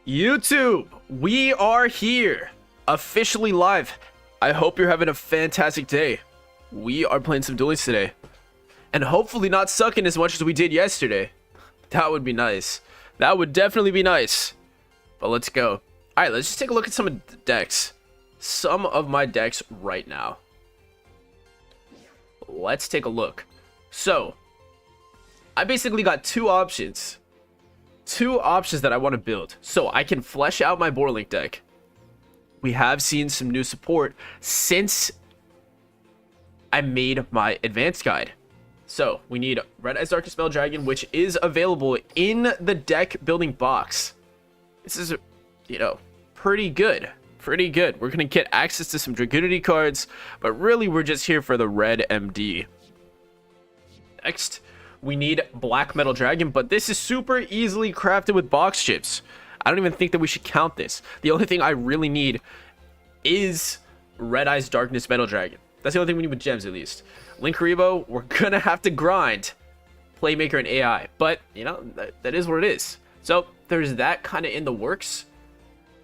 YouTube, we are here, officially live. I hope you're having a fantastic day. We are playing some duels today, and hopefully not sucking as much as we did yesterday. That would be nice. That would definitely be nice. But let's go. All right, let's just take a look at some of the decks. Some of my decks right now. Let's take a look. So, I basically got two options. Two options that I want to build. So, I can flesh out my Borlink deck. We have seen some new support since I made my advanced guide. So, we need Red Eyes Darkness Metal Dragon, which is available in the deck building box. This is, you know, pretty good. Pretty good. We're going to get access to some Dragunity cards, but really we're just here for the red MD. Next, we need Black Metal Dragon, but this is super easily crafted with box chips. I don't even think that we should count this. The only thing I really need is Red Eyes Darkness Metal Dragon. That's the only thing we need with gems, at least. Linkuriboh, we're going to have to grind Playmaker and AI, but, you know, that is what it is. So, there's that kind of in the works,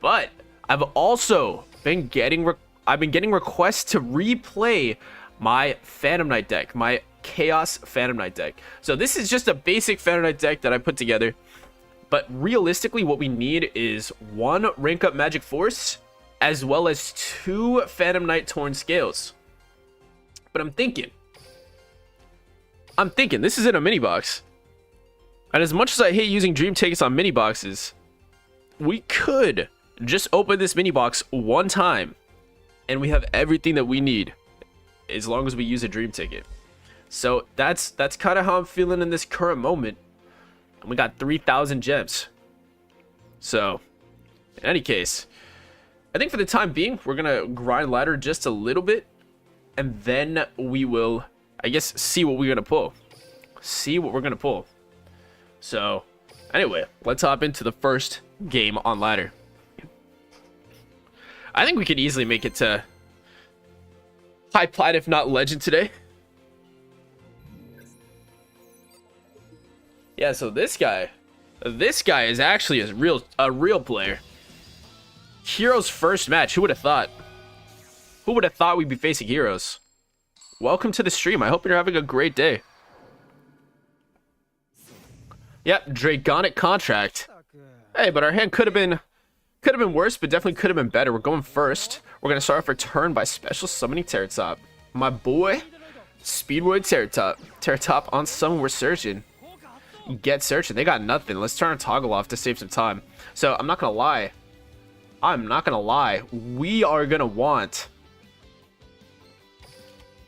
but I've also been getting requests to replay my Phantom Knight deck, my Chaos Phantom Knight deck. So this is just a basic Phantom Knight deck that I put together. But realistically, what we need is one Rank Up Magic Force, as well as two Phantom Knight Torn Scales. But I'm thinking, this is in a mini box. And as much as I hate using Dream Tickets on mini boxes, we could just open this mini box one time and we have everything that we need as long as we use a Dream Ticket. So that's kind of how I'm feeling in this current moment. And we got 3,000 gems. So in any case, I think for the time being, we're gonna grind ladder just a little bit, and then we will, I guess, see what we're gonna pull. So anyway, let's hop into the first game on ladder. I think we could easily make it to high plat, if not legend today. Yeah, so this guy is actually a real player. Heroes first match. Who would have thought? Who would have thought we'd be facing Heroes? Welcome to the stream. I hope you're having a great day. Yep, Dragonic Contract. Hey, but our hand could have been worse, but definitely could have been better. We're going first. We're gonna start off our turn by special summoning Terratop. My boy, Speedroid Terratop. Terratop on summon. We're searching. Get searching. They got nothing. Let's turn our toggle off to save some time. So I'm not gonna lie. We are gonna want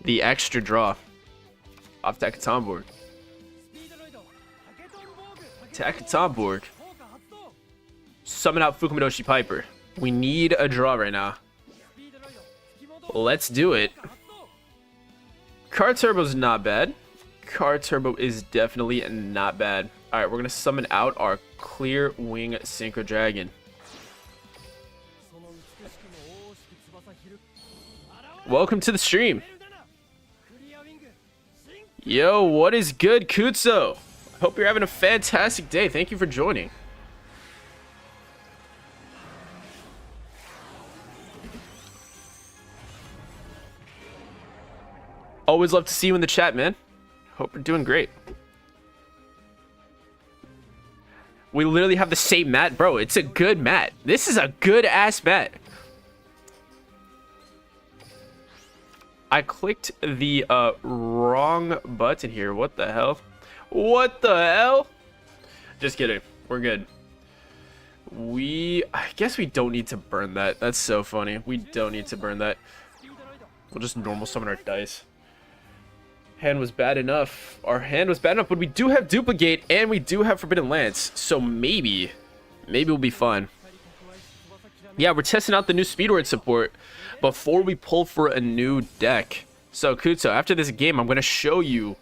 the extra draw off Takatomborg. Takatomborg. Summon out Fukumidoshi Piper. We need a draw right now. Let's do it. Card Turbo's not bad. Card Turbo is definitely not bad. Alright, we're going to summon out our Clear Wing Synchro Dragon. Welcome to the stream. Yo, what is good, Kutso? Hope you're having a fantastic day. Thank you for joining. Always love to see you in the chat, man. Hope you're doing great. We literally have the same mat, bro. It's a good mat. This is a good ass mat. I clicked the wrong button here. What the hell? What the hell? Just kidding. We're good. I guess we don't need to burn that. That's so funny. We don't need to burn that. We'll just normal summon our dice. Hand was bad enough. Our hand was bad enough, but we do have Duplicate and we do have Forbidden Lance. So maybe we'll be fine. Yeah, we're testing out the new Speedroid support before we pull for a new deck. So Kutso, after this game, I'm going to show you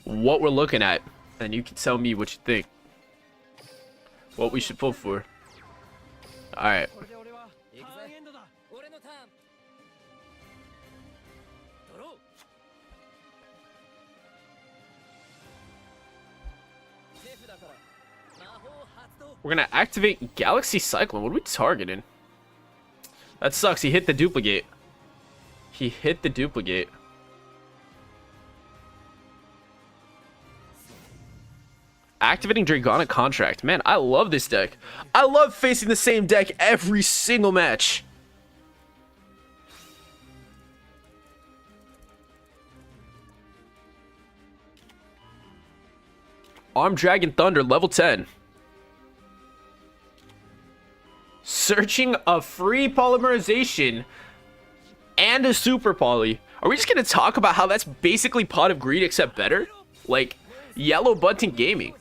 what we're looking at, and you can tell me what you think. What we should pull for. Alright. We're gonna activate Galaxy Cyclone. What are we targeting? That sucks. He hit the duplicate. He hit the duplicate. Activating Dragonic Contract. Man, I love this deck. I love facing the same deck every single match. Arm Dragon Thunder, level 10. Searching a free polymerization and a super poly. Are we just going to talk about how that's basically Pot of Greed except better? Like, Yellow Bunting Gaming.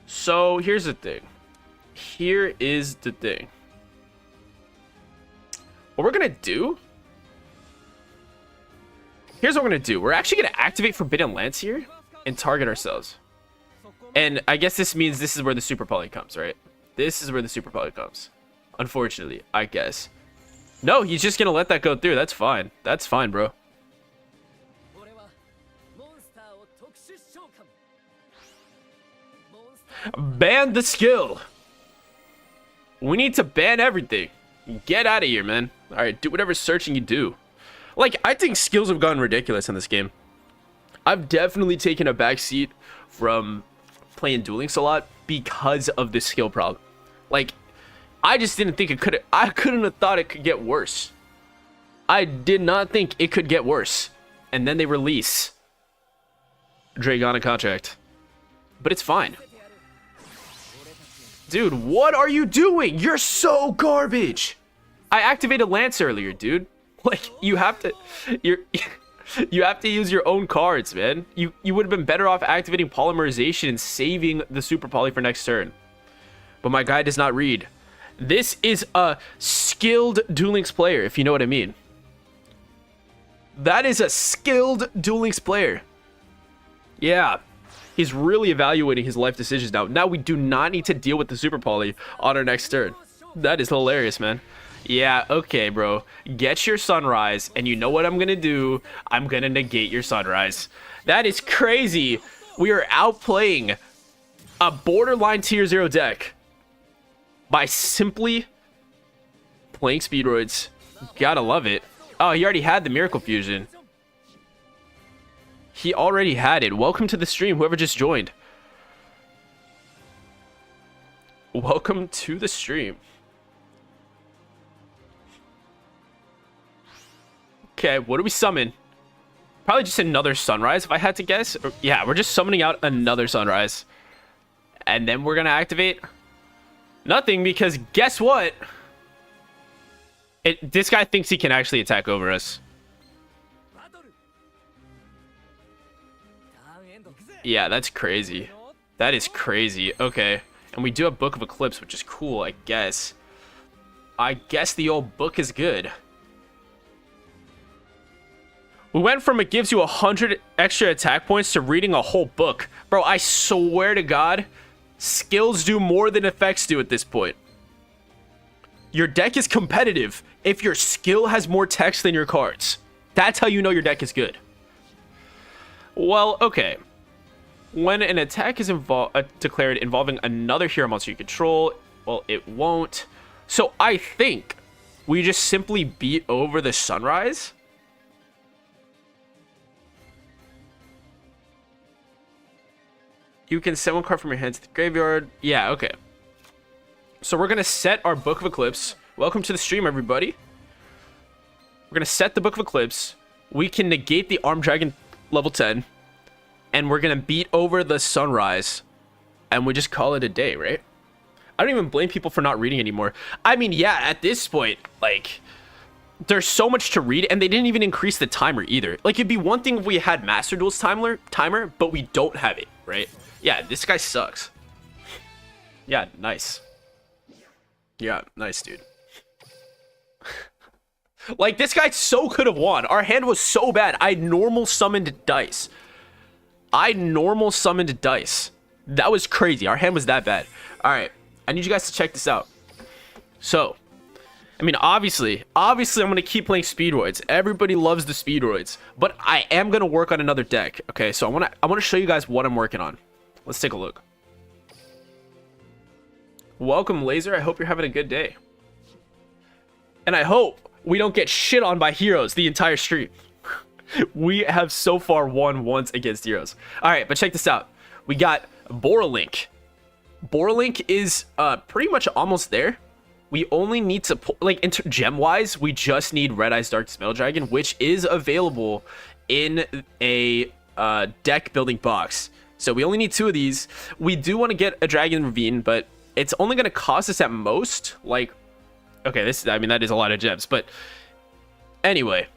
So, here's the thing. Here is the thing. What we're going to do... Here's what we're going to do. We're actually going to activate Forbidden Lance here and target ourselves. And I guess this means this is where the Super Poly comes, right? This is where the Super Poly comes. Unfortunately, I guess. No, he's just going to let that go through. That's fine. That's fine, bro. Ban the skill. We need to ban everything. Get out of here, man. All right, do whatever searching you do. Like, I think skills have gotten ridiculous in this game. I've definitely taken a backseat from playing Duel Links a lot because of this skill problem. Like, I just didn't think it could. I couldn't have thought it could get worse. I did not think it could get worse. And then they release Dragonic Contract. But it's fine. Dude, what are you doing? You're so garbage. I activated Lance earlier, dude. Like, you have to you have to use your own cards, man. You would have been better off activating polymerization and saving the super poly for next turn. But my guy does not read. This is a skilled Duel Links player, if you know what I mean. That is a skilled Duel Links player. Yeah. He's really evaluating his life decisions now. Now we do not need to deal with the super poly on our next turn. That is hilarious, man. Yeah, okay, bro. Get your sunrise, and you know what I'm gonna do? I'm gonna negate your sunrise. That is crazy. We are outplaying a borderline tier 0 deck by simply playing Speedroids. Gotta love it. Oh, he already had the Miracle Fusion. He already had it. Welcome to the stream, whoever just joined. Welcome to the stream. Okay, what do we summon? Probably just another sunrise, if I had to guess. Or, yeah, we're just summoning out another sunrise. And then we're going to activate nothing, because guess what? This guy thinks he can actually attack over us. Yeah, that's crazy. That is crazy. Okay. And we do have Book of Eclipse, which is cool, I guess. I guess the old book is good. We went from it gives you 100 extra attack points to reading a whole book. Bro, I swear to God, skills do more than effects do at this point. Your deck is competitive if your skill has more text than your cards. That's how you know your deck is good. Well, okay. When an attack is declared involving another hero monster you control, well, it won't. So I think we just simply beat over the sunrise. You can send one card from your hand to the graveyard. Yeah, okay. So we're going to set our Book of Eclipse. Welcome to the stream, everybody. We're going to set the Book of Eclipse. We can negate the Armed Dragon level 10. And we're going to beat over the sunrise. And we just call it a day, right? I don't even blame people for not reading anymore. I mean, yeah, at this point, like, there's so much to read, and they didn't even increase the timer either. Like, it'd be one thing if we had Master Duel's timer, but we don't have it, right? Yeah, this guy sucks. Yeah, nice. Yeah, nice, dude. Like, this guy so could have won. Our hand was so bad. I normal summoned dice. That was crazy. Our hand was that bad. All right, I need you guys to check this out. So, I mean, obviously, I'm going to keep playing Speedroids. Everybody loves the Speedroids. But I am going to work on another deck. Okay, so I want to show you guys what I'm working on. Let's take a look. Welcome, Laser. I hope you're having a good day. And I hope we don't get shit on by heroes the entire stream. We have so far won once against heroes. All right, but check this out. We got Borlink. Borlink is pretty much almost there. We only need to pull, like, gem wise, we just need Red Eyes Dark Spell Dragon, which is available in a deck building box. So we only need 2 of these. We do want to get a Dragon Ravine, but it's only going to cost us at most, like, okay, I mean, that is a lot of gems, but anyway,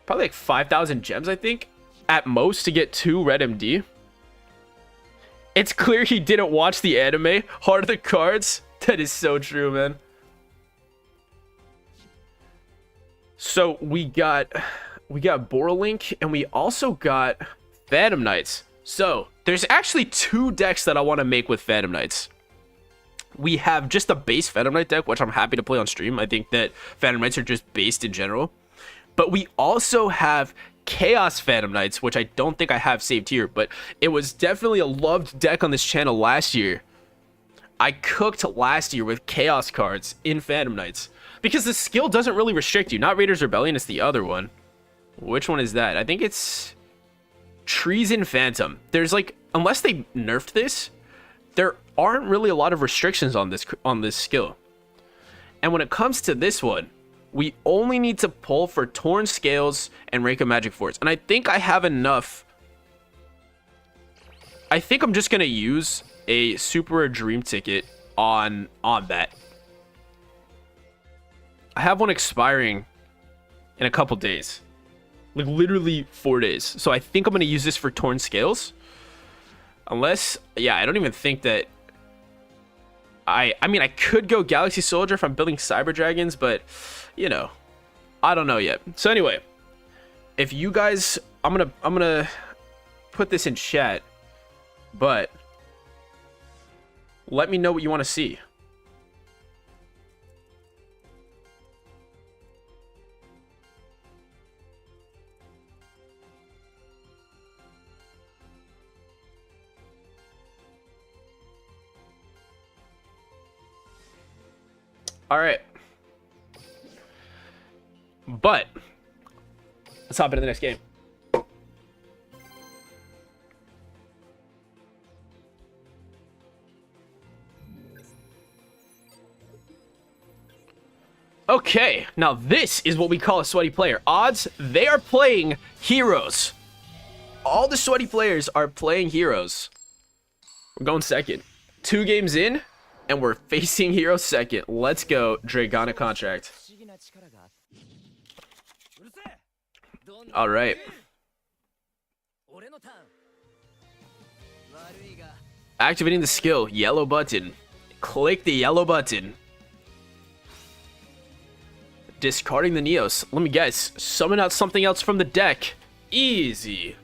probably like 5,000 gems, I think, at most to get 2 Red MD. It's clear he didn't watch the anime. Heart of the Cards. That is so true, man. So we got Borlink, and we also got Phantom Knights. So there's actually 2 decks that I want to make with Phantom Knights. We have just a base Phantom Knight deck, which I'm happy to play on stream. I think that Phantom Knights are just based in general. But we also have Chaos Phantom Knights, which I don't think I have saved here, but it was definitely a loved deck on this channel last year. I cooked last year with Chaos cards in Phantom Knights because the skill doesn't really restrict you. Not Raiders Rebellion, it's the other one. Which one is that? I think it's Treason Phantom. There's like, unless they nerfed this, there aren't really a lot of restrictions on this skill. And when it comes to this one, we only need to pull for Torn Scales and Reiko Magic Force. And I think I have enough. I think I'm just going to use a Super Rare Dream Ticket on that. I have one expiring in a couple days. Like literally 4 days. So I think I'm going to use this for Torn Scales. Unless, yeah, I don't even think that... I mean, I could go Galaxy Soldier if I'm building Cyber Dragons, but, you know, I don't know yet. So anyway, if you guys... I'm gonna put this in chat, but let me know what you want to see. All right. But let's hop into the next game. Okay, now this is what we call a sweaty player. Odds, they are playing heroes. All the sweaty players are playing heroes. We're going second. 2 games in, and we're facing heroes second. Let's go, Dragonic Contract. All right. Activating the skill, yellow button. Click the yellow button. Discarding the Neos. Let me guess. Summon out something else from the deck. Easy.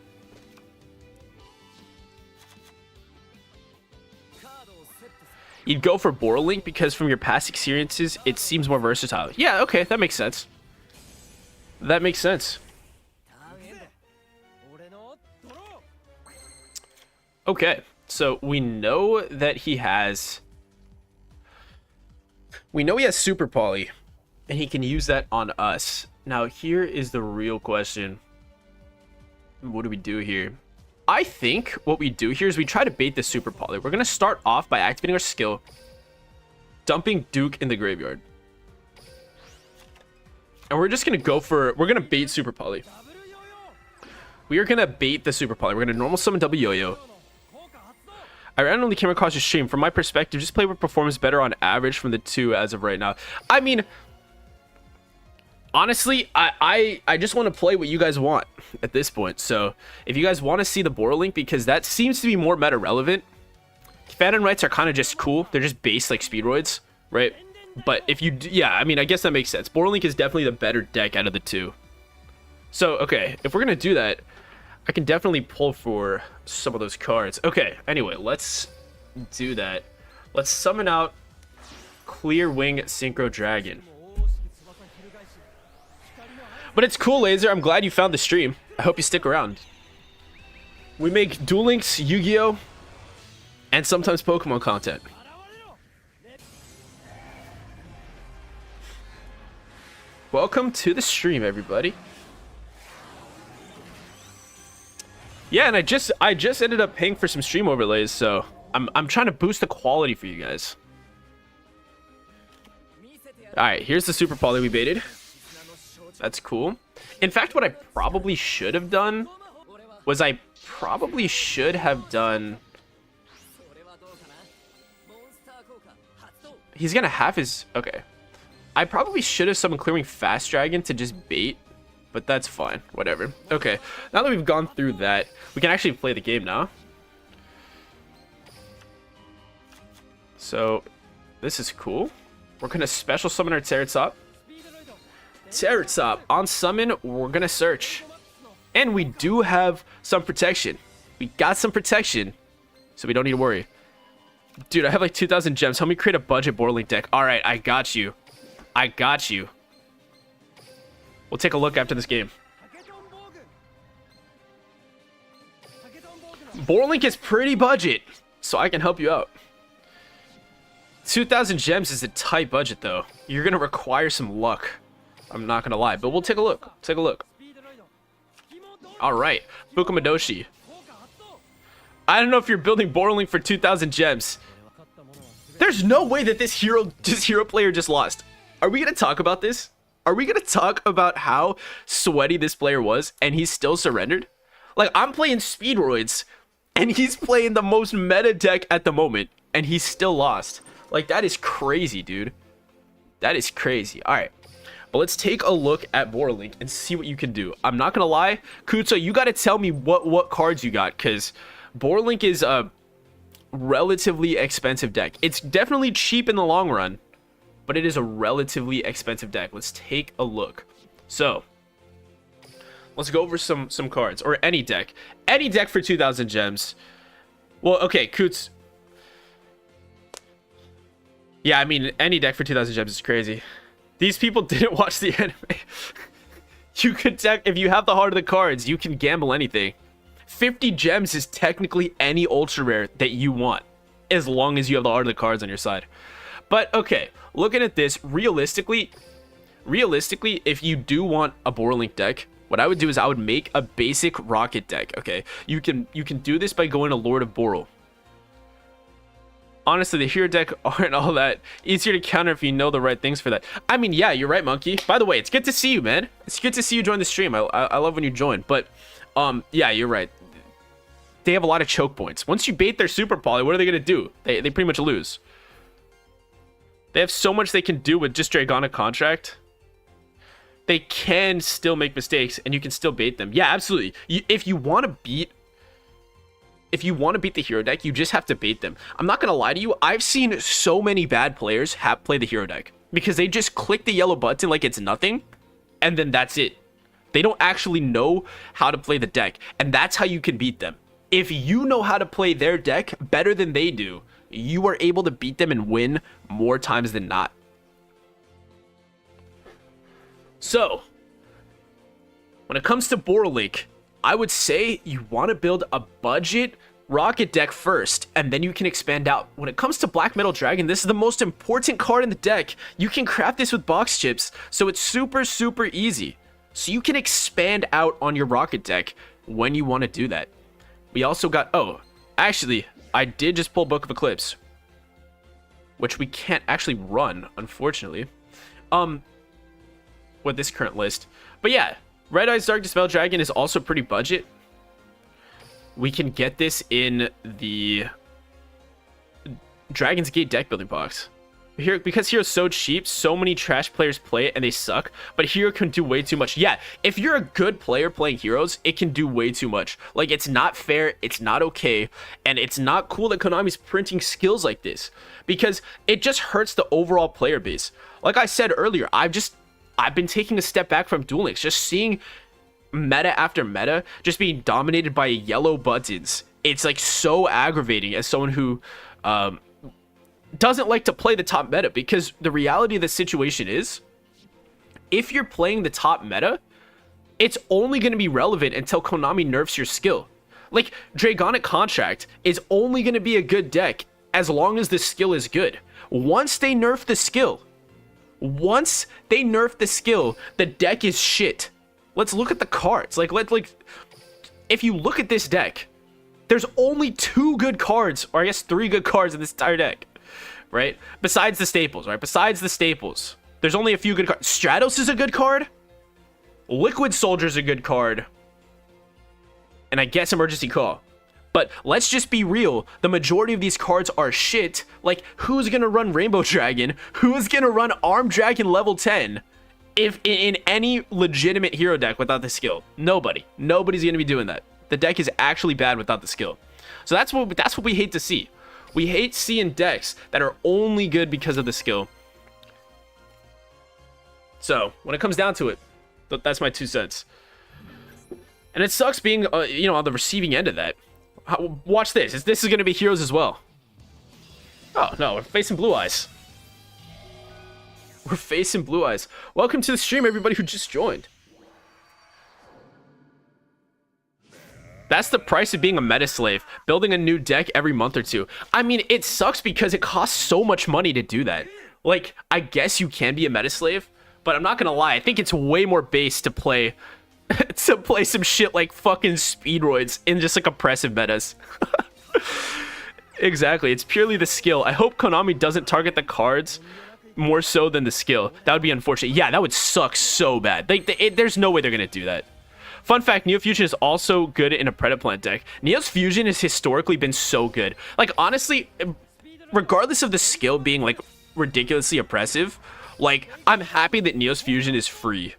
You'd go for Borlink because from your past experiences, it seems more versatile. Yeah, okay, that makes sense. That makes sense. Okay, so we know that he has... We know he has Super Poly, and he can use that on us. Now, here is the real question. What do we do here? I think what we do here is we try to bait the Super Poly. We're going to start off by activating our skill, dumping Duke in the graveyard. And we're just going to go for... We're going to bait Super Poly. We are going to bait the Super Poly. We're going to normal summon double Yo-Yo. I randomly came across your stream. From my perspective, just play what performs better on average from the 2 as of right now. I mean... Honestly, I just want to play what you guys want at this point. So if you guys want to see the Borlink, because that seems to be more meta relevant. Phantom Knights are kind of just cool. They're just based like Speedroids, right? But if you, yeah, I mean, I guess that makes sense. Borlink is definitely the better deck out of the 2. So, okay, if we're going to do that, I can definitely pull for some of those cards. Okay, anyway, let's do that. Let's summon out Clear Wing Synchro Dragon. But it's cool, Laser. I'm glad you found the stream. I hope you stick around. We make Duel Links, Yu-Gi-Oh! And sometimes Pokemon content. Welcome to the stream, everybody. Yeah, and I just ended up paying for some stream overlays, so I'm trying to boost the quality for you guys. All right, here's the Super Poly we baited. That's cool. In fact, what I probably should have done was he's gonna have his... Okay. I probably should have summoned Clearing Fast Dragon to just bait, but that's fine. Whatever. Okay. Now that we've gone through that, we can actually play the game now. So, this is cool. We're gonna special summon our Terratop. Terratop. On summon, we're gonna search. And we do have some protection. We got some protection, so we don't need to worry. Dude, I have like 2,000 gems. Help me create a budget board link deck. All right, I got you. I got you. We'll take a look after this game. Board link is pretty budget, so I can help you out. 2,000 gems is a tight budget, though. You're gonna require some luck. I'm not gonna lie, but we'll take a look. Take a look. All right, Bukamadoshi. I don't know if you're building board link for 2,000 gems. There's no way that this hero player just lost. Are we gonna talk about this? Are we gonna talk about how sweaty this player was and he still surrendered? Like, I'm playing Speedroids and he's playing the most meta deck at the moment and he still lost. Like, that is crazy, dude. That is crazy. All right, but let's take a look at board link and see what you can do. I'm not gonna lie, Kutsu, you gotta tell me what cards you got, because board link is a relatively expensive deck. It's definitely cheap in the long run, but it is a relatively expensive deck. Let's take a look. So let's go over some cards, or any deck for 2,000 gems. Well, okay, Kutsu. Yeah, I mean, any deck for 2,000 gems is crazy. These people didn't watch the anime. You could deck, if you have the heart of the cards, you can gamble anything. 50 gems is technically any ultra rare that you want, as long as you have the heart of the cards on your side. But okay, looking at this, realistically, if you do want a board link deck, what I would do is I would make a basic rocket deck. Okay, you can do this by going to Lord of Boral. Honestly, the hero deck aren't all that easier to counter if you know the right things for that. I mean, yeah, you're right, Monkey. By the way, it's good to see you, man. It's good to see you join the stream. I love when you join. But, yeah, you're right. They have a lot of choke points. Once you bait their Super Poly, what are they going to do? They pretty much lose. They have so much they can do with just Dragonic Contract. They can still make mistakes, and you can still bait them. Yeah, absolutely. If you want to beat the hero deck, you just have to bait them. I'm not gonna lie to you, I've seen so many bad players play the hero deck because they just click the yellow button like it's nothing, and then that's it. They don't actually know how to play the deck, and that's how you can beat them. If you know how to play their deck better than they do, you are able to beat them and win more times than not. So, when it comes to board link, I would say you want to build a budget rocket deck first, and then you can expand out. When it comes to Black Metal Dragon, this is the most important card in the deck. You can craft this with box chips, so it's super, super easy. So you can expand out on your rocket deck when you want to do that. We also got, oh, actually, I did just pull Book of Eclipse, which we can't actually run, unfortunately, with this current list. But yeah, Red Eyes Dark Dispel Dragon is also pretty budget. We can get this in the Dragon's Gate deck building box. Here, because Hero's so cheap, so many trash players play it and they suck, but Hero can do way too much. Yeah, if you're a good player playing Heroes, it can do way too much. Like, it's not fair, it's not okay, and it's not cool that Konami's printing skills like this, because it just hurts the overall player base. Like I said earlier, I've been taking a step back from Duel Links, just seeing meta after meta just being dominated by yellow buttons. It's like so aggravating as someone who doesn't like to play the top meta, because the reality of the situation is, if you're playing the top meta, it's only going to be relevant until Konami nerfs your skill. Like, Dragonic Contract is only going to be a good deck as long as the skill is good. Once they nerf the skill, the deck is shit. Let's look at the cards. Like, if you look at this deck, there's only 2 good cards, or I guess 3 good cards in this entire deck, right? Besides the staples, right? Besides the staples, there's only a few good cards. Stratos is a good card. Liquid Soldier's a good card. And I guess Emergency Call. But let's just be real. The majority of these cards are shit. Like, who's going to run Rainbow Dragon? Who's going to run Armed Dragon level 10 if in any legitimate hero deck without the skill? Nobody. Nobody's going to be doing that. The deck is actually bad without the skill. So that's what we hate to see. We hate seeing decks that are only good because of the skill. So, when it comes down to it, that's my 2 cents. And it sucks being, on the receiving end of that. Watch this. This is going to be heroes as well. Oh, no. We're facing Blue Eyes. We're facing Blue Eyes. Welcome to the stream, everybody who just joined. That's the price of being a meta slave. Building a new deck every month or 2. I mean, it sucks because it costs so much money to do that. Like, I guess you can be a meta slave, but I'm not going to lie. I think it's way more base to play some shit like fucking Speedroids in just like oppressive metas. Exactly. It's purely the skill. I hope Konami doesn't target the cards more so than the skill. That would be unfortunate. Yeah, that would suck so bad. There's no way they're going to do that. Fun fact, Neo Fusion is also good in a Predaplant deck. Neo's Fusion has historically been so good. Like, honestly, regardless of the skill being, like, ridiculously oppressive, like, I'm happy that Neo's Fusion is free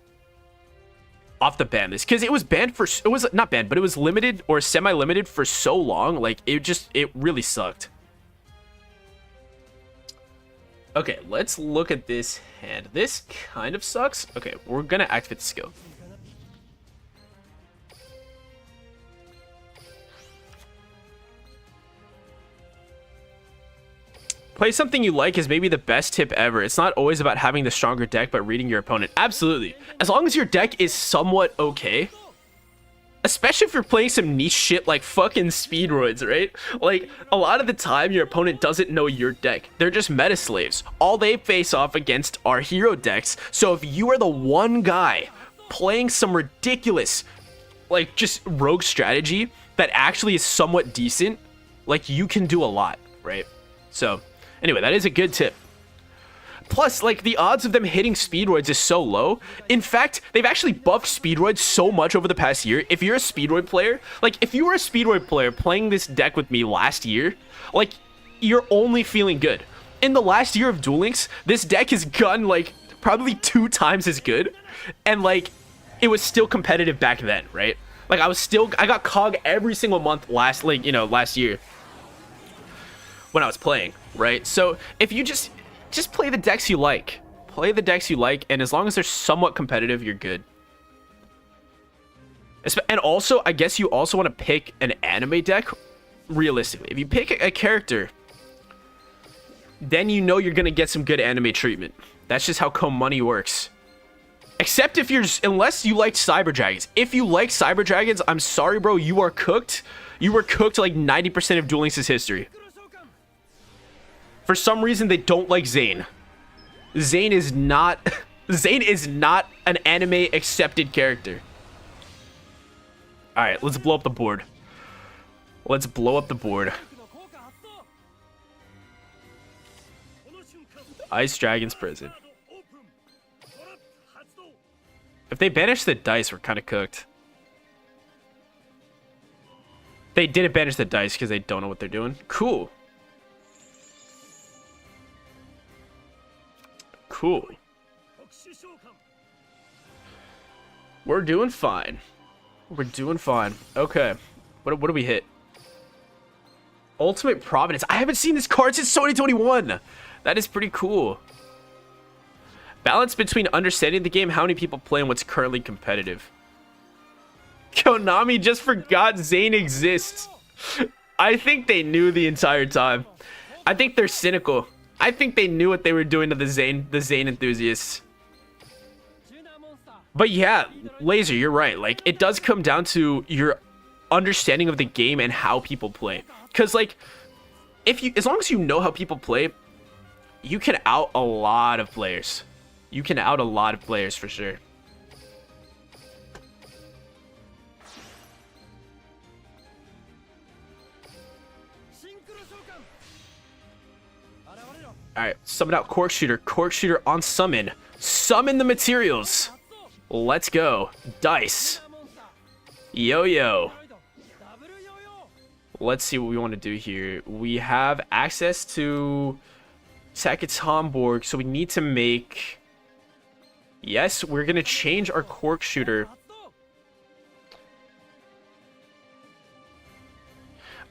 off the ban list. Because it was banned for... It was not banned, but it was limited or semi-limited for so long. Like, it really sucked. Okay, let's look at this hand. This kind of sucks. Okay, we're going to activate the skill. Play something you like is maybe the best tip ever. It's not always about having the stronger deck, but reading your opponent. Absolutely. As long as your deck is somewhat okay. Especially if you're playing some niche shit like fucking Speedroids, right? Like, a lot of the time, your opponent doesn't know your deck. They're just meta slaves. All they face off against are hero decks. So if you are the one guy playing some ridiculous, like, just rogue strategy that actually is somewhat decent, like, you can do a lot, right? So... anyway, that is a good tip. Plus, like, the odds of them hitting Speedroids is so low. In fact, they've actually buffed Speedroids so much over the past year. If you're a Speedroid player, like, if you were a Speedroid player playing this deck with me last year, like, you're only feeling good. In the last year of Duel Links, this deck has gotten, like, probably 2 times as good. And, like, it was still competitive back then, right? Like, I got COG every single month last year when I was playing. Right, so if you just play the decks you like, and as long as they're somewhat competitive, you're good. And also, I guess you also want to pick an anime deck. Realistically, if you pick a character, then you know you're gonna get some good anime treatment. That's just how money works. Except if unless you like Cyber Dragons. If you like Cyber Dragons, I'm sorry, bro, you are cooked. You were cooked like 90% of Duel Links' history. For some reason, they don't like Zane. Zane is not an anime accepted character. All right, let's blow up the board. Let's blow up the board. Ice Dragon's Prison. If they banish the dice, we're kind of cooked. They didn't banish the dice because they don't know what they're doing. Cool. Cool. We're doing fine. We're doing fine. Okay. What do we hit? Ultimate Providence. I haven't seen this card since 2021. That is pretty cool. Balance between understanding the game, how many people play, and what's currently competitive. Konami just forgot Zane exists. I think they knew the entire time. I think they're cynical. I think they knew what they were doing to the Zane enthusiasts. But yeah, Laser, you're right. Like, it does come down to your understanding of the game and how people play. Because, like, as long as you know how people play, you can out a lot of players. You can out a lot of players for sure. Alright, summon out Cork Shooter. Cork Shooter on summon. Summon the materials. Let's go. Dice. Yo-yo. Let's see what we want to do here. We have access to Sakatomborg, so we need to make... Yes, we're going to change our Cork Shooter.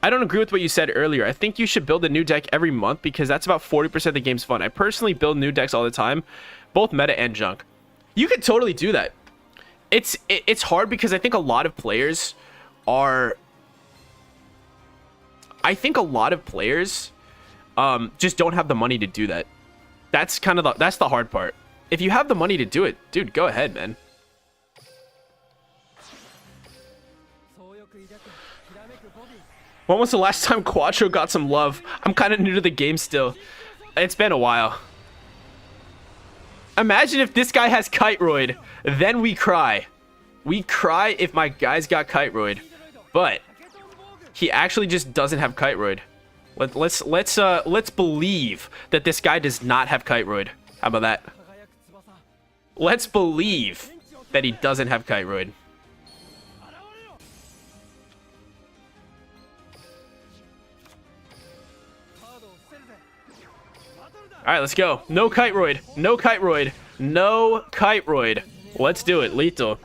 I don't agree with what you said earlier. I think you should build a new deck every month because that's about 40% of the game's fun. I personally build new decks all the time, both meta and junk. You could totally do that. It's hard because I think a lot of players are... I think a lot of players just don't have the money to do that. That's kind of that's the hard part. If you have the money to do it, dude, go ahead, man. When was the last time Quattro got some love? I'm kind of new to the game still. It's been a while. Imagine if this guy has Kiteroid, then we cry. We cry if my guys got Kiteroid, but he actually just doesn't have Kiteroid. Let's believe that this guy does not have Kiteroid. How about that? Let's believe that he doesn't have Kiteroid. Alright, let's go. No Kiteroid. No Kiteroid. No Kiteroid. Let's do it. Lethal.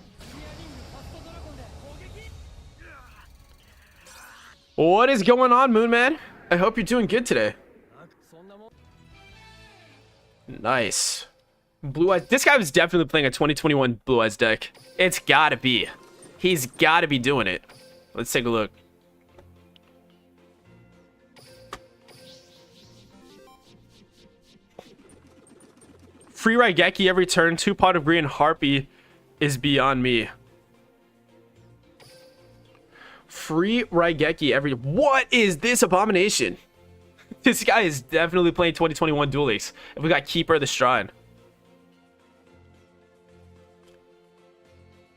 What is going on, Moon Man? I hope you're doing good today. Nice. Blue Eyes. This guy was definitely playing a 2021 Blue Eyes deck. It's gotta be. He's gotta be doing it. Let's take a look. Free Raigeki every turn, 2 Pot of Green Harpy is beyond me. Free Raigeki every... What is this abomination? This guy is definitely playing 2021 Duel Links. And we got Keeper of the Shrine.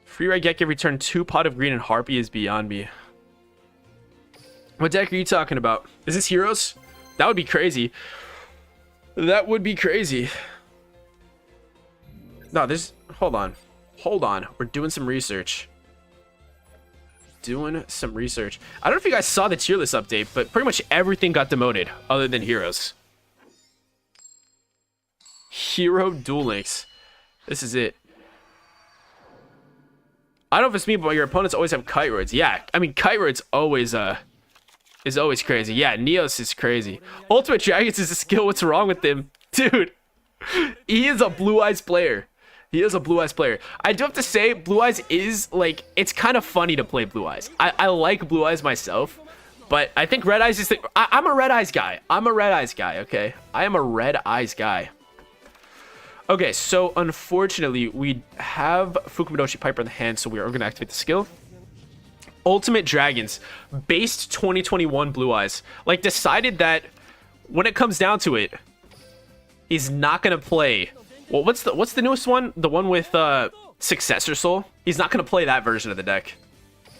Free Raigeki every turn, 2 Pot of Green and Harpy is beyond me. What deck are you talking about? Is this Heroes? That would be crazy. That would be crazy. No, this... Hold on. Hold on. We're doing some research. Doing some research. I don't know if you guys saw the tier list update, but pretty much everything got demoted other than Heroes. Hero Duel Links. This is it. I don't know if it's me, but your opponents always have Kiteroids. Yeah, I mean, Kiteroids always, is always crazy. Yeah, Neos is crazy. Ultimate Dragons is a skill. What's wrong with him? Dude, he is a Blue Eyes player. He is a Blue Eyes player. I do have to say, Blue Eyes is, like, it's kind of funny to play Blue Eyes. I like Blue Eyes myself, but I think Red Eyes is the... I'm a Red Eyes guy. I'm a Red Eyes guy, okay? I am a Red Eyes guy. Okay, so unfortunately, we have Fukumidoshi Piper in the hand, so we are going to activate the skill. Ultimate Dragons, based 2021 Blue Eyes, like, decided that when it comes down to it, he's not going to play... Well, what's the newest one? The one with Successor Soul? He's not going to play that version of the deck.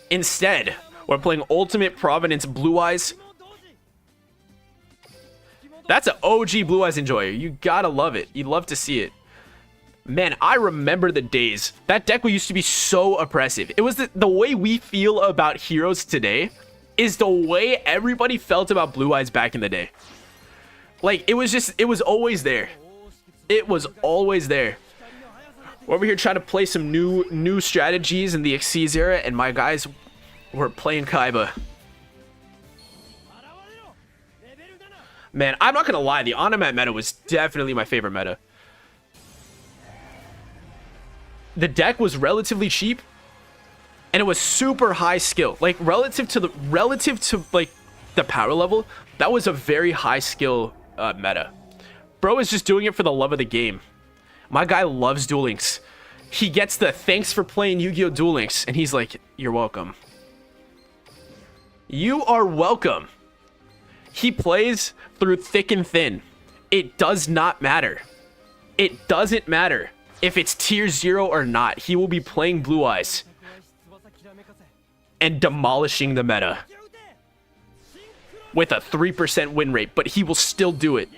Instead, we're playing Ultimate Providence Blue Eyes. That's an OG Blue Eyes enjoyer. You gotta love it. You love to see it. Man, I remember the days. That deck used to be so oppressive. It was the way we feel about Heroes today is the way everybody felt about Blue Eyes back in the day. Like, it was always there. It was always there. We're over here trying to play some new strategies in the Xyz era, and my guys were playing Kaiba. Man, I'm not gonna lie, the Onomat meta was definitely my favorite meta. The deck was relatively cheap, and it was super high skill. Like, relative to like the power level, that was a very high skill meta. Bro is just doing it for the love of the game. My guy loves Duel Links. He gets the thanks for playing Yu-Gi-Oh! Duel Links, and he's like, you're welcome. You are welcome. He plays through thick and thin. It does not matter. It doesn't matter if it's tier 0 or not. He will be playing Blue Eyes and demolishing the meta with a 3% win rate, but he will still do it.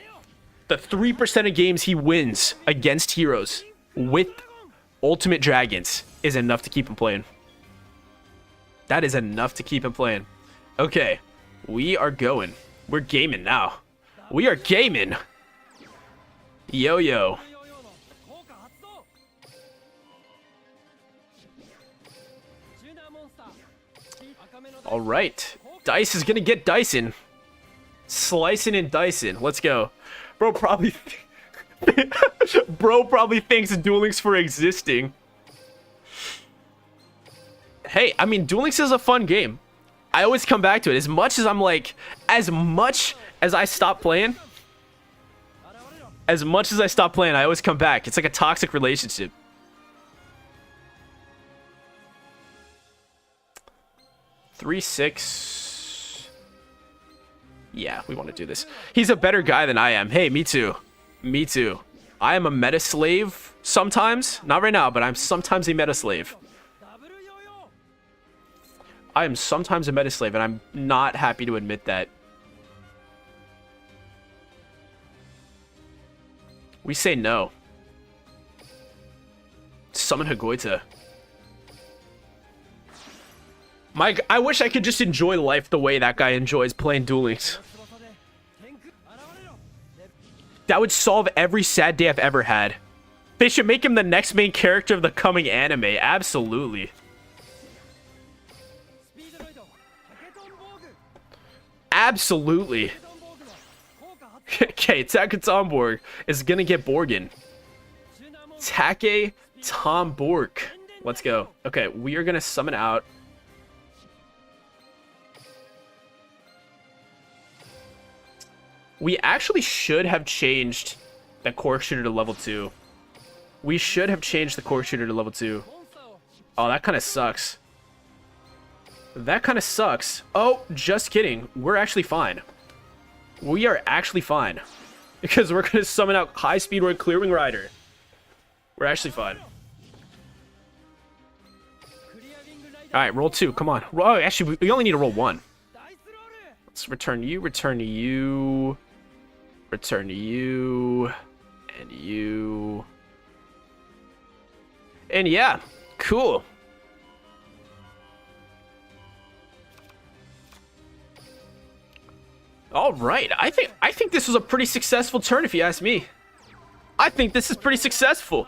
The 3% of games he wins against heroes with Ultimate Dragons is enough to keep him playing. That is enough to keep him playing. Okay, we are going. We're gaming now. We are gaming. Yo-yo. All right. Dice is going to get Dyson. Slicing and dicing. Let's go. Bro probably thinks Duel Links for existing. Hey, I mean, Duel Links is a fun game. I always come back to it. As much as I'm like, as much as I stop playing, I always come back. It's like a toxic relationship. Three, 6. Yeah, we want to do this. He's a better guy than I am. Hey, me too. Me too. I am a meta slave sometimes. Not right now, but I'm sometimes a meta slave. I am sometimes a meta slave, and I'm not happy to admit that. We say no. Summon Hagoita. I wish I could just enjoy life the way that guy enjoys playing Duel Links. That would solve every sad day I've ever had. They should make him the next main character of the coming anime. Absolutely. Absolutely. Okay, Take Tomborg is gonna get Borgin. Take Tomborg. Let's go. Okay, we are gonna summon out. We actually should have changed the Cork Shooter to level 2. We should have changed the Cork Shooter to level 2. Oh, that kind of sucks. That kind of sucks. Oh, just kidding. We're actually fine. We are actually fine. Because we're going to summon out High Speed Roid Clearwing Rider. We're actually fine. Alright, roll 2. Come on. Oh, actually, we only need to roll 1. Let's return you, return to you, return to you, and you. And yeah, cool. All right, I think this was a pretty successful turn, if you ask me. I think this is pretty successful.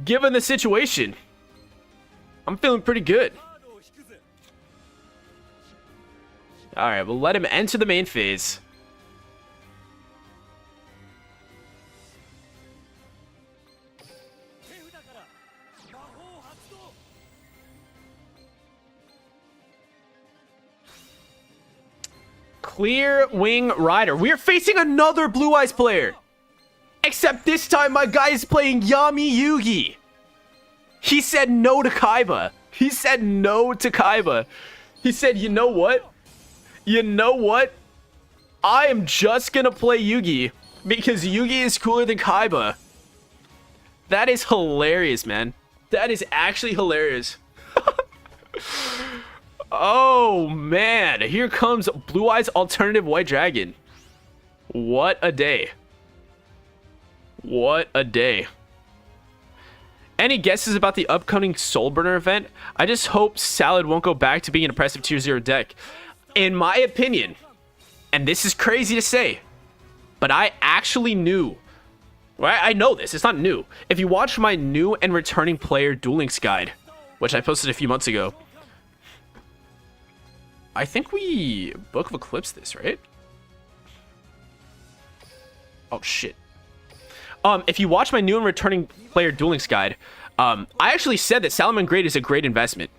Given the situation, I'm feeling pretty good. All right, we'll let him enter the main phase. Clear Wing Rider. We are facing another Blue Eyes player. Except this time my guy is playing Yami Yugi. He said no to Kaiba. He said no to Kaiba. He said, you know what? You know what? I am just gonna play Yugi because Yugi is cooler than Kaiba. That is hilarious, man. That is actually hilarious. Oh, man. Here comes Blue Eyes Alternative White Dragon. What a day. What a day. Any guesses about the upcoming Soulburner event? I just hope Salad won't go back to being an oppressive tier 0 deck. In my opinion, and this is crazy to say, but I actually knew. Right? I know this. It's not new. If you watch my new and returning player Duel Links guide, which I posted a few months ago, I think we Book of Eclipse this, right? Oh, shit. If you watch my new and returning player Duel Links guide, I actually said that Salamangreat is a great investment.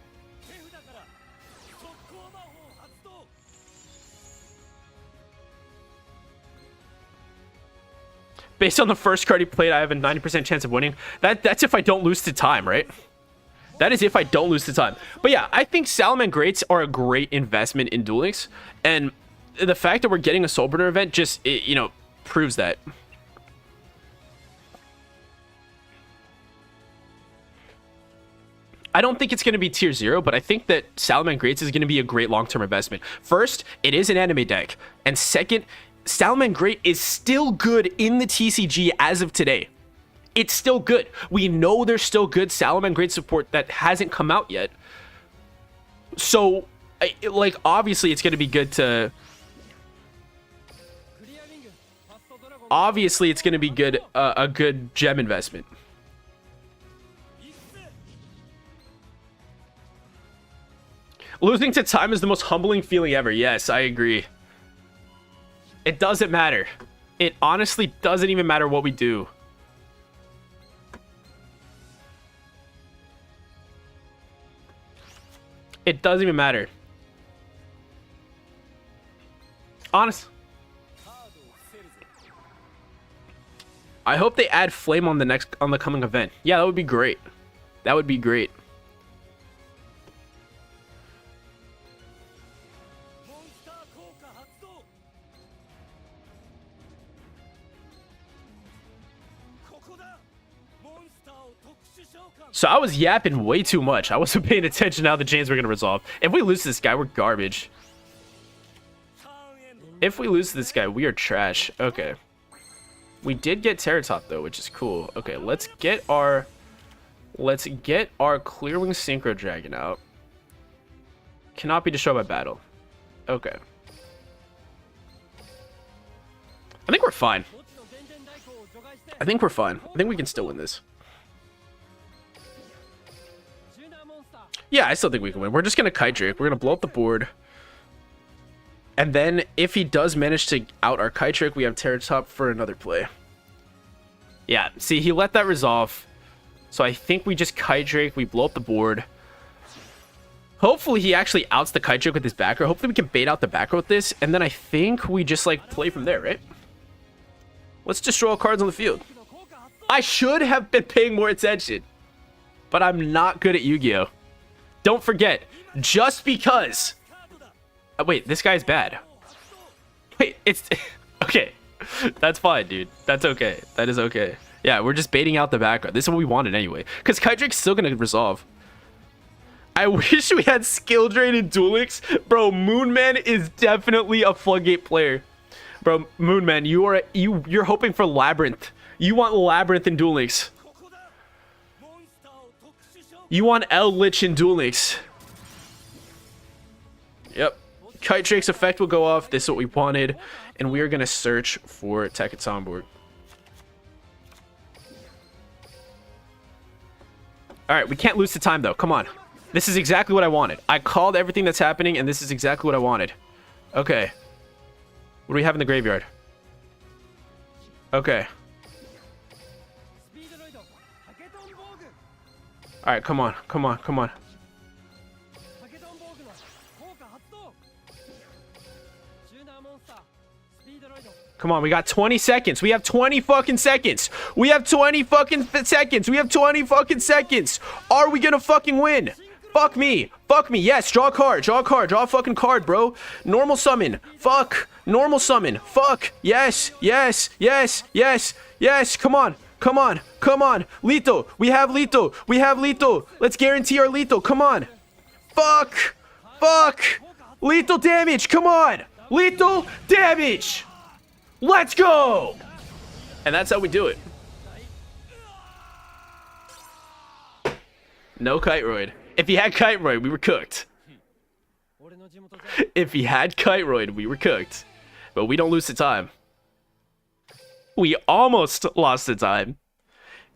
Based on the first card he played, I have a 90% chance of winning. That's if I don't lose to time, right? That is if I don't lose to time. But yeah, I think Salamangreats Greats are a great investment in Duel Links. And the fact that we're getting a Soul Burner event just, you know, proves that. I don't think it's going to be tier 0, but I think that Salamangreats Greats is going to be a great long-term investment. First, it is an anime deck. And second, Salamangreats Great is still good in the TCG as of today. It's still good. We know there's still good Salamangreats Great support that hasn't come out yet. So, like, obviously it's going to be good to... Obviously it's going to be good, a good gem investment. Losing to time is the most humbling feeling ever. Yes, I agree. It doesn't matter. It honestly doesn't even matter what we do. It doesn't even matter. Honest. I hope they add flame on the coming event. Yeah, that would be great. That would be great. So I was yapping way too much. I wasn't paying attention to how the chains were going to resolve. If we lose to this guy, we're garbage. If we lose to this guy, we are trash. Okay. We did get Terratop though, which is cool. Okay, let's get our Clearwing Synchro Dragon out. Cannot be destroyed by battle. Okay. I think we're fine. I think we're fine. I think we can still win this. Yeah, I still think we can win. We're just going to Kite Drake. We're going to blow up the board. And then if he does manage to out our Kite Drake, we have Terratop for another play. Yeah, see, he let that resolve. So I think we just Kite Drake. We blow up the board. Hopefully he actually outs the Kite Drake with his back row. Hopefully we can bait out the back row with this. And then I think we just like play from there, right? Let's destroy all cards on the field. I should have been paying more attention. But I'm not good at Yu-Gi-Oh! Don't forget, just because... wait, this guy's bad. Wait, it's... okay. That's fine, dude. That's okay. That is okay. Yeah, we're just baiting out the background. This is what we wanted anyway. Because Kite Drake's still going to resolve. I wish we had Skill Drain in Duel Links. Bro, Moonman is definitely a Floodgate player. Bro, Moonman, you're hoping for Labyrinth. You want Labyrinth in Duel Links. You want Lich in Duel Links. Yep. Kite Drake's effect will go off. This is what we wanted. And we are going to search for Tekket's on board. Alright, we can't lose the time though. Come on. This is exactly what I wanted. I called everything that's happening, and this is exactly what I wanted. Okay. What do we have in the graveyard? Okay. Alright, come on, come on, come on. Come on, we got 20 seconds. We have 20 fucking seconds. We have 20 fucking seconds. We have 20 fucking seconds. Are we gonna fucking win? Fuck me. Fuck me. Yes, draw a card. Draw a card. Draw a fucking card, bro. Normal summon. Fuck. Normal summon. Fuck. Yes. Yes. Yes. Yes. Yes. Come on. Come on. Come on. Lethal. We have lethal. We have lethal. Let's guarantee our lethal. Come on. Fuck. Fuck. Lethal damage. Come on. Lethal damage. Let's go. And that's how we do it. No Kiteroid. If he had Kiteroid, we were cooked. If he had Kiteroid, we were cooked. But we don't lose the time. We almost lost the time.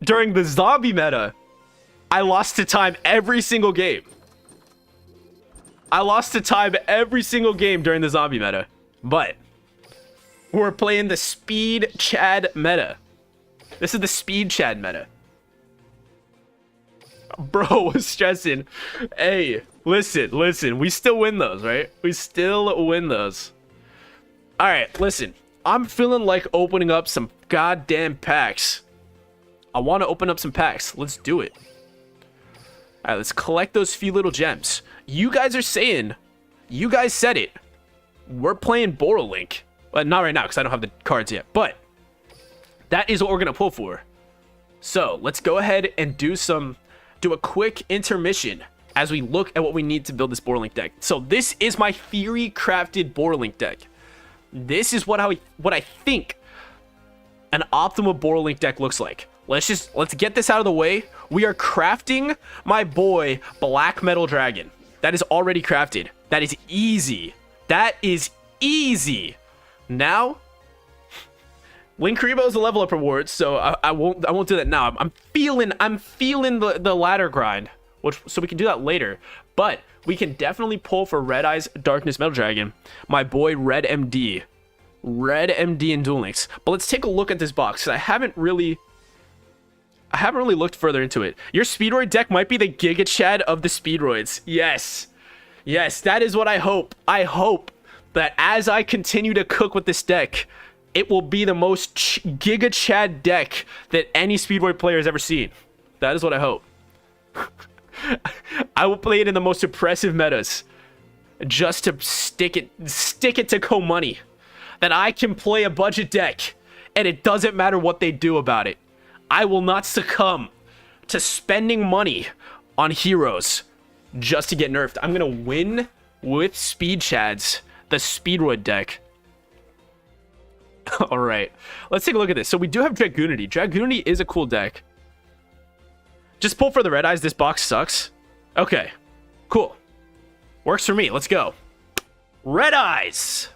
During the zombie meta, I lost the time every single game. I lost the time every single game during the zombie meta. But we're playing the speed Chad meta. This is the speed Chad meta. Bro was stressing. Hey, listen. We still win those, right? We still win those. All right, listen. I'm feeling like opening up some goddamn packs. I want to open up some packs. Let's do it. All right, let's collect those few little gems. You guys are saying, you guys said it. We're playing Borrelink. Well, not right now because I don't have the cards yet. But that is what we're going to pull for. So let's go ahead and do a quick intermission as we look at what we need to build this Borrelink deck. So this is my theory crafted Borrelink deck. This is what I think an optimal Borrelink deck looks like. Let's get this out of the way. We are crafting my boy Black Metal Dragon. That is already crafted. That is easy. That is easy. Now, Link Karibo is a level up reward, so I won't do that now. I'm feeling the ladder grind, so we can do that later. But we can definitely pull for Red Eyes Darkness Metal Dragon, my boy Red MD and Duel Links. But let's take a look at this box because I haven't really looked further into it. Your Speedroid deck might be the Giga Chad of the Speedroids. Yes, that is what I hope. I hope that as I continue to cook with this deck, it will be the most Giga Chad deck that any Speedroid player has ever seen. That is what I hope. I will play it in the most oppressive metas just to stick it to co-money. That I can play a budget deck and it doesn't matter what they do about it. I will not succumb to spending money on heroes just to get nerfed. I'm going to win with Speed Chads, the Speedroid deck. All right, let's take a look at this. So we do have Dragoonity. Dragoonity is a cool deck. Just pull for the Red Eyes. This box sucks. Okay, cool. Works for me. Let's go. Red Eyes.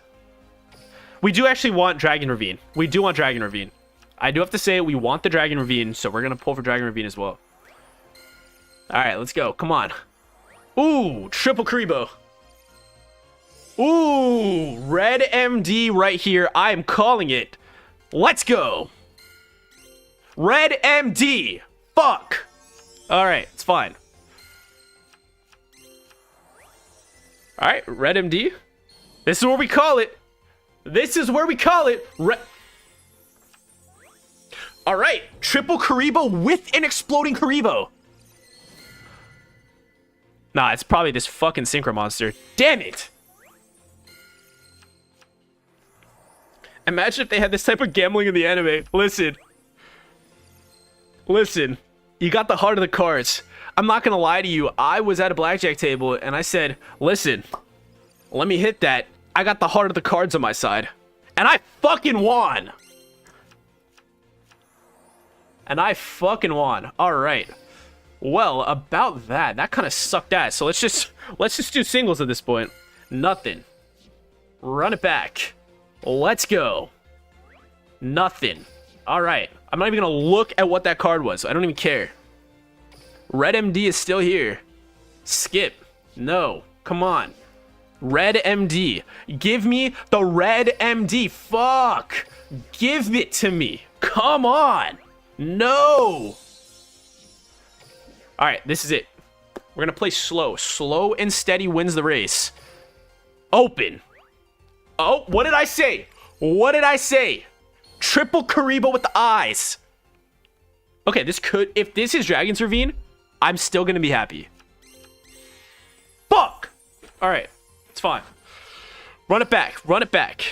We do actually want Dragon Ravine. We do want Dragon Ravine. I do have to say we want the Dragon Ravine, so we're going to pull for Dragon Ravine as well. All right, let's go. Come on. Ooh, triple Karibo. Ooh, Red MD right here. I am calling it. Let's go. Red MD. Fuck. All right, it's fine. All right, Red MD. This is where we call it. This is where we call it. All right, triple Karibo with an exploding Karibo. Nah, it's probably this fucking Synchro Monster. Damn it. Imagine if they had this type of gambling in the anime. Listen, you got the heart of the cards. I'm not gonna lie to you. I was at a blackjack table and I said, listen, let me hit that. I got the heart of the cards on my side. And I fucking won. All right. Well, about that kind of sucked ass. So let's just do singles at this point. Nothing. Run it back. Let's go. Nothing. All right. I'm not even going to look at what that card was. I don't even care. Red MD is still here. Skip. No. Come on. Red MD. Give me the Red MD. Fuck. Give it to me. Come on. No. All right. This is it. We're going to play slow. Slow and steady wins the race. Open. Oh, what did I say? What did I say? Triple Karibo with the eyes. Okay, this could... If this is Dragon's Ravine, I'm still going to be happy. Fuck! All right. It's fine. Run it back. Run it back.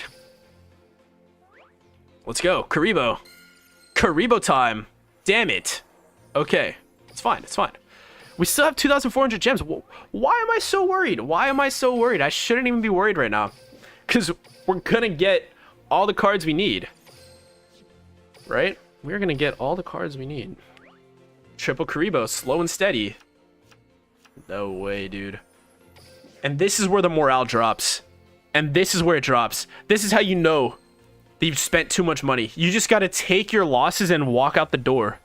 Let's go. Karibo. Karibo time. Damn it. Okay. It's fine. It's fine. We still have 2,400 gems. Why am I so worried? Why am I so worried? I shouldn't even be worried right now. Because we're going to get all the cards we need. Right? We're going to get all the cards we need. Triple Karibo, slow and steady. No way, dude. And this is where the morale drops. And this is where it drops. This is how you know that you've spent too much money. You just got to take your losses and walk out the door.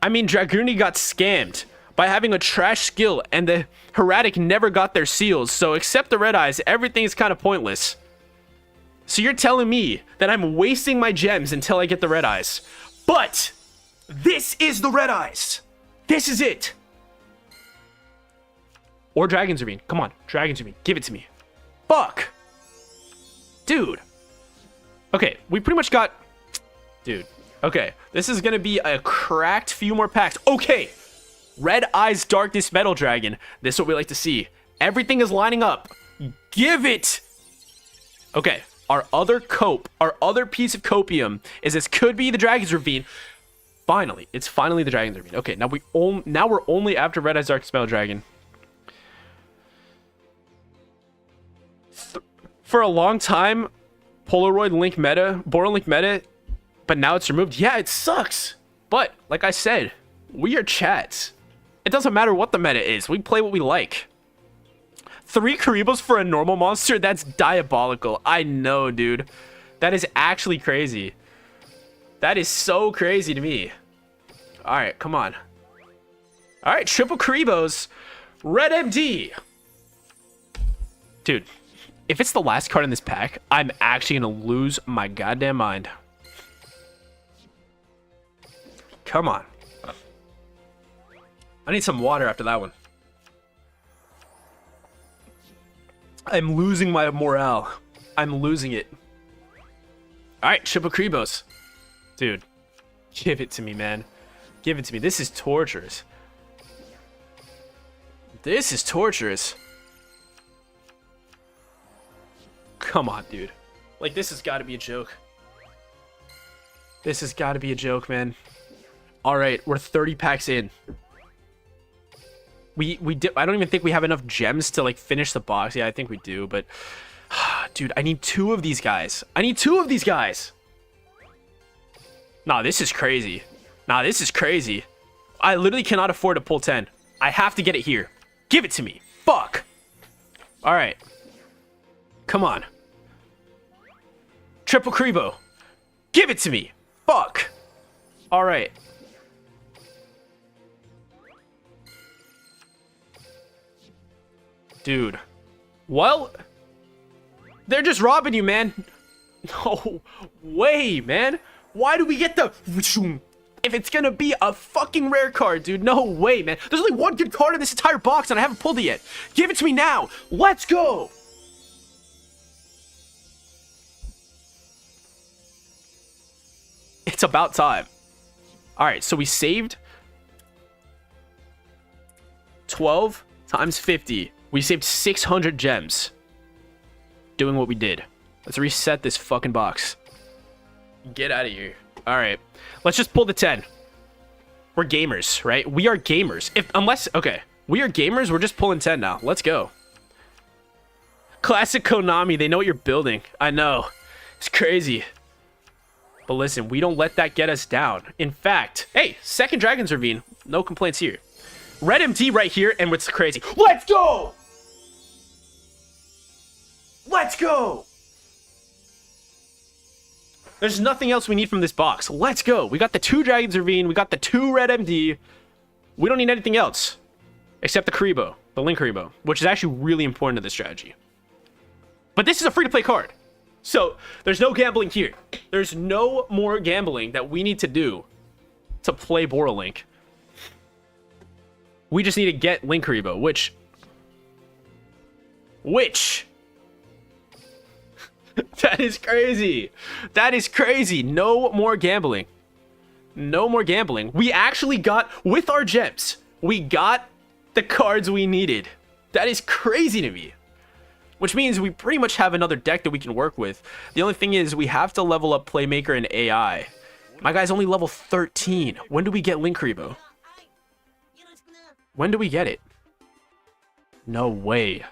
I mean, Dragooney got scammed by having a trash skill, and the Heradic never got their seals, so except the Red Eyes, everything is kind of pointless. So you're telling me that I'm wasting my gems until I get the Red Eyes. But this is the Red Eyes. This is it. Or Dragon's Ravine. Come on, Dragon's Ravine. Give it to me. Fuck. Dude. Okay, we pretty much got... Dude. Okay, this is gonna be a cracked few more packs. Okay, Red Eyes Darkness Metal Dragon. This is what we like to see. Everything is lining up. Give it! Okay, our other piece of copium is this could be the Dragon's Ravine. Finally, it's finally the Dragon's Ravine. Okay, now we're only after Red Eyes Darkness Metal Dragon. For a long time, Polaroid Link meta, Boron Link meta, but now it's removed. Yeah, it sucks. But, like I said, we are chats. It doesn't matter what the meta is. We play what we like. 3 Karibos for a normal monster? That's diabolical. I know, dude. That is actually crazy. That is so crazy to me. Alright, come on. Alright, triple Karibos. Red MD. Dude, if it's the last card in this pack, I'm actually going to lose my goddamn mind. Come on. I need some water after that one. I'm losing my morale. I'm losing it. Alright, triple Karibos. Dude, give it to me, man. Give it to me. This is torturous. This is torturous. Come on, dude. Like, this has got to be a joke. This has got to be a joke, man. Alright, we're 30 packs in. I don't even think we have enough gems to, like, finish the box. Yeah, I think we do, but... Dude, I need 2 of these guys. I need 2 of these guys! Nah, this is crazy. Nah, this is crazy. I literally cannot afford to pull 10. I have to get it here. Give it to me. Fuck! Alright. Come on. Triple Karibo. Give it to me. Fuck! Alright. Dude. Well, they're just robbing you, man. No way, man. Why do we get the... If it's gonna be a fucking rare card, dude. No way, man. There's only one good card in this entire box and I haven't pulled it yet. Give it to me now. Let's go. It's about time. Alright, so we saved 12 times 50. We saved 600 gems doing what we did. Let's reset this fucking box. Get out of here. All right. Let's just pull the 10. We're gamers, right? We are gamers. Okay. We are gamers. We're just pulling 10 now. Let's go. Classic Konami. They know what you're building. I know. It's crazy. But listen, we don't let that get us down. In fact, hey, second Dragon's Ravine. No complaints here. Red MT right here, and what's crazy? Let's go! Let's go! There's nothing else we need from this box. Let's go. We got the 2 Dragon's Ravine. We got the 2 Red MD. We don't need anything else. Except the Karibo. The Link Karibo. Which is actually really important to this strategy. But this is a free-to-play card. So, there's no gambling here. There's no more gambling that we need to do to play Borolink. We just need to get Link Karibo, which... That is crazy. That is crazy. No more gambling. No more gambling. We actually got, with our gems, we got the cards we needed. That is crazy to me. Which means we pretty much have another deck that we can work with. The only thing is we have to level up Playmaker and AI. My guy's only level 13. When do we get Link Karibo? When do we get it? No way.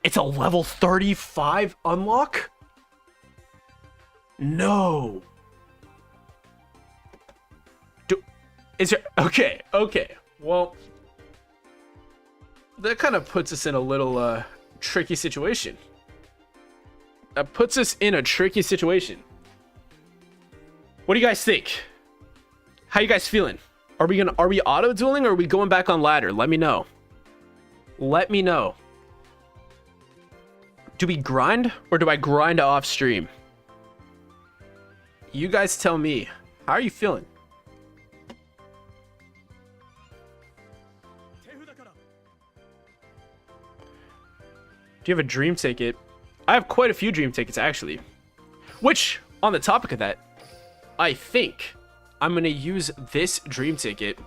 It's a level 35 unlock? No. Is there... Okay. Well, that kind of puts us in a little tricky situation. That puts us in a tricky situation. What do you guys think? How you guys feeling? Are we auto dueling or are we going back on ladder? Let me know. Let me know. Do we grind or do I grind off stream? You guys tell me. How are you feeling? Do you have a dream ticket? I have quite a few dream tickets, actually. Which, on the topic of that, I think I'm going to use this dream ticket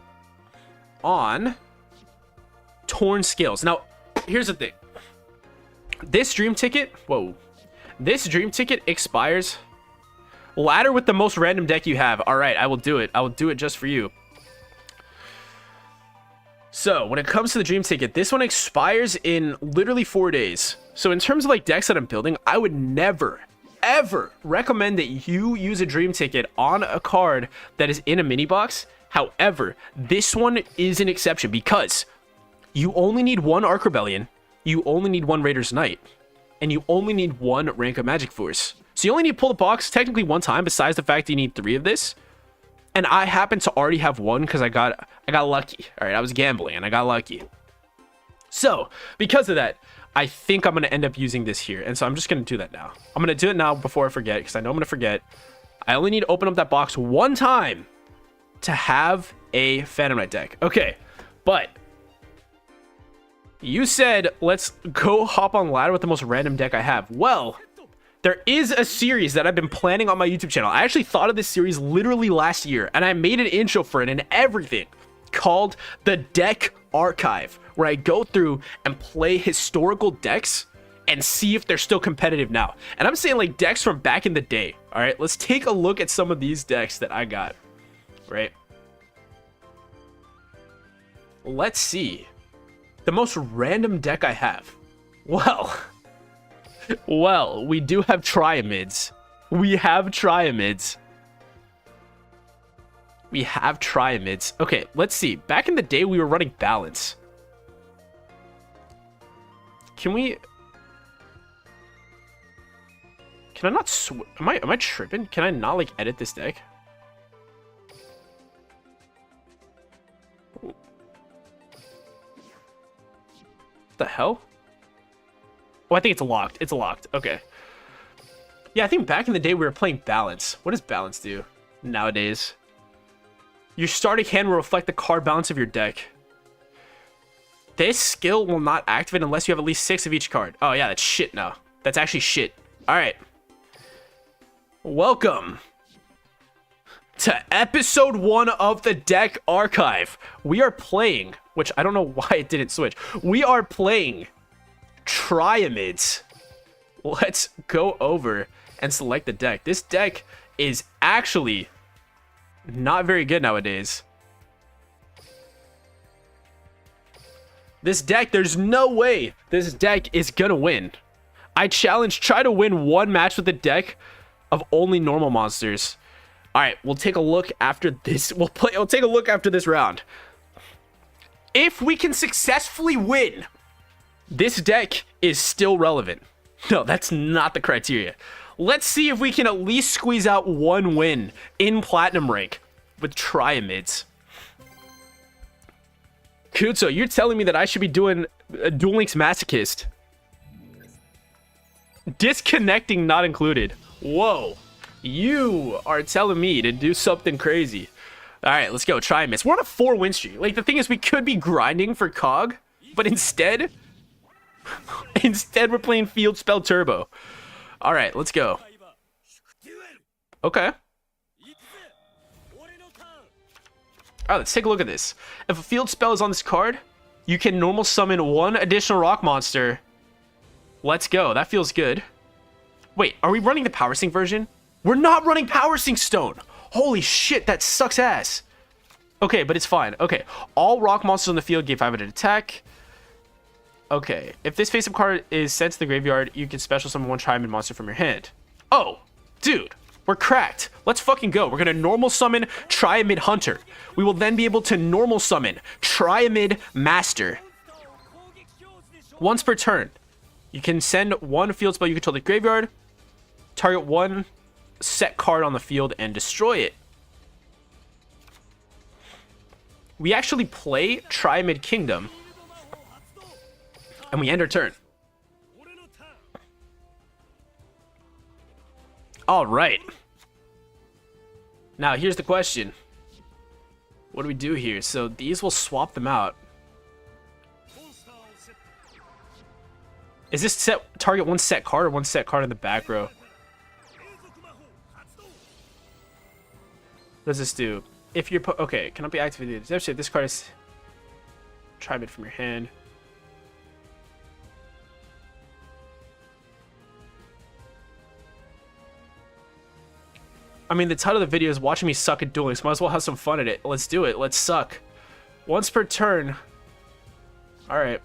on Torn Scales. Now, here's the thing. This dream ticket, this dream ticket expires. Ladder with the most random deck you have. All right, I will do it. I will do it just for you. So, when it comes to the dream ticket, this one expires in literally 4 days. So, in terms of like decks that I'm building, I would never, ever recommend that you use a dream ticket on a card that is in a mini box. However, this one is an exception because you only need one Arc Rebellion, you only need one Raider's Knight, and you only need one Rank of Magic Force. So you only need to pull the box technically one time, besides the fact that you need 3 of this. And I happen to already have one because I got lucky. All right, I was gambling and I got lucky. So because of that, I think I'm going to end up using this here. And so I'm just going to do that now. I'm going to do it now before I forget, because I know I'm going to forget. I only need to open up that box one time to have a Phantom Knight deck. Okay, but you said, let's go hop on ladder with the most random deck I have. Well, there is a series that I've been planning on my YouTube channel. I actually thought of this series literally last year, and I made an intro for it and everything, called the Deck Archive, where I go through and play historical decks and see if they're still competitive now. And I'm saying like decks from back in the day. All right, let's take a look at some of these decks that I got, right? Let's see. The most random deck I have. Well, we do have Triamids. We have Triamids. Okay, let's see. Back in the day, we were running Balance. Can I not am I tripping? Can I not like edit this deck? What the hell? Oh, I think it's locked. It's locked. Okay. Yeah, I think back in the day we were playing Balance. What does Balance do nowadays? Your starting hand will reflect the card balance of your deck. This skill will not activate unless you have at least 6 of each card. Oh, yeah, that's shit now. That's actually shit. All right. Welcome to episode 1 of the Deck Archive. We are playing, which I don't know why it didn't switch. We are playing Triamids. Let's go over and select the deck. This deck is actually not very good nowadays. This deck, there's no way this deck is gonna win. I challenge, try to win one match with a deck of only normal monsters. All right, we'll take a look after this. We'll take a look after this round. If we can successfully win, this deck is still relevant. No, that's not the criteria. Let's see if we can at least squeeze out one win in Platinum rank with Triamids. Kutso, you're telling me that I should be doing a Duel Links Masochist. Disconnecting not included. Whoa. You are telling me to do something crazy. All right, let's go. Triamids. We're on a 4-win streak. Like, the thing is, we could be grinding for COG, but instead we're playing Field Spell Turbo. All right, let's go. Okay. All right, let's take a look at this. If a field spell is on this card, you can normal summon 1 additional rock monster. Let's go. That feels good. Wait, are we running the Power Sync version? We're not running Power Sync Stone. Holy shit, that sucks ass. Okay, but it's fine. Okay, all rock monsters on the field gain 500 attack. Okay, if this face-up card is sent to the graveyard, you can special summon 1 Triamid monster from your hand. Oh, dude. We're cracked. Let's fucking go. We're going to normal summon Triamid Hunter. We will then be able to normal summon Triamid Master. Once per turn, you can send 1 field spell you control to the graveyard, target 1 set card on the field, and destroy it. We actually play Triamid Kingdom, and we end our turn. All right. Now, here's the question. What do we do here? So these will swap them out. Is this set target 1 set card or 1 set card in the back row? What does this do? If you're okay, cannot be activated. This card is Tribute from your hand. I mean, the title of the video is watching me suck at dueling, so might as well have some fun at it. Let's do it. Let's suck. Once per turn. Alright.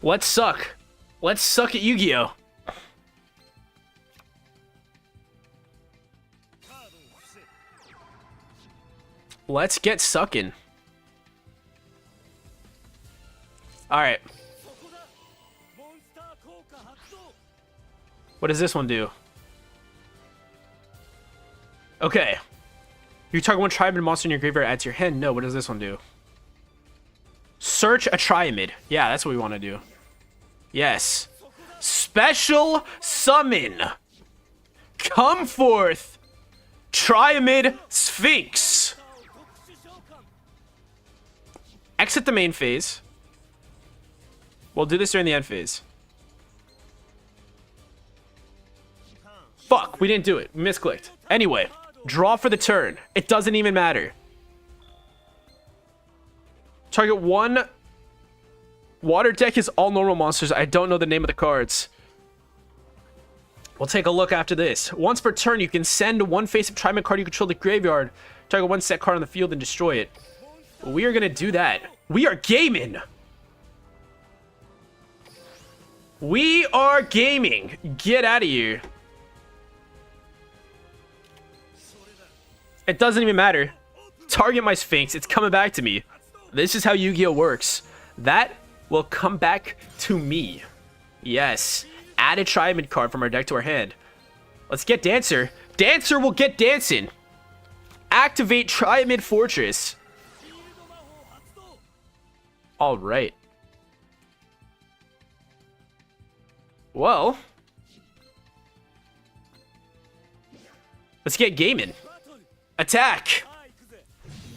Let's suck. Let's suck at Yu-Gi-Oh! Let's get sucking. Alright. What does this one do? Okay. You target one Triamid monster in your graveyard, add to your hand. No, what does this one do? Search a Triamid. Yeah, that's what we want to do. Yes. Special summon. Come forth. Triamid Sphinx. Exit the main phase. We'll do this during the end phase. Fuck, we didn't do it. We misclicked. Anyway, draw for the turn. It doesn't even matter. Target one. Water deck is all normal monsters. I don't know the name of the cards. We'll take a look after this. Once per turn, you can send one face-up Triamid card you control to the graveyard. Target one set card on the field and destroy it. We are gonna do that. We are gaming. We are gaming. Get out of here. It doesn't even matter. Target my Sphinx. It's coming back to me. This is how Yu-Gi-Oh works. That will come back to me. Yes. Add a Triamid card from our deck to our hand. Let's get Dancer. Dancer will get dancing. Activate Triamid Fortress. All right. Well. Let's get gaming. Attack!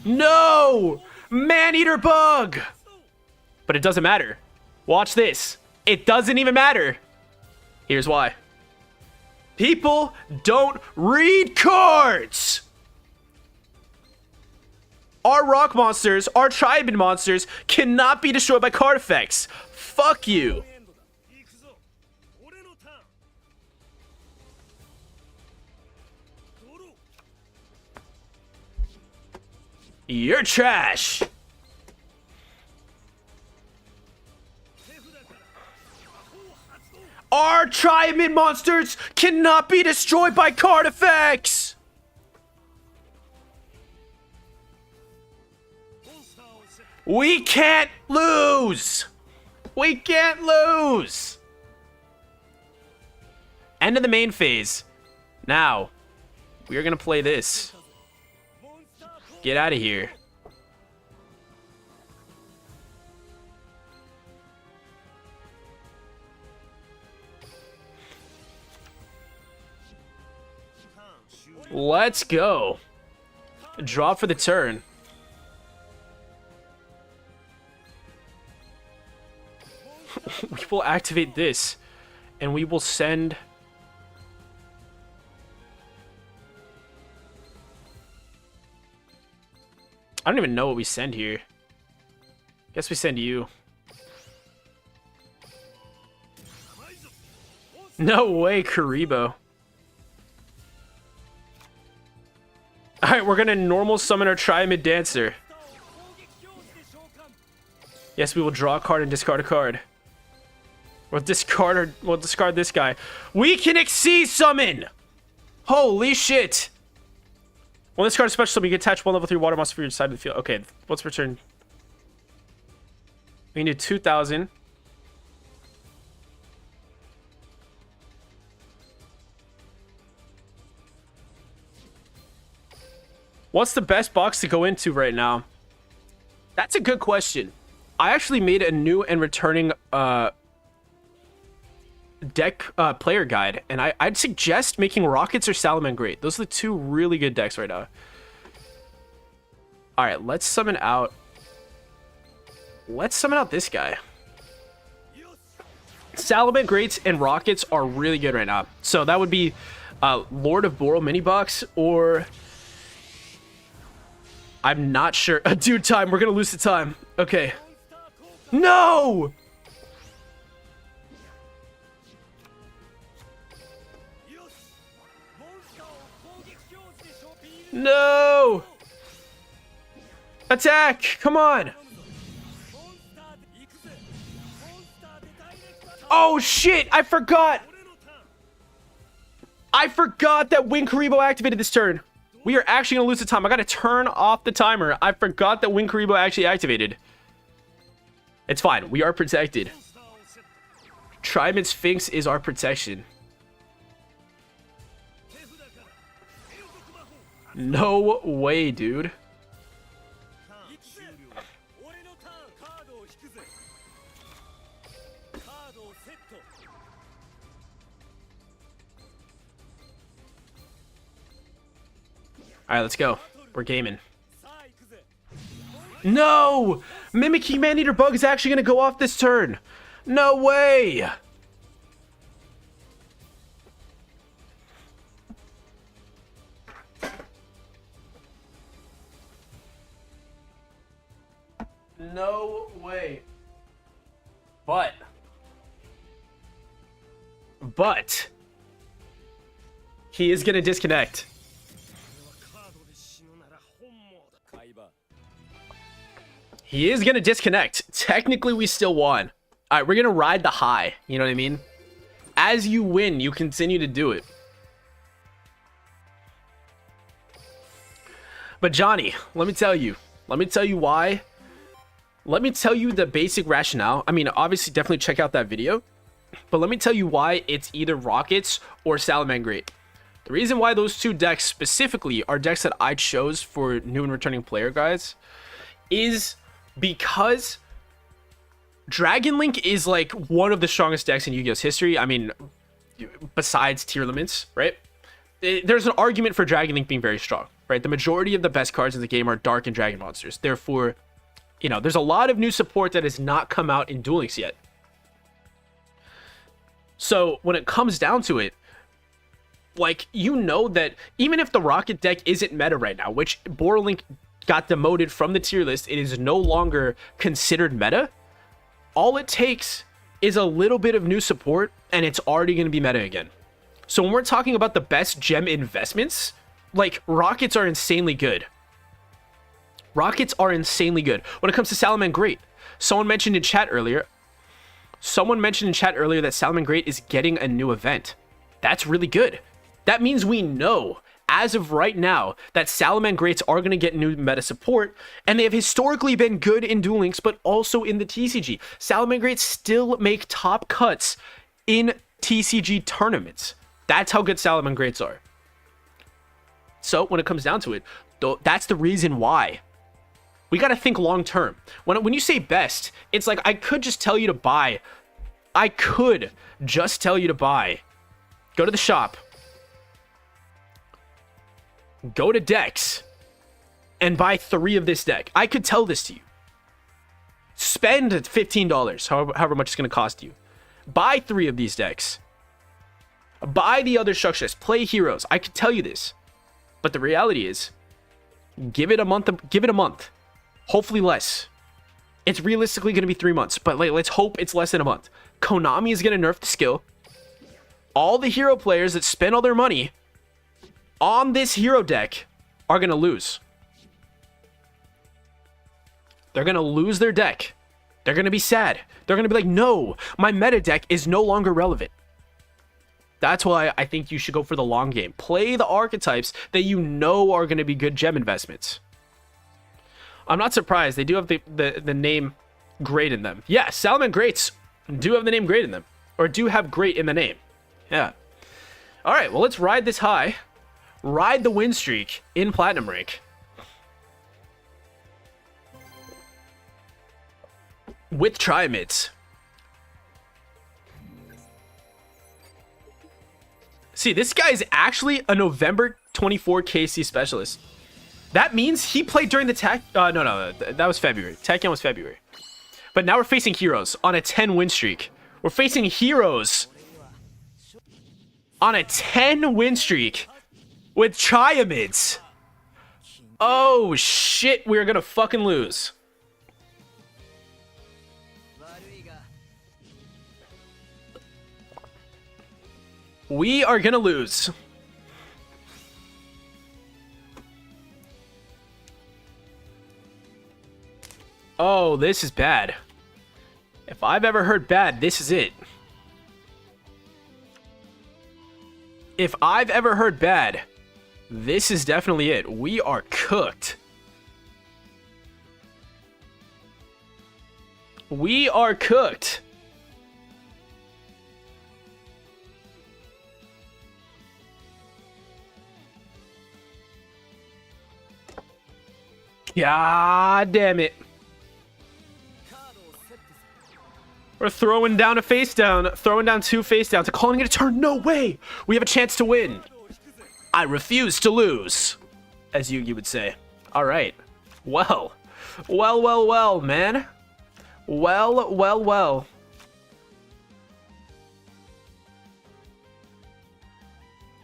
No! Man-Eater Bug! But it doesn't matter. Watch this. It doesn't even matter. Here's why. People don't read cards! Our rock monsters, our Triamid monsters, cannot be destroyed by card effects. Fuck you. You're trash. Our Triamid monsters cannot be destroyed by card effects. We can't lose. We can't lose. End of the main phase. Now, we are going to play this. Get out of here. Let's go. Draw for the turn. We will activate this, and we will send... I don't even know what we send here. Guess we send you. No way, Karibo. Alright, we're gonna normal summon our Triamid Dancer. Yes, we will draw a card and discard a card. We'll discard this guy. We can Exceed Summon! Holy shit! When this card is special summon, you can attach one level 3 water monster for your side of the field. Okay, what's return? We can do 2,000. What's the best box to go into right now? That's a good question. I actually made a new and returning deck player guide, and I'd suggest making Rockets or Salamangreat. Those are the two really good decks right now. All right, let's summon out. Let's summon out this guy. Salaman Greats and Rockets are really good right now. So that would be Lord of Boral mini box, or I'm not sure. Dude, time. We're gonna lose the time. Okay. No! No! Attack! Come on! Oh shit! I forgot! I forgot that Wing Karibo activated this turn. We are actually gonna lose the time. I gotta turn off the timer. I forgot that Wing Karibo actually activated. It's fine. We are protected. Trident Sphinx is our protection. No way, dude. Alright, let's go. We're gaming. No! Mimicking Maneater Bug is actually going to go off this turn. No way! No way. But he is going to disconnect. He is going to disconnect. Technically, we still won. All right, we're going to ride the high. You know what I mean? As you win, you continue to do it. But Johnny, let me tell you. Let me tell you why. Let me tell you the basic rationale. I mean, obviously, definitely check out that video. But let me tell you why it's either Rockets or Salamangreat. The reason why those two decks specifically are decks that I chose for new and returning player guys is because Dragon Link is like one of the strongest decks in Yu-Gi-Oh's history. I mean, besides tier limits, right? There's an argument for Dragon Link being very strong, right? The majority of the best cards in the game are Dark and Dragon monsters. Therefore, you know, there's a lot of new support that has not come out in Duel Links yet. So when it comes down to it, like, you know that even if the Rocket deck isn't meta right now, which Borlink got demoted from the tier list, it is no longer considered meta. All it takes is a little bit of new support and it's already going to be meta again. So when we're talking about the best gem investments, like, Rockets are insanely good. Rockets are insanely good. When it comes to Salamangreat, someone mentioned in chat earlier that Salamangreat is getting a new event. That's really good. That means we know, as of right now, that Salamangreats are going to get new meta support, and they have historically been good in Duel Links, but also in the TCG. Salamangreats still make top cuts in TCG tournaments. That's how good Salamangreats are. So, when it comes down to it, that's the reason why. We got to think long term. When you say best, it's like, I could just tell you to buy. Go to the shop. Go to decks and buy 3 of this deck. I could tell this to you. Spend $15, however much it's going to cost you. Buy 3 of these decks. Buy the other structures. Play heroes. I could tell you this. But the reality is, give it a month. Hopefully less. It's realistically going to be 3 months, but let's hope it's less than a month. Konami is going to nerf the skill. All the hero players that spend all their money on this hero deck are going to lose. They're going to lose their deck. They're going to be sad. They're going to be like, no, my meta deck is no longer relevant. That's why I think you should go for the long game. Play the archetypes that you know are going to be good gem investments. I'm not surprised. They do have the name Great in them. Yeah, Salamangreats do have the name Great in them. Or do have Great in the name. Yeah. All right, well, let's ride this high. Ride the win streak in Platinum Rank. With Triamids. See, this guy is actually a November 24 KC specialist. That means he played during the no, that was February. Tachyon was February. But now we're facing heroes on a 10 win streak. We're facing heroes on a 10 win streak with Triamids. Oh shit, we're gonna fucking lose. We are gonna lose. Oh, this is bad. If I've ever heard bad, this is it. If I've ever heard bad, this is definitely it. We are cooked. We are cooked. God damn it. We're throwing down a face down, throwing down 2 face downs, calling it a turn. No way. We have a chance to win. I refuse to lose, as Yugi would say. All right. Well, man. Well.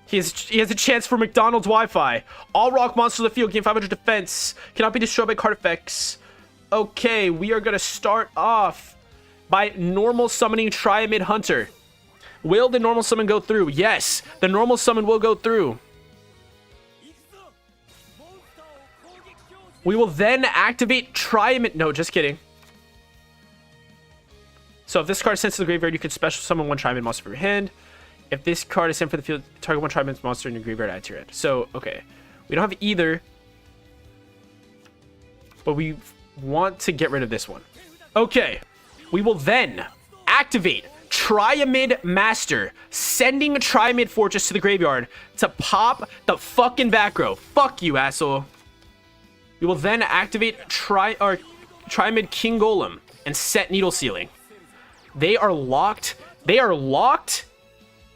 He has a chance for McDonald's Wi-Fi. All rock monsters of the field gain 500 defense. Cannot be destroyed by card effects. Okay, we are going to start off by normal summoning Triamid Hunter. Will the normal summon go through? Yes, the normal summon will go through. We will then activate Triamid. No, just kidding. So if this card is sent to the graveyard, you can special summon 1 Triamid monster from your hand. If this card is sent for the field, target 1 Triamid monster in your graveyard, add to your hand. So, okay. We don't have either, but we want to get rid of this one. Okay. We will then activate Triamid Master, sending a Triamid Fortress to the graveyard to pop the fucking back row. Fuck you, asshole. We will then activate Triamid King Golem and set Needle Sealing. They are locked. They are locked.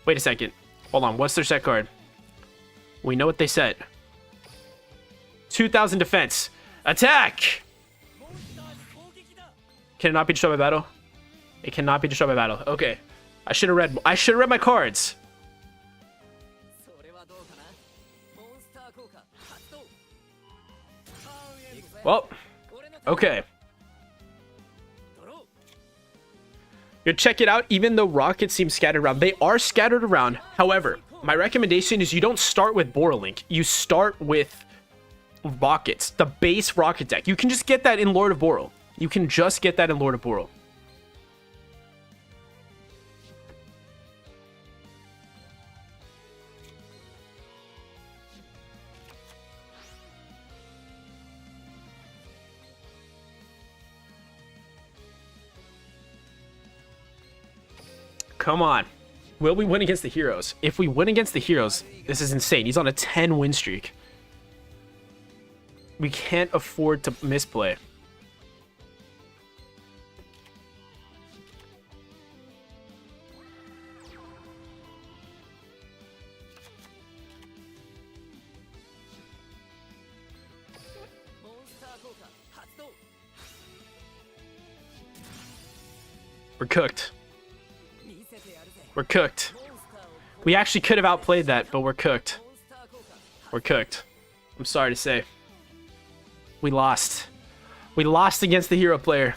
Wait a second. Hold on. What's their set card? We know what they set. 2,000 defense. Attack! Can it not be destroyed by battle? It cannot be destroyed by battle. Okay. I should have read my cards. Well, okay. You check it out, even though rockets seem scattered around. They are scattered around. However, my recommendation is you don't start with Borrelink. You start with rockets, the base rocket deck. You can just get that in Lord of Borrel. You can just get that in Lord of Borrel. Come on. Will we win against the heroes? If we win against the heroes, this is insane. He's on a 10 win streak. We can't afford to misplay. We're cooked. We're cooked. We actually could have outplayed that, but we're cooked. We're cooked. I'm sorry to say. We lost. We lost against the hero player.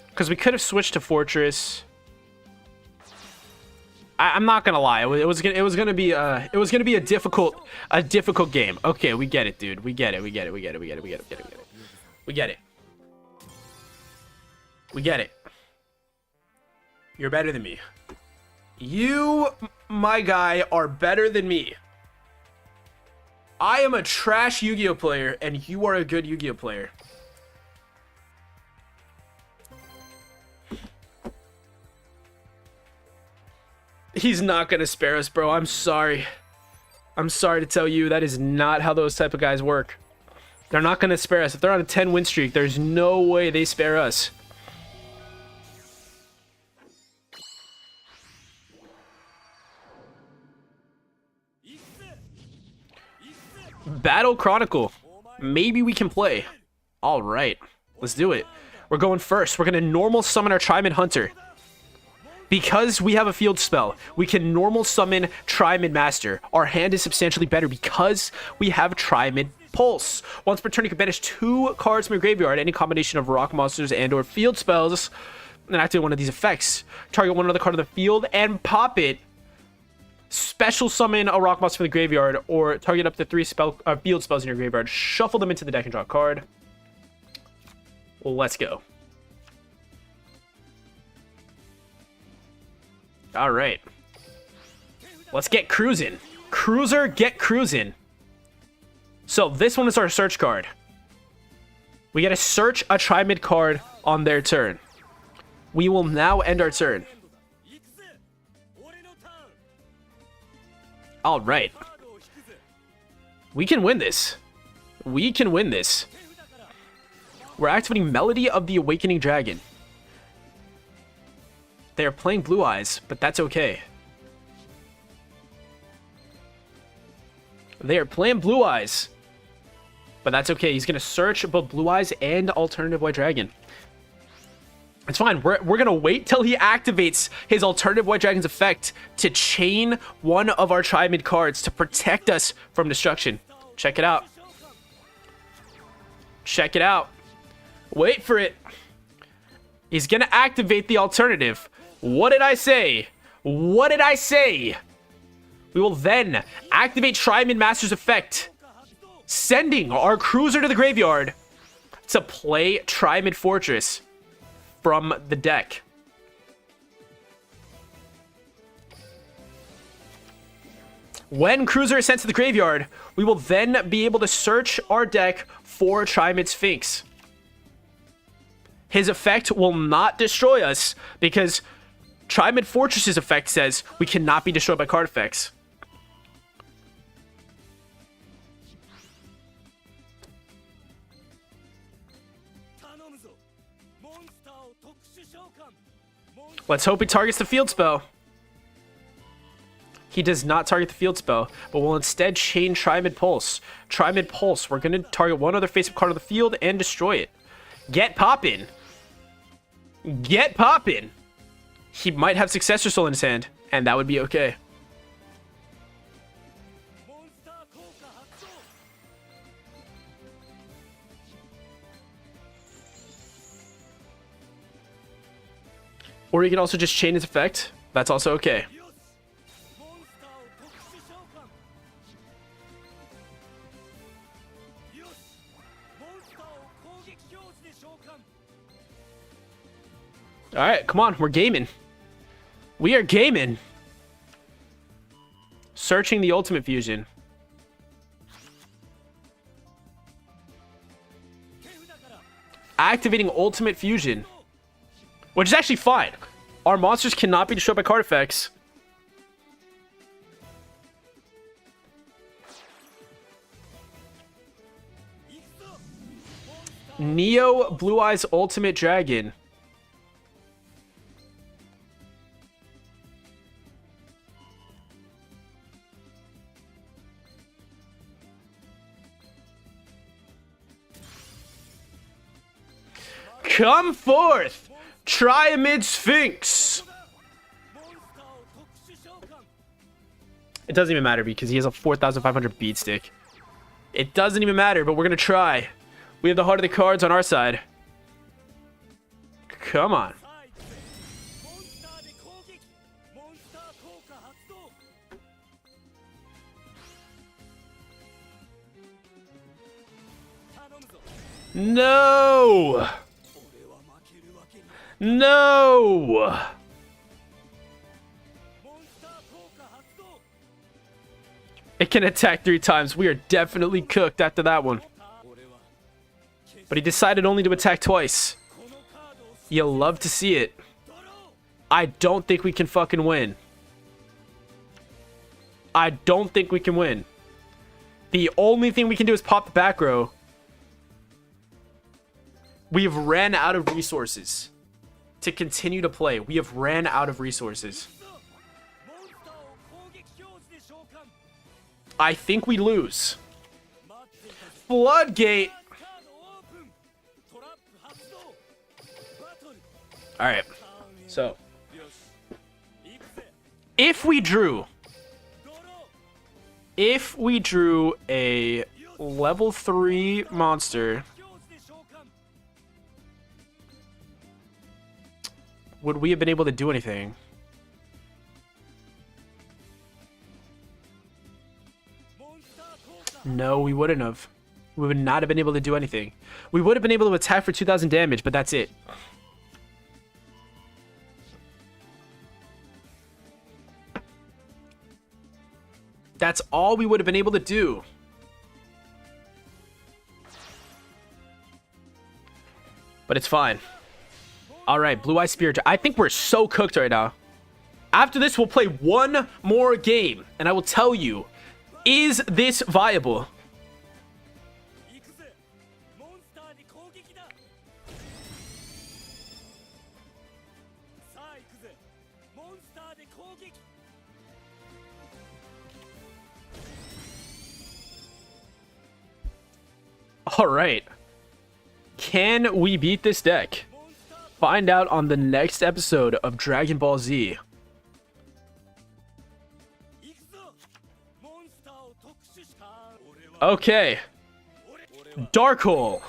Because we could have switched to Fortress. I'm not gonna lie. It was gonna be a difficult game. Okay, we get it, dude. We get it. We get it. We get it. We get it. We get it. We get it. We get it. We get it. You're better than me. You, my guy, are better than me. I am a trash Yu-Gi-Oh player, and you are a good Yu-Gi-Oh player. He's not gonna spare us, bro. I'm sorry. I'm sorry to tell you, that is not how those type of guys work. They're not gonna spare us. If they're on a 10 win streak, there's no way they spare us. Battle Chronicle. Maybe we can play. All right. Let's do it. We're going first. We're going to normal summon our Tri-Mid Hunter. Because we have a field spell, we can normal summon Tri-Mid Master. Our hand is substantially better because we have Tri-Mid Pulse. Once per turn, you can banish 2 cards from your graveyard, any combination of rock monsters and or field spells, and activate one of these effects. Target one other card on the field and pop it. Special summon a rock monster from the graveyard, or target up to 3 field spells in your graveyard. Shuffle them into the deck and draw a card. Let's go. All right. Let's get cruising. Cruiser, get cruising. So this one is our search card. We get to search a Tri-Mid card on their turn. We will now end our turn. All right. We can win this. We can win this. We're activating Melody of the Awakening Dragon. They are playing Blue Eyes, but that's okay. They are playing Blue Eyes, but that's okay. He's going to search both Blue Eyes and Alternative White Dragon. It's fine. We're going to wait till he activates his Alternative White Dragon's effect to chain one of our Tri-Mid cards to protect us from destruction. Check it out. Check it out. Wait for it. He's going to activate the alternative. What did I say? What did I say? We will then activate Tri-Mid Master's effect, sending our cruiser to the graveyard to play Tri-Mid Fortress from the deck. When cruiser is sent to the graveyard, we will then be able to search our deck for Tri-Mid Sphinx. His effect will not destroy us because Tri-Mid Fortress's effect says we cannot be destroyed by card effects. Let's hope he targets the field spell. He does not target the field spell, but will instead chain Tri-Mid Pulse. Tri-Mid Pulse, we're going to target one other face-up card on the field and destroy it. Get poppin'. Get poppin'. He might have Successor Soul in his hand, and that would be okay. Or you can also just chain his effect. That's also okay. Alright, come on. We're gaming. We are gaming. Searching the Ultimate Fusion. Activating Ultimate Fusion. Which is actually fine. Our monsters cannot be destroyed by card effects. Neo Blue Eyes Ultimate Dragon. Come forth! Tri-Mid Sphinx! It doesn't even matter because he has a 4,500 beat stick. It doesn't even matter, but we're going to try. We have the heart of the cards on our side. Come on. No! No! It can attack 3 times. We are definitely cooked after that one. But he decided only to attack twice. You'll love to see it. I don't think we can fucking win. I don't think we can win. The only thing we can do is pop the back row. We've ran out of resources to continue to play. We have ran out of resources. I think we lose. Floodgate. All right. So, if we drew a level 3 monster, would we have been able to do anything? No, we wouldn't have. We would not have been able to do anything. We would have been able to attack for 2,000 damage, but that's it. That's all we would have been able to do. But it's fine. All right, Blue Eye Spirit. I think we're so cooked right now. After this, we'll play one more game, and I will tell you, is this viable? All right. Can we beat this deck? Find out on the next episode of Dragon Ball Z. Okay. Dark Hole.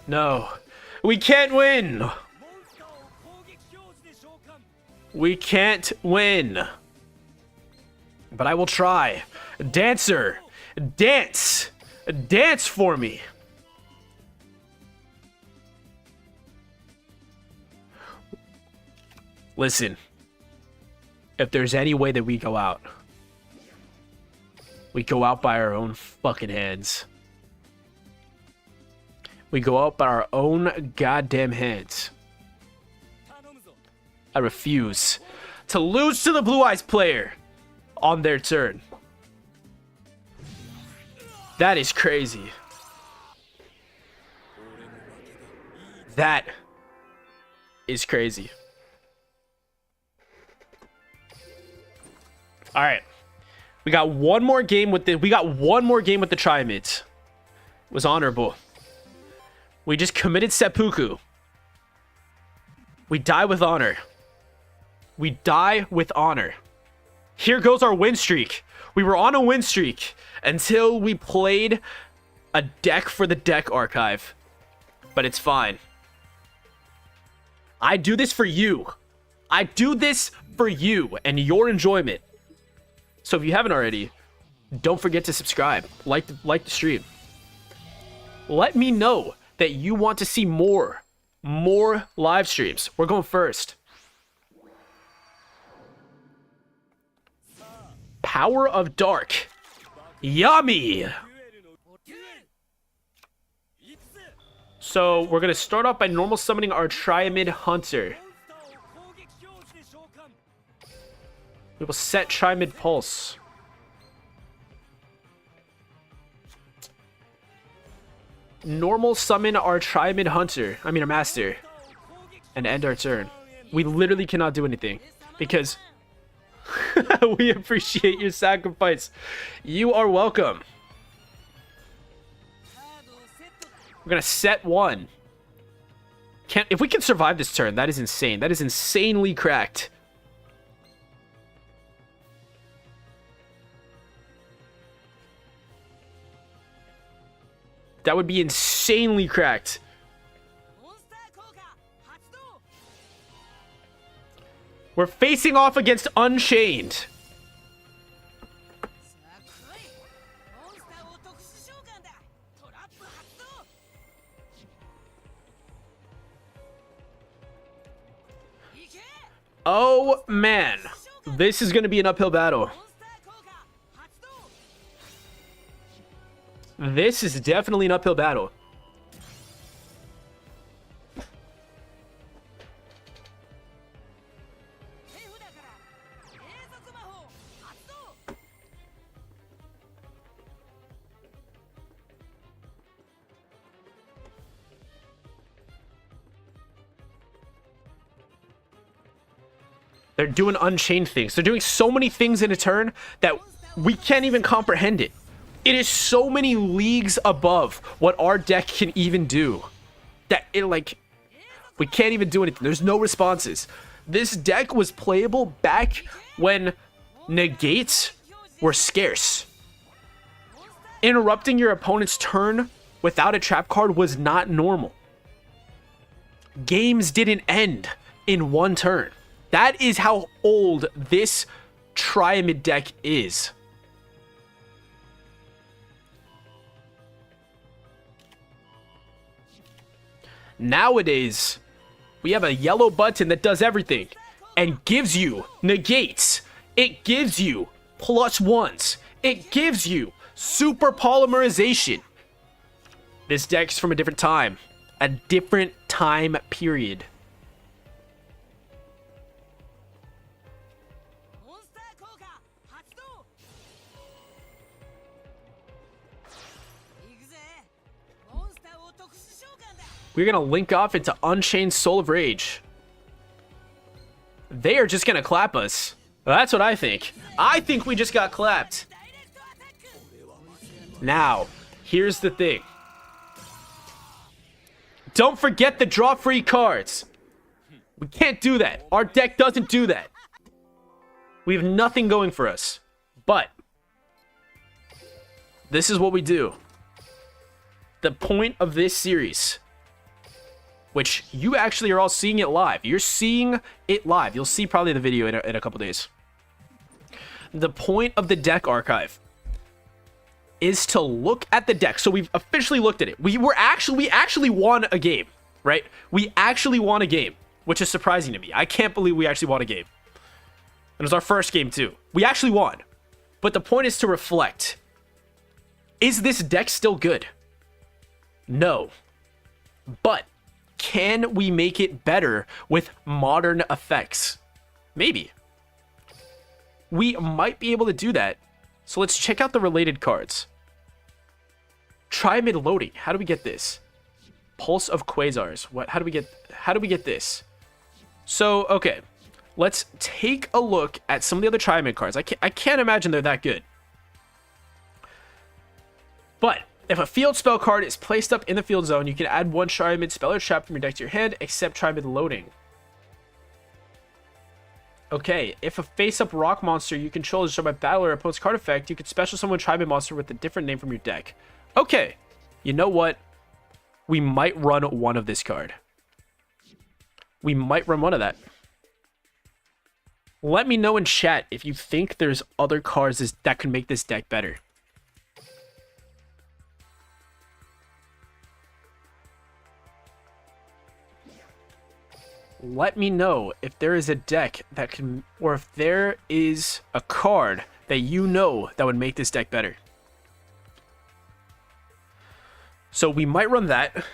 No. We can't win. We can't win. But I will try. Dancer. Dance. Dance for me. Listen. If there's any way that we go out by our own fucking hands. We go out by our own goddamn hands. I refuse to lose to the Blue Eyes player on their turn. That is crazy. That is crazy. All right. We got one more game with the Triamids. It was honorable. We just committed seppuku. We die with honor. We die with honor. Here goes our win streak. We were on a win streak until we played a deck for the deck archive. But it's fine. I do this for you. I do this for you and your enjoyment. So if you haven't already, don't forget to subscribe. Like the stream. Let me know that you want to see more live streams. We're going first. Power of Dark. Yummy! So we're going to start off by normal summoning our Triamid Hunter. We will set Triamid Pulse. Normal summon our Triamid Hunter. I mean our Master. And end our turn. We literally cannot do anything. Because we appreciate your sacrifice. You are welcome. We're going to set one. If we can survive this turn, that is insane. That is insanely cracked. That would be insanely cracked. We're facing off against Unchained. Oh man, this is going to be an uphill battle. This is definitely an uphill battle. They're doing Unchained things. They're doing so many things in a turn that we can't even comprehend it. It is so many leagues above what our deck can even do that it, like, we can't even do anything. There's no responses. This deck was playable back when negates were scarce. Interrupting your opponent's turn without a trap card was not normal. Games didn't end in one turn. That is how old this Triamid deck is. Nowadays, we have a yellow button that does everything and gives you negates. It gives you +1s. It gives you super polymerization. This deck's from a different time. A different time period. We're going to link off into Unchained Soul of Rage. They are just going to clap us. That's what I think. I think we just got clapped. Now, here's the thing. Don't forget the draw free cards. We can't do that. Our deck doesn't do that. We have nothing going for us. But this is what we do. The point of this series, which you actually are all seeing it live. You're seeing it live. You'll see probably the video in a couple days. The point of the deck archive is to look at the deck. So we've officially looked at it. We actually won a game, right? We actually won a game, which is surprising to me. I can't believe we actually won a game. And it was our first game too. We actually won. But the point is to reflect. Is this deck still good? No. But can we make it better with modern effects? Maybe. We might be able to do that. So let's check out the related cards. Triamid loading. How do we get this? Pulse of Quasars. What? How do we get this? So, okay. Let's take a look at some of the other Triamid cards. I can't imagine they're that good. But if a field spell card is placed up in the field zone, you can add one Triamid spell or trap from your deck to your hand, except Triamid loading. Okay, if a face-up rock monster you control is shown by battle or opponent's card effect, you can special summon a Triamid monster with a different name from your deck. Okay, you know what? We might run one of this card. We might run one of that. Let me know in chat if you think there's other cards that could make this deck better. Let me know if there is a deck that can, or if there is a card that you know that would make this deck better. So we might run that.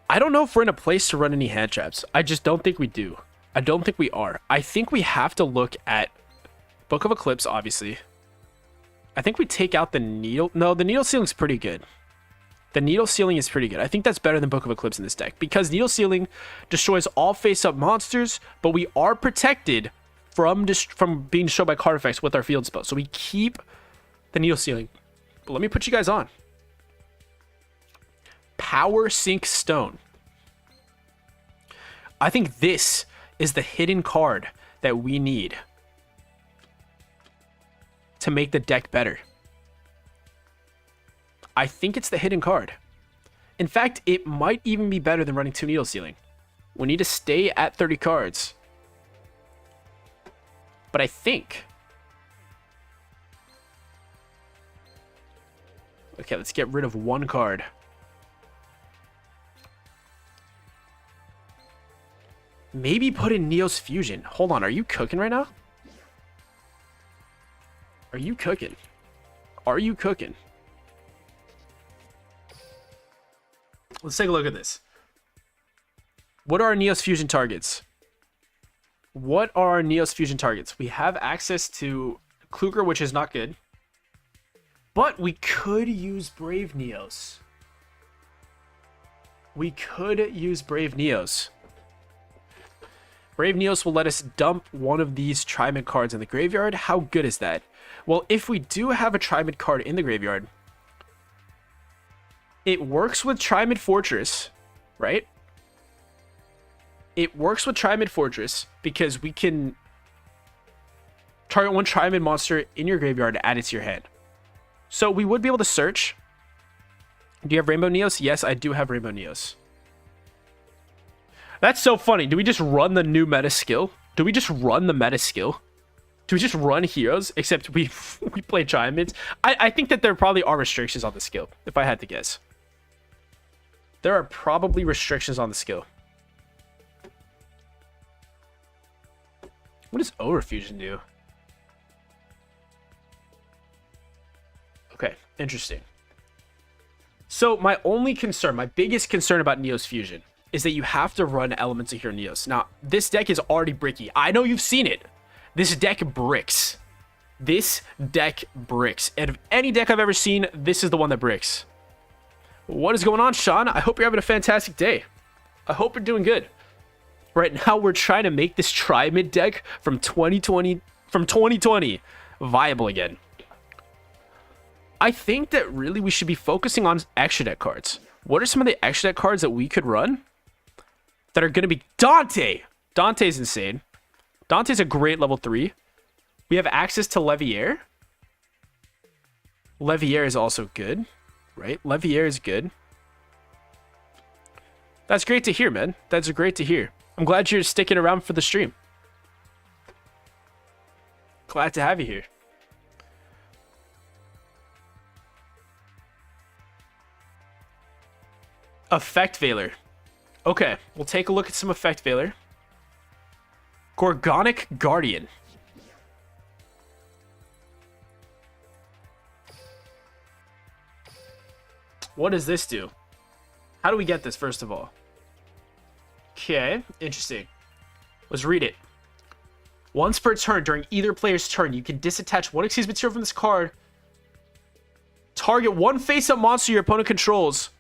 I don't know if we're in a place to run any hand traps. I just don't think we do. I don't think we are. I think we have to look at Book of Eclipse, obviously. I think we take out the needle. No, the needle sealing's pretty good. The needle sealing is pretty good. I think that's better than Book of Eclipse in this deck because needle sealing destroys all face-up monsters, but we are protected from being destroyed by card effects with our field spell. So we keep the needle sealing. But let me put you guys on. Power Sink Stone. I think this is the hidden card that we need to make the deck better. I think it's the hidden card. In fact, it might even be better than running 2 needle sealing. We need to stay at 30 cards. But I think... Okay, let's get rid of one card. Maybe put in Neos Fusion. Hold on, are you cooking right now? Are you cooking? Are you cooking? Let's take a look at this. What are our Neos Fusion targets? What are our Neos Fusion targets? We have access to Kluger, which is not good. But we could use Brave Neos. We could use Brave Neos. Brave Neos will let us dump one of these Trimid cards in the graveyard. How good is that? Well, if we do have a Trimid card in the graveyard, it works with Trimid Fortress, right? It works with Trimid Fortress because we can target one Trimid monster in your graveyard and add it to your hand. So we would be able to search. Do you have Rainbow Neos? Yes, I do have Rainbow Neos. That's so funny. Do we just run the new meta skill? Do we just run the meta skill? Do we just run heroes? Except we play Trimids? I think that there probably are restrictions on the skill, if I had to guess. There are probably restrictions on the skill. What does Overfusion do? Okay, interesting. So my only concern, my biggest concern about Neos Fusion is that you have to run elements of your Neos. Now, this deck is already bricky. I know you've seen it. This deck bricks. This deck bricks. And of any deck I've ever seen, this is the one that bricks. What is going on, Sean? I hope you're having a fantastic day. I hope you're doing good. Right now, we're trying to make this Trimid deck from 2020 viable again. I think that really we should be focusing on extra deck cards. What are some of the extra deck cards that we could run that are going to be Dante? Dante's insane. Dante's a great level 3. We have access to Levier. Levier is also good, right? Levier is good. That's great to hear, man. That's great to hear. I'm glad you're sticking around for the stream. Glad to have you here. Effect Veiler. Okay, we'll take a look at some Effect Veiler. Gorgonic Guardian. What does this do? How do we get this, first of all? Okay, interesting. Let's read it. Once per turn, during either player's turn, you can disattach one Xyz material from this card. Target one face-up monster your opponent controls.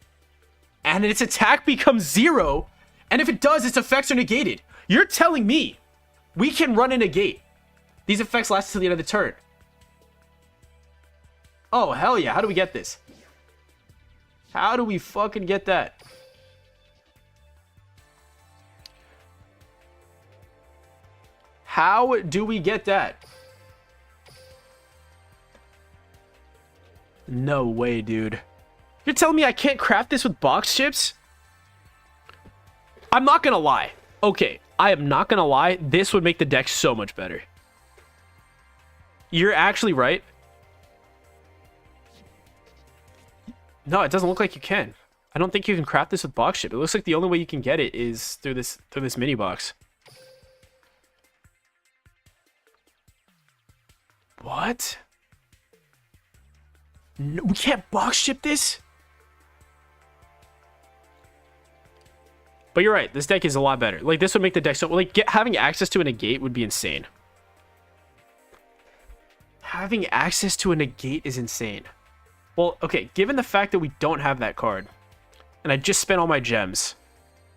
And its attack becomes 0. And if it does, its effects are negated. You're telling me we can run a negate. These effects last until the end of the turn. Oh, hell yeah. How do we get this? How do we fucking get that? How do we get that? No way, dude. You're telling me I can't craft this with box chips? I'm not gonna lie. Okay, I am not gonna lie. This would make the deck so much better. You're actually right. No, it doesn't look like you can. I don't think you can craft this with box chip. It looks like the only way you can get it is through this mini box. What? No, we can't box ship this? But you're right, this deck is a lot better. Like, this would make the deck so... Like, having access to a negate would be insane. Having access to a negate is insane. Well, okay, given the fact that we don't have that card, and I just spent all my gems,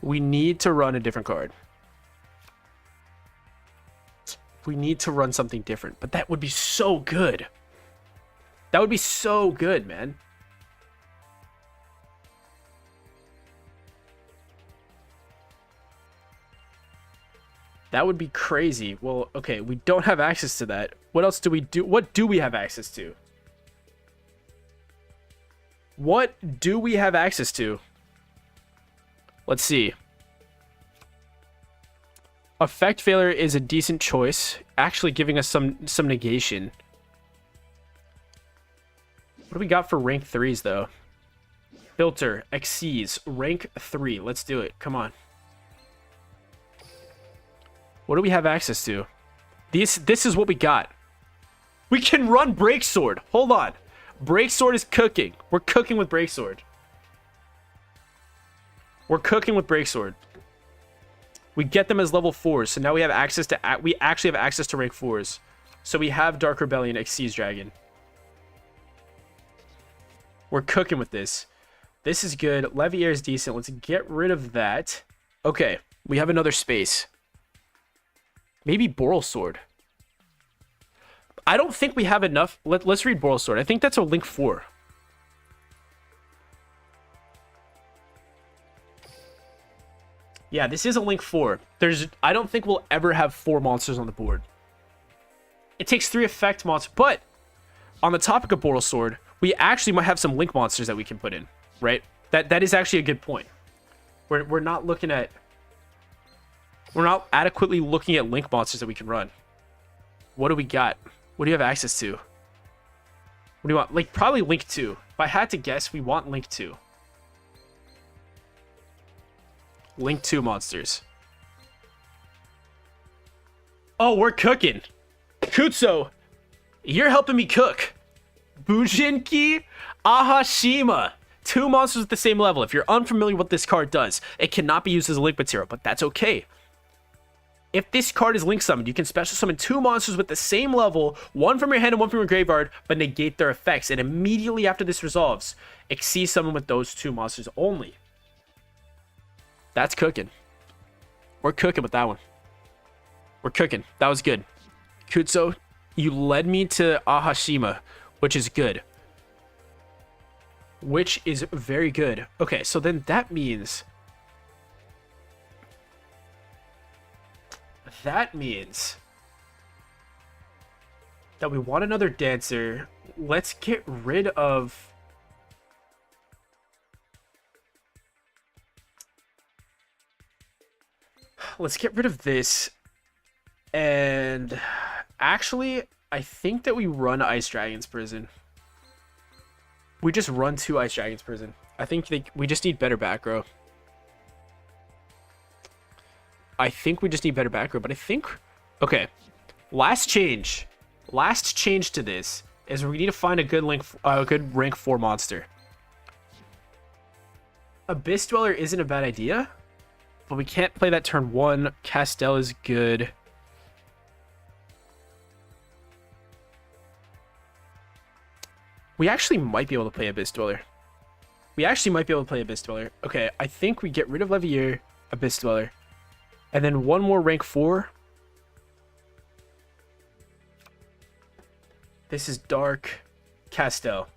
we need to run a different card. We need to run something different, but that would be so good. That would be so good, man. That would be crazy. Well, okay, we don't have access to that. What else do we do? What do we have access to? What do we have access to? Let's see. Effect Failure is a decent choice, actually giving us some negation. What do we got for rank 3s, though? Filter, Xyz, rank 3. Let's do it. Come on. What do we have access to? This is what we got. We can run Break Sword. Hold on. Break Sword is cooking. We're cooking with Break Sword. We're cooking with Break Sword. We get them as level 4s, so now we have access to... We actually have access to rank 4s. So we have Dark Rebellion, Xyz Dragon. We're cooking with this. This is good. Levier is decent. Let's get rid of that. Okay, we have another space. Maybe Boral Sword. I don't think we have enough. Let's read Boral Sword. I think that's a Link 4. Yeah, this is a Link 4. I don't think we'll ever have 4 monsters on the board. It takes 3 effect monsters, but on the topic of Boral Sword, we actually might have some Link monsters that we can put in, right? That is actually a good point. We're not looking at... We're not adequately looking at Link monsters that we can run. What do we got? What do you have access to? What do you want? Like, probably Link 2. If I had to guess, we want Link 2. Link 2 monsters. Oh, we're cooking. Kutso, you're helping me cook. Bujinki Ahashima. 2 monsters at the same level. If you're unfamiliar with what this card does, it cannot be used as a Link material, but that's okay. If this card is Link summoned, you can special summon 2 monsters with the same level, 1 from your hand and 1 from your graveyard, but negate their effects. And immediately after this resolves, exceed summon with those 2 monsters only. That's cooking. We're cooking with that one. We're cooking. That was good. Kutso, you led me to Ahashima, which is good. Which is very good. Okay, so then that means... That means that we want another dancer. Let's get rid of... Let's get rid of this. And actually, I think that we run Ice Dragon's Prison. We just run 2 Ice Dragon's Prison. I think we just need better back row. I think we just need better back row, but I think... Okay. Last change to this is we need to find a good good rank 4 monster. Abyss Dweller isn't a bad idea, but we can't play that turn 1. Castel is good. We actually might be able to play Abyss Dweller. Okay, I think we get rid of Levier, Abyss Dweller, and then 1 more rank 4. This is Dark Castel.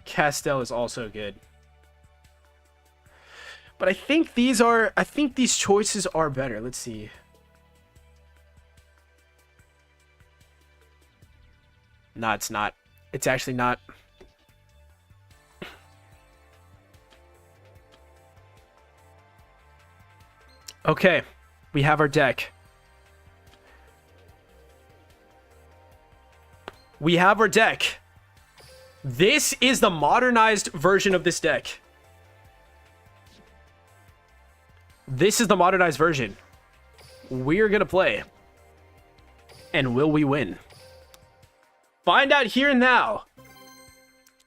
Castel is also good. But I think these choices are better. Let's see. No, it's not. It's actually not. Okay, we have our deck. This is the modernized version of this deck. This is the modernized version. We're gonna play. And will we win? Find out here and now.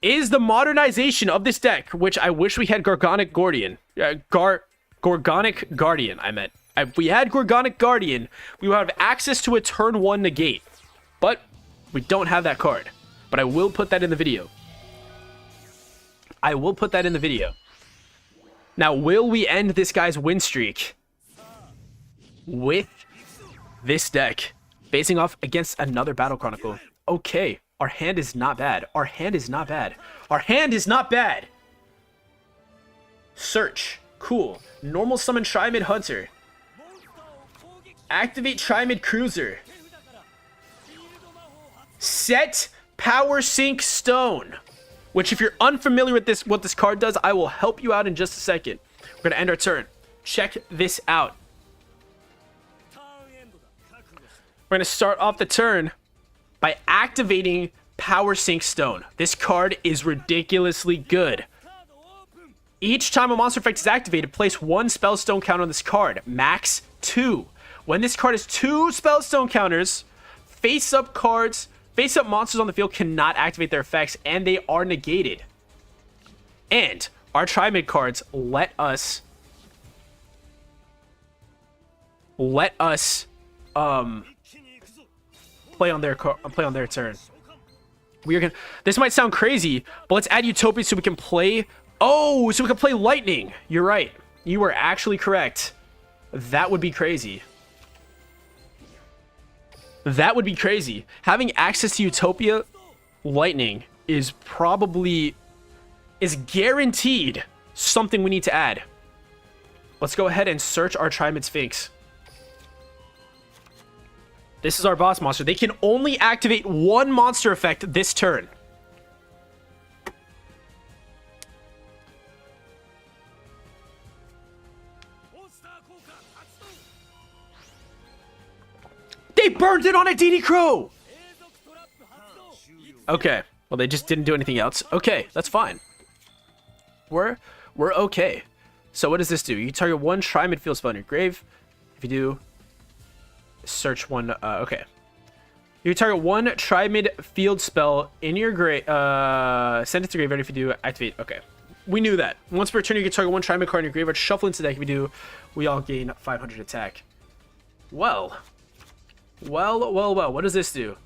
Is the modernization of this deck, which I wish we had Gorgonic Guardian. Gorgonic Guardian, I meant. If we had Gorgonic Guardian, we would have access to a turn 1 negate. But we don't have that card. But I will put that in the video. Now, will we end this guy's win streak with this deck facing off against another Battle Chronicle? Okay, our hand is not bad. Search. Cool. Normal summon Tri-Mid Hunter. Activate Tri-Mid Cruiser. Set Power Sink Stone. Which, if you're unfamiliar with what this card does, I will help you out in just a second. We're going to end our turn. Check this out. We're going to start off the turn by activating Power Sink Stone. This card is ridiculously good. Each time a monster effect is activated, place 1 Spellstone counter on this card. Max 2. When this card has 2 Spellstone counters, face-up monsters on the field cannot activate their effects, and they are negated. And our Tri-Mid cards let us play on their turn. This might sound crazy, but let's add Utopia so we can play. Oh, so we can play Lightning. You're right. You were actually correct. That would be crazy. That would be crazy. Having access to Utopia Lightning is guaranteed something we need to add. Let's go ahead and search our Trimid Sphinx. This is our boss monster. They can only activate one monster effect this turn. They burned it on a DD Crow! Okay. Well, they just didn't do anything else. Okay, that's fine. We're okay. So what does this do? You target one Trimid field spell in your grave. If you do, search one. Okay. You target one Trimid field spell in your grave. Send it to graveyard. If you do, activate. Okay. We knew that. Once per turn, you can target one Trimid card in your graveyard. Shuffle into the deck. If you do, we all gain 500 attack. Well. What does this do?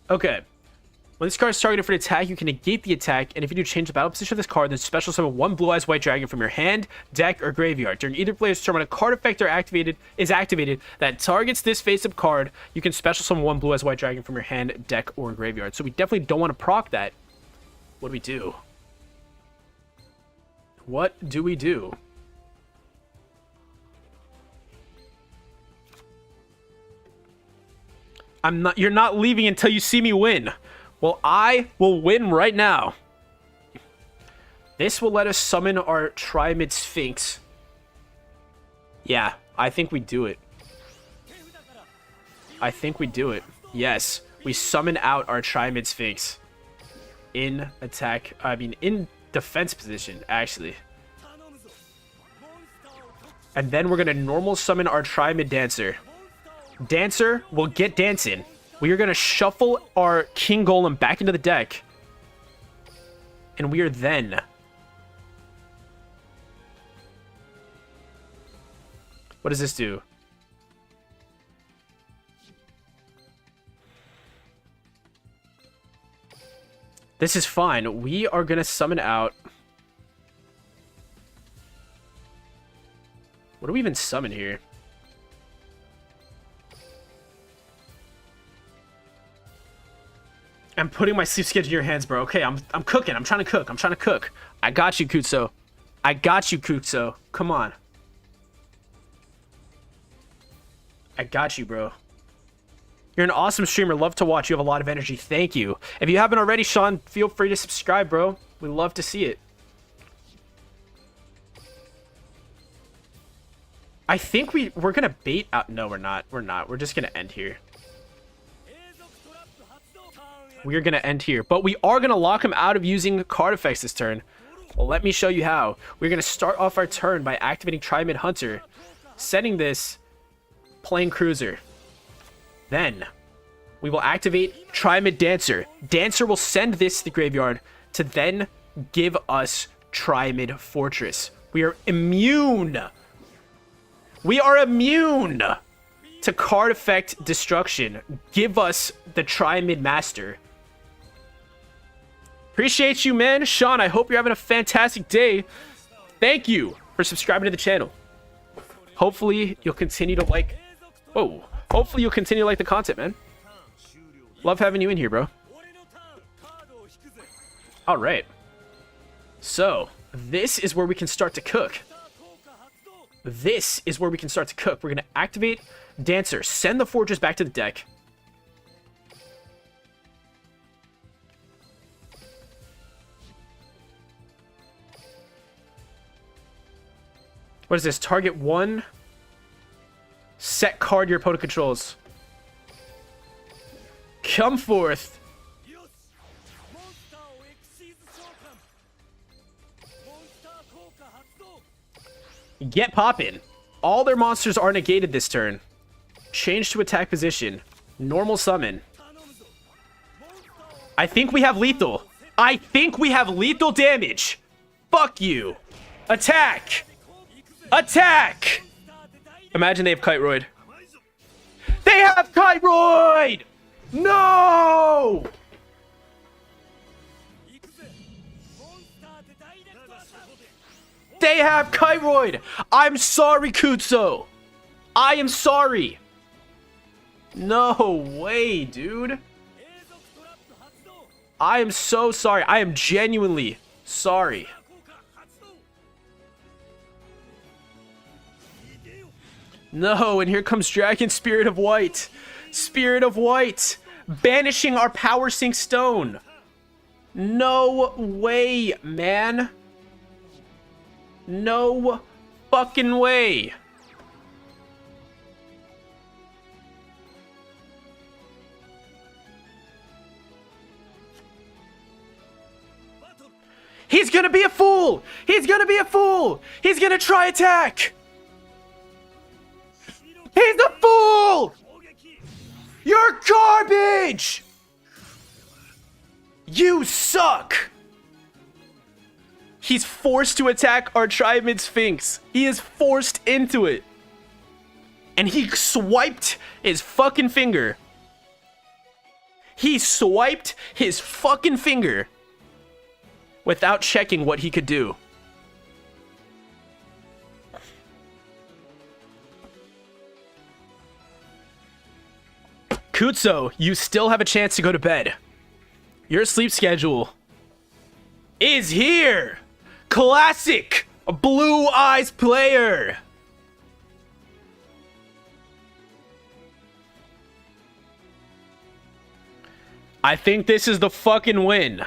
Okay. When this card is targeted for an attack, you can negate the attack, and if you do change the battle position of this card, then special summon one Blue Eyes White Dragon from your hand, deck, or graveyard. During either player's turn, when a card effect is activated that targets this face-up card, you can special summon one Blue Eyes White Dragon from your hand, deck, or graveyard. So we definitely don't want to proc that. What do we do? What do we do? You're not leaving until you see me win. Well, I will win right now. This will let us summon our Trimid Sphinx. Yeah, I think we do it. I think we do it. Yes, we summon out our Trimid Sphinx. In defense position, actually. And then we're going to normal summon our Trimid Dancer. Dancer will get dancing. We are going to shuffle our King Golem back into the deck. And we are then... What does this do? This is fine. We are going to summon out... What do we even summon here? I'm putting my sleep schedule in your hands, bro. Okay, I'm cooking. I'm trying to cook. I got you, Kutso. Come on. I got you, bro. You're an awesome streamer. Love to watch. You have a lot of energy. Thank you. If you haven't already, Sean, feel free to subscribe, bro. We love to see it. I think we're gonna bait out. No, we're not. We're just gonna end here. We're going to end here. But we are going to lock him out of using card effects this turn. Well, let me show you how. We're going to start off our turn by activating Trimid Hunter, setting this Plane Cruiser. Then, we will activate Trimid Dancer. Dancer will send this to the graveyard to then give us Trimid Fortress. We are immune. We are immune to card effect destruction. Give us the Trimid Master. Appreciate you, man. Sean, I hope you're having a fantastic day. Thank you for subscribing to the channel. Hopefully, you'll continue to like... Whoa. Hopefully, you'll continue to like the content, man. Love having you in here, bro. All right. So, this is where we can start to cook. We're going to activate Dancer. Send the Fortress back to the deck. What is this? Target one. Set card your opponent controls. Come forth. Get poppin'. All their monsters are negated this turn. Change to attack position. Normal summon. I think we have lethal. Damage. Fuck you. Attack. Imagine they have Kiteroid. No! They have Kyroid. I'm sorry, Kutso. I am sorry. No way, dude. I am so sorry. I am genuinely sorry. No, and here comes Dragon Spirit of White. Spirit of White. Banishing our Power Sync Stone. No way, man. No fucking way. He's gonna be a fool! He's gonna be a fool! He's gonna try attack! He's a fool! You're garbage! You suck! He's forced to attack our Tri-Mid Sphinx. He is forced into it. And he swiped his fucking finger. He swiped his fucking finger without checking what he could do. Kutso, you still have a chance to go to bed. Your sleep schedule is here. Classic Blue Eyes player. I think this is the fucking win.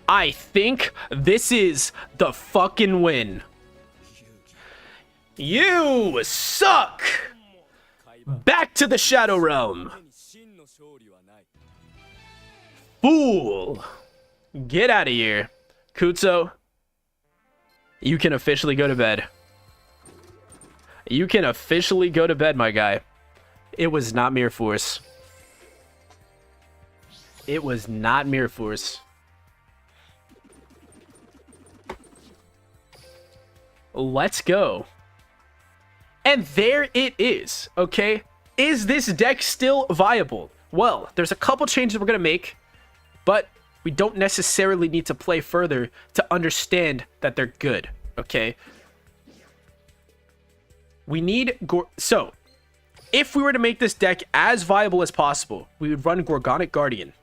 I think this is the fucking win. You suck! Back to the Shadow Realm. Fool! Get out of here. Kutso, you can officially go to bed. You can officially go to bed, my guy. It was not mere force. It was not mere force. Let's go. And there it is, okay? Is this deck still viable? Well, there's a couple changes we're going to make, but we don't necessarily need to play further to understand that they're good, okay? We need... So, if we were to make this deck as viable as possible, we would run Gorgonic Guardian.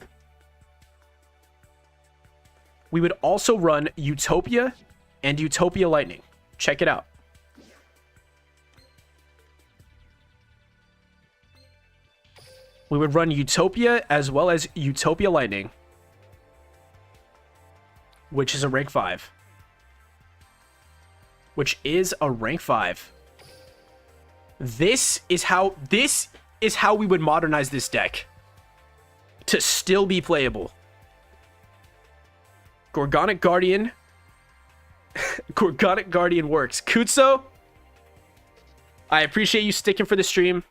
We would also run Utopia and Utopia Lightning. Check it out. We would run Utopia as well as Utopia Lightning, which is a rank 5. Which is a rank 5. This is how we would modernize this deck to still be playable. Gorgonic Guardian. Gorgonic Guardian works. Kutso, I appreciate you sticking for the stream.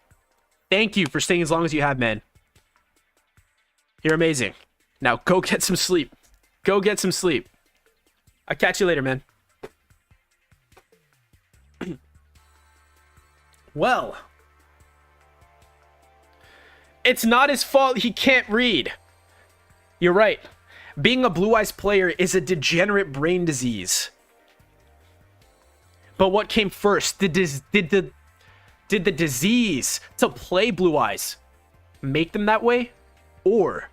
Thank you for staying as long as you have, man. You're amazing. Now go get some sleep. Go get some sleep. I'll catch you later, man. Well, it's not his fault he can't read. You're right. Being a Blue Eyes player is a degenerate brain disease. But what came first? Did the disease to play Blue Eyes make them that way? Or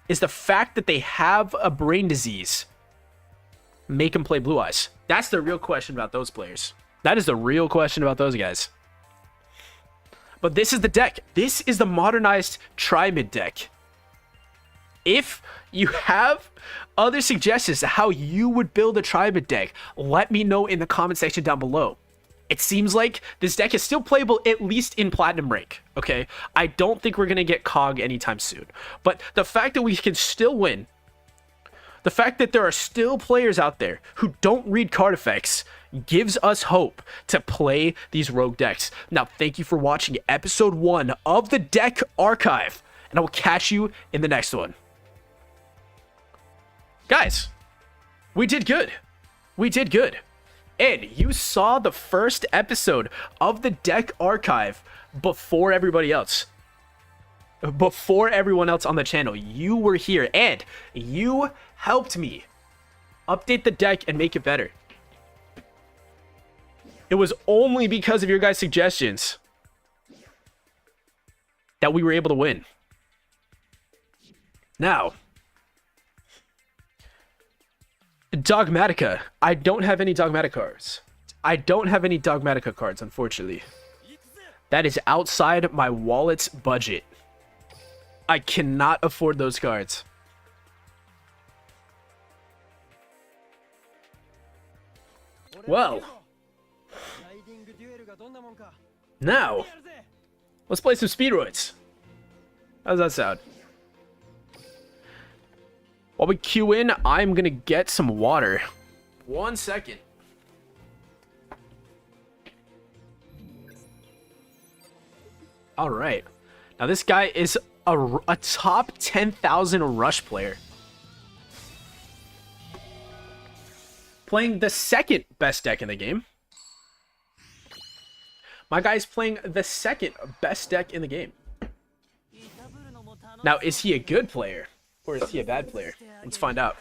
is the fact that they have a brain disease make them play Blue Eyes? That's the real question about those players. That is the real question about those guys. But this is the deck. This is the modernized Tri-Mid deck. If you have other suggestions to how you would build a Tri-Mid deck, let me know in the comment section down below. It seems like this deck is still playable, at least in Platinum rank, okay? I don't think we're going to get COG anytime soon. But the fact that we can still win, the fact that there are still players out there who don't read card effects, gives us hope to play these rogue decks. Now, thank you for watching episode 1 of the Deck Archive, and I will catch you in the next one. Guys, we did good. We did good. And you saw the first episode of the Deck Archive before everybody else. Before everyone else on the channel. You were here and you helped me update the deck and make it better. It was only because of your guys' suggestions that we were able to win. Now, Dogmatica. I don't have any Dogmatica cards. Unfortunately. That is outside my wallet's budget. I cannot afford those cards. Well, now, let's play some speedroids. How does that sound? While we queue in, I'm gonna get some water. 1 second. All right. Now this guy is a top 10,000 rush player. Playing the second best deck in the game. My guy's playing the second best deck in the game. Now, is he a good player? Or is he a bad player? Let's find out.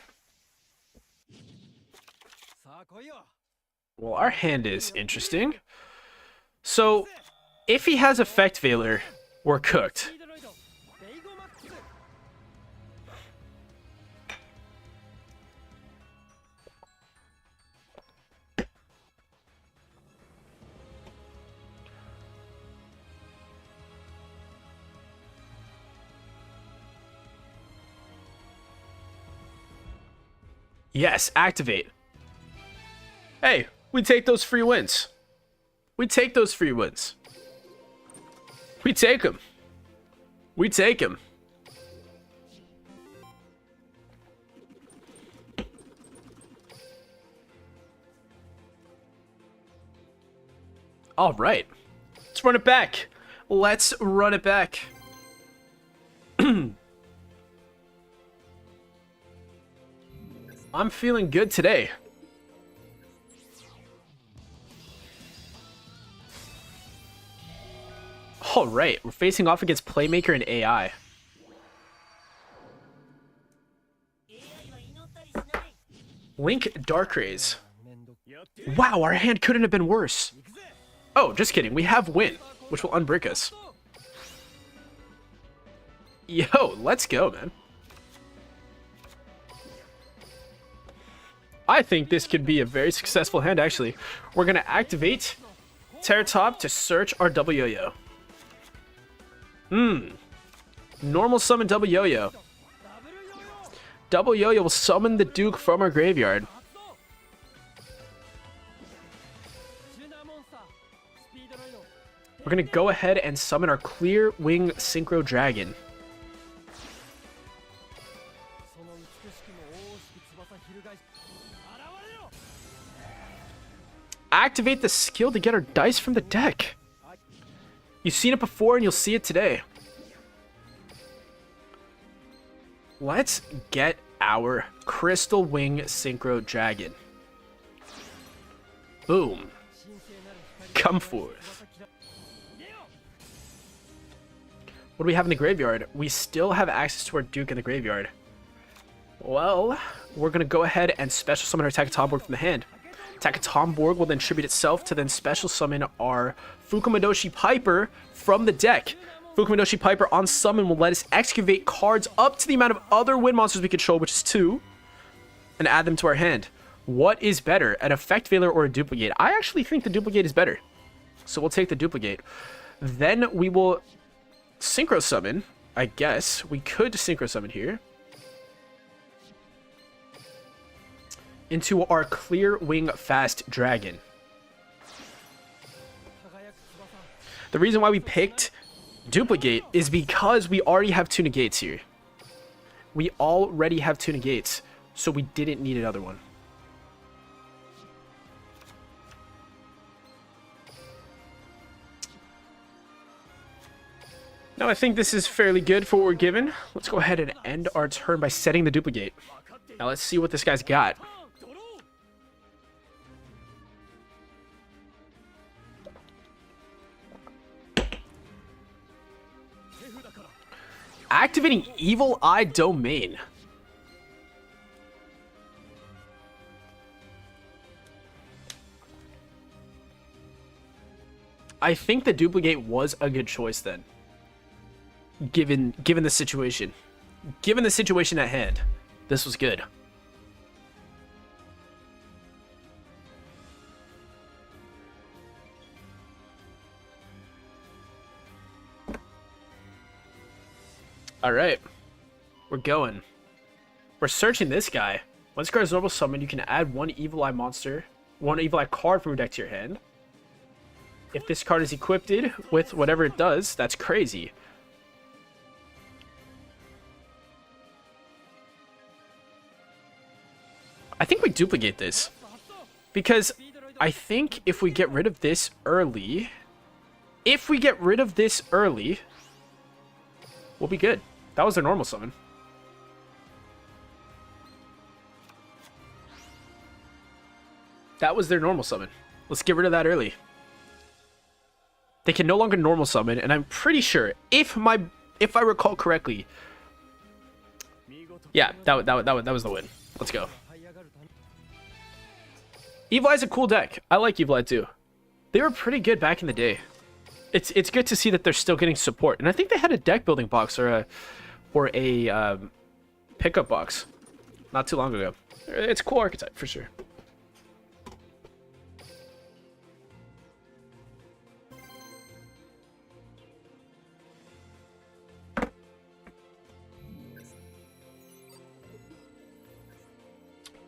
Well, our hand is interesting. So, if he has Effect Veiler, we're cooked. Yes, activate. Hey, we take those free wins. We take those free wins. We take them. We take them. All right. Let's run it back. Let's run it back. I'm feeling good today. All right, we're facing off against Playmaker and AI. Link Darkrays. Wow, our hand couldn't have been worse. Oh, just kidding. We have Win, which will unbrick us. Yo, let's go, man. I think this could be a very successful hand, actually. We're going to activate Terratop to search our double yo-yo. Normal summon double yo-yo. Double yo-yo will summon the Duke from our graveyard. We're going to go ahead and summon our Clear Wing Synchro Dragon. Activate the skill to get our dice from the deck. You've seen it before and you'll see it today. Let's get our Crystal Wing Synchro Dragon. Boom. Come forth. What do we have in the graveyard? We still have access to our Duke in the graveyard. Well, we're going to go ahead and special summon our Takatomborg from the hand. Takatomborg will then tribute itself to then special summon our Fukumadoshi Piper from the deck. Fukumadoshi Piper on summon will let us excavate cards up to the amount of other wind monsters we control, which is 2, and add them to our hand. What is better, an Effect Veiler or a Duplicate? I actually think the Duplicate is better, so we'll take the Duplicate. Then we will Synchro Summon, I guess. We could Synchro Summon here. Into our Clear Wing Fast Dragon. The reason why we picked Duplicate is because we already have 2 negates here. We already have 2 negates, so we didn't need another one. Now I think this is fairly good for what we're given. Let's go ahead and end our turn by setting the Duplicate. Now let's see what this guy's got. Activating Evil Eye Domain. I think the duplicate was a good choice then. Given the situation. Given the situation at hand, this was good. All right, we're going. We're searching this guy. Once this card is normal summon, you can add one Evil Eye monster, one Evil Eye card from your deck to your hand. If this card is equipped with whatever it does, that's crazy. I think we duplicate this. Because I think if we get rid of this early, we'll be good. That was their normal summon. That was their normal summon. Let's get rid of that early. They can no longer normal summon, and I'm pretty sure, if I recall correctly, yeah, that was the win. Let's go. Evil Eye's a cool deck. I like Evil Eye too. They were pretty good back in the day. It's good to see that they're still getting support, and I think they had a deck building box or a pickup box not too long ago. It's a cool archetype for sure.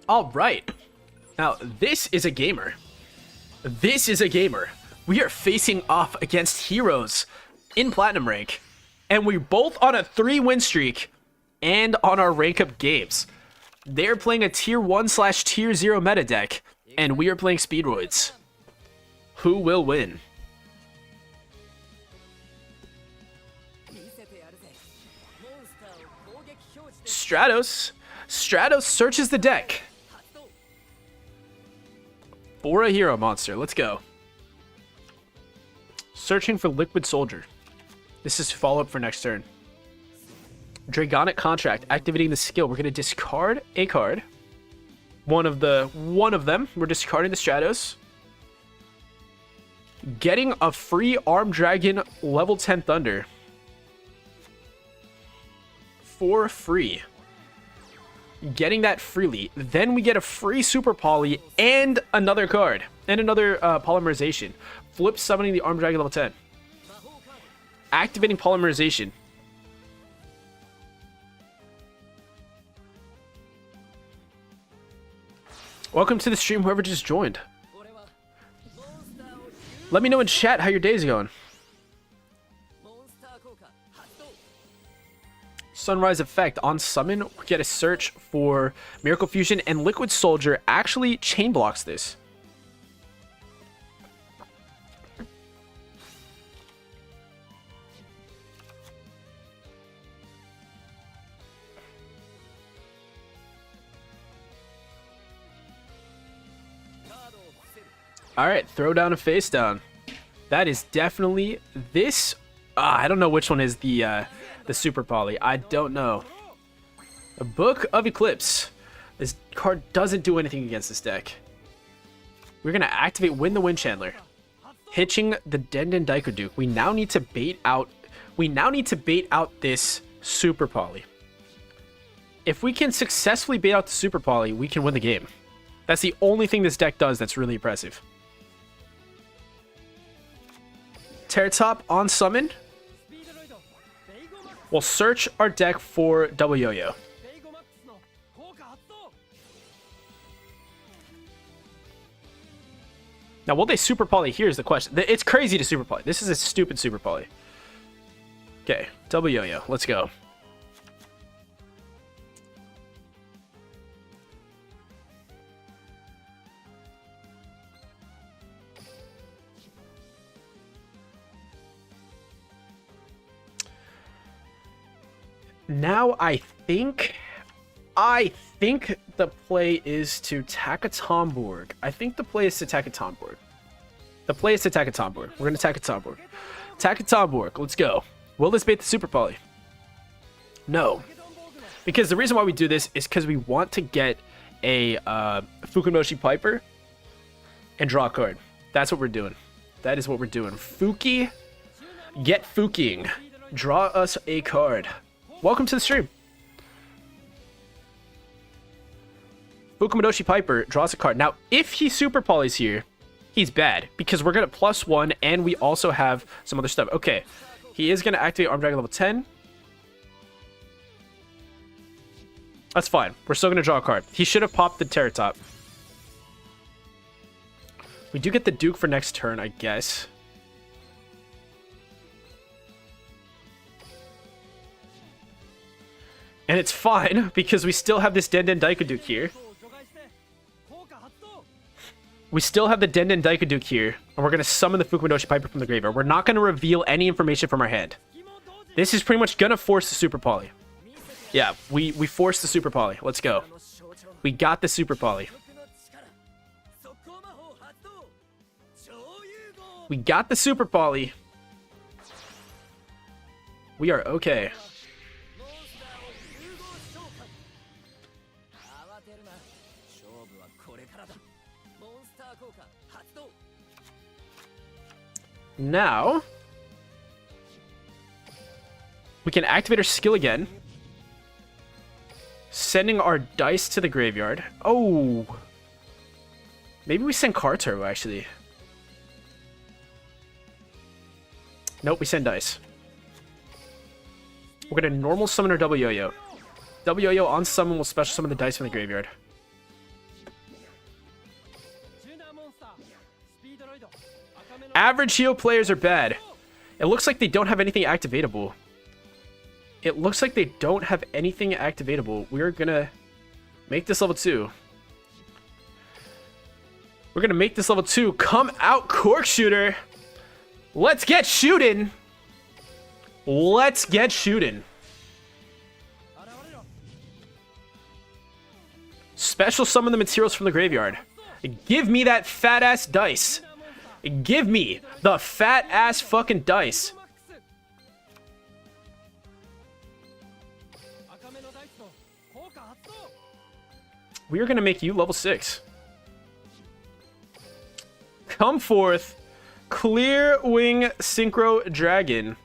All right. Now, this is a gamer. This is a gamer. We are facing off against heroes in Platinum rank. And we're both on a 3-win streak and on our rank up games. They're playing a tier 1/tier 0 meta deck. And we are playing Speedroids. Who will win? Stratos searches the deck for a hero monster. Let's go. Searching for Liquid Soldier. This is follow-up for next turn. Dragonic Contract. Activating the skill. We're going to discard a card. One of them. We're discarding the Stratos. Getting a free Arm Dragon level 10 Thunder. For free. Getting that freely. Then we get a free Super Poly and another card. And another Polymerization. Flip summoning the Arm Dragon level 10. Activating Polymerization. Welcome to the stream, whoever just joined. Let me know in chat how your day's going. Sunrise Effect. On summon, we get a search for Miracle Fusion, and Liquid Soldier actually chain blocks this. Alright, throw down a face down. That is definitely this. I don't know which one is the Super Poly. I don't know. A Book of Eclipse. This card doesn't do anything against this deck. We're going to activate Win the Wind Chandler. Hitching the Denden Daikoduke. We now need to bait out this Super Poly. If we can successfully bait out the Super Poly, we can win the game. That's the only thing this deck does that's really impressive. Terratop on summon. We'll search our deck for Double Yo-Yo. Now, will they Super Poly? Here's the question. It's crazy to Super Poly. This is a stupid Super Poly. Okay, Double Yo-Yo. Let's go. Now I think the play is to Takatomborg. I think the play is to Takatomborg. The play is to Takatomborg. We're going to Takatomborg. Takatomborg, let's go. Will this bait the Super Poly? No. Because the reason why we do this is because we want to get a Fukunoshi Piper and draw a card. That's what we're doing. That is what we're doing. Fuki, get Fuking. Draw us a card. Welcome to the stream. Fukumadoshi Piper draws a card. Now, if he super polys here, he's bad because we're going to +1 and we also have some other stuff. Okay, he is going to activate Arm Dragon level 10. That's fine. We're still going to draw a card. He should have popped the Terratop. We do get the Duke for next turn, I guess. And it's fine because we still have this Den Daikaduke here. We still have the Den Daikaduke here, and we're going to summon the Fukumadoshi Piper from the graveyard. We're not going to reveal any information from our hand. This is pretty much going to force the Super Poly. Yeah, we forced the Super Poly. Let's go. We got the Super Poly. We got the Super Poly. We are okay. Now, we can activate our skill again. Sending our dice to the graveyard. Oh. Maybe we send Card Turbo, actually. Nope, we send dice. We're going to normal summon our double yo-yo. Double yo-yo on summon will special summon the dice from the graveyard. Average heal players are bad. It looks like they don't have anything activatable. It looks like they don't have anything activatable. We're gonna make this level 2. We're gonna make this level 2. Come out, Cork Shooter. Let's get shooting. Let's get shooting. Special summon the materials from the graveyard. Give me that fat ass dice. Give me the fat ass fucking dice. We are going to make you level 6. Come forth, Clear Wing Synchro Dragon.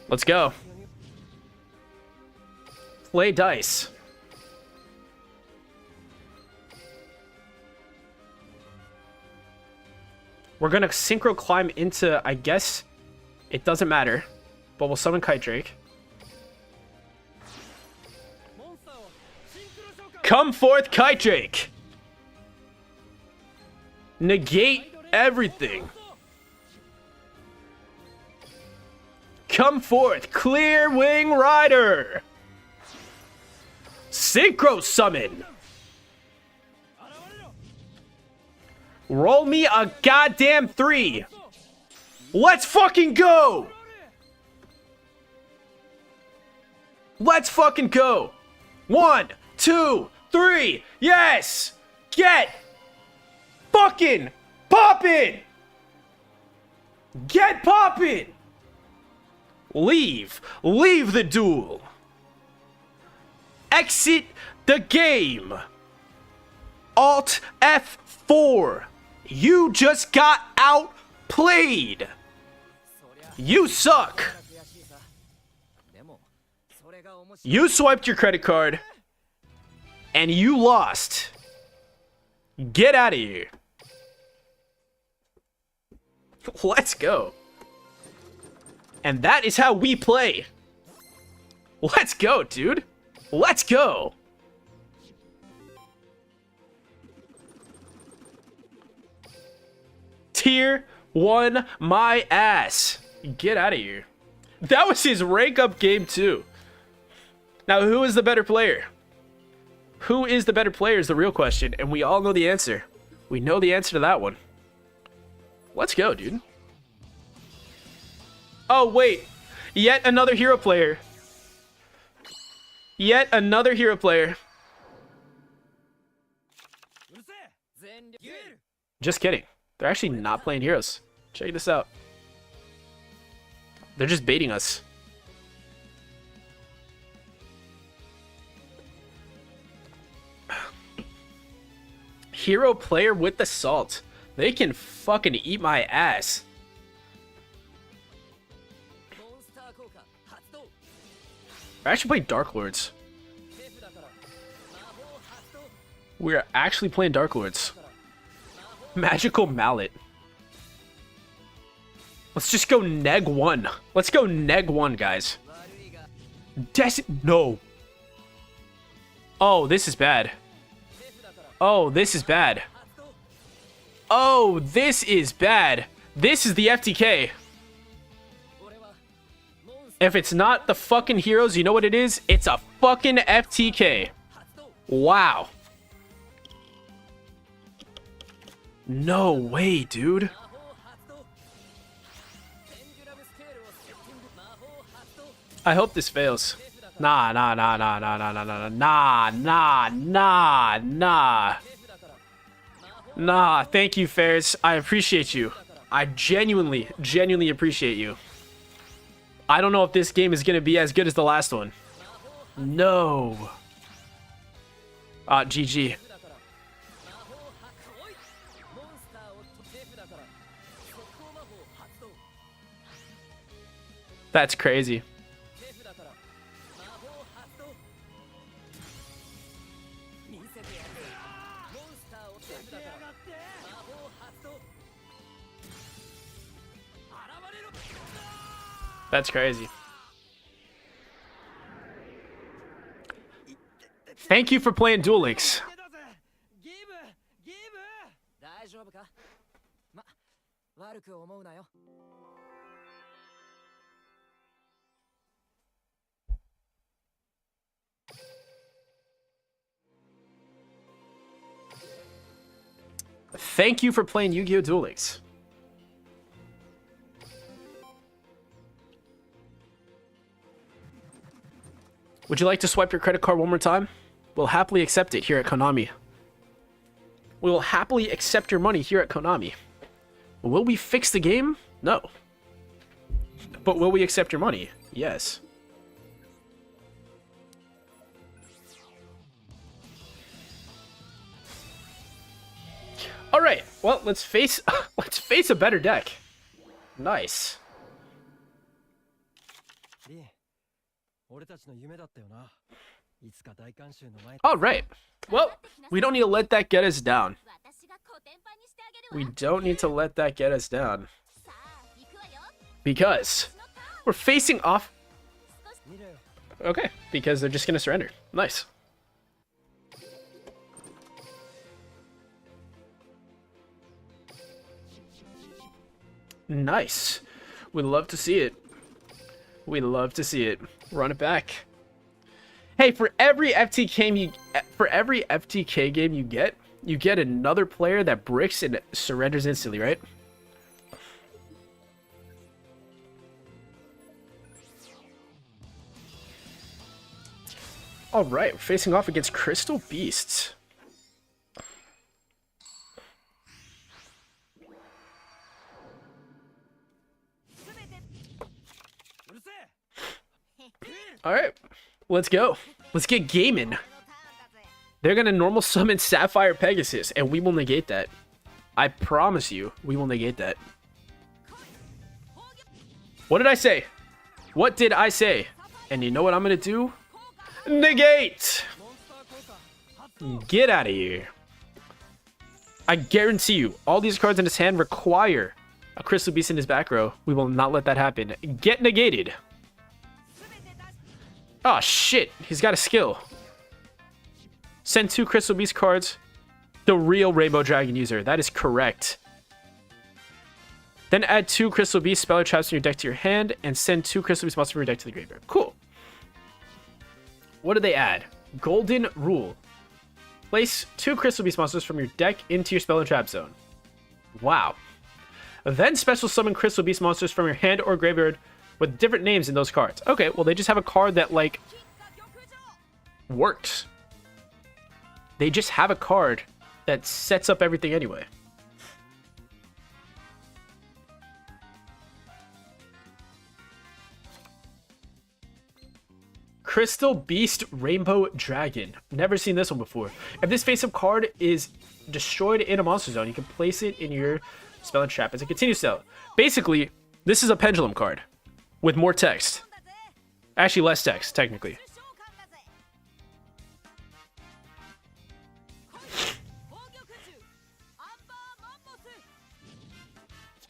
Let's go. Play dice. We're gonna synchro climb into, I guess, it doesn't matter, but we'll summon Kite Drake. Come forth, Kite Drake. Negate everything. Come forth, Clear Wing Rider. Synchro summon. Roll me a goddamn 3. Let's fucking go. Let's fucking go. 1, 2, 3. Yes. Get fucking poppin'. Get poppin'. Leave the duel. Exit the game. Alt F4. You just got outplayed. You suck. You swiped your credit card and you lost. Get out of here. Let's go. And that is how we play. Let's go, dude. Let's go. Tier 1 my ass. Get out of here. That was his rank up game too. Now, who is the better player? Who is the better player is the real question. And we all know the answer. We know the answer to that one. Let's go, dude. Oh, wait. Yet another hero player. Yet another hero player. Just kidding. They're actually not playing heroes. Check this out. They're just baiting us. Hero player with the salt. They can fucking eat my ass. I actually played Dark Lords. We're actually playing Dark Lords. Magical Mallet. Let's just go neg 1. Let's go neg 1, guys. No. Oh, this is bad. Oh, this is bad. Oh, this is bad. This is the FTK. If it's not the fucking heroes, you know what it is? It's a fucking FTK. Wow. No way, dude. I hope this fails. Nah. Nah, thank you, Ferris. I appreciate you. I genuinely appreciate you. I don't know if this game is going to be as good as the last one. No. GG. That's crazy. That's crazy. Thank you for playing Duel Links. Thank you for playing Yu-Gi-Oh! Duel Links. Would you like to swipe your credit card one more time? We'll happily accept it here at Konami. We will happily accept your money here at Konami. Will we fix the game? No. But will we accept your money? Yes. All right. Well, let's face a better deck. Nice. All right. Well, we don't need to let that get us down. We don't need to let that get us down. Because we're facing off. Okay, because they're just going to surrender. Nice. Nice. We love to see it. We love to see it. Run it back. Hey, for every FTK game you get another player that bricks and surrenders instantly, right? All right, we're facing off against Crystal Beasts. All right, let's go. Let's get gaming. They're going to normal summon Sapphire Pegasus, and we will negate that. I promise you, we will negate that. What did I say? What did I say? And you know what I'm going to do? Negate! Get out of here. I guarantee you, all these cards in his hand require a Crystal Beast in his back row. We will not let that happen. Get negated. Oh, shit. He's got a skill. Send 2 Crystal Beast cards. The real Rainbow Dragon user. That is correct. Then add 2 Crystal Beast Speller Traps from your deck to your hand. And send 2 Crystal Beast monsters from your deck to the graveyard. Cool. What do they add? Golden Rule. Place 2 Crystal Beast monsters from your deck into your Spell and Trap zone. Wow. Then special summon Crystal Beast monsters from your hand or graveyard with different names in those cards. Okay, well, they just have a card that, like, works. They just have a card that sets up everything anyway. Crystal Beast Rainbow Dragon. Never seen this one before. If this face-up card is destroyed in a monster zone, you can place it in your spell and trap as a continuous cell. Basically, this is a pendulum card with more text. Actually, less text, technically.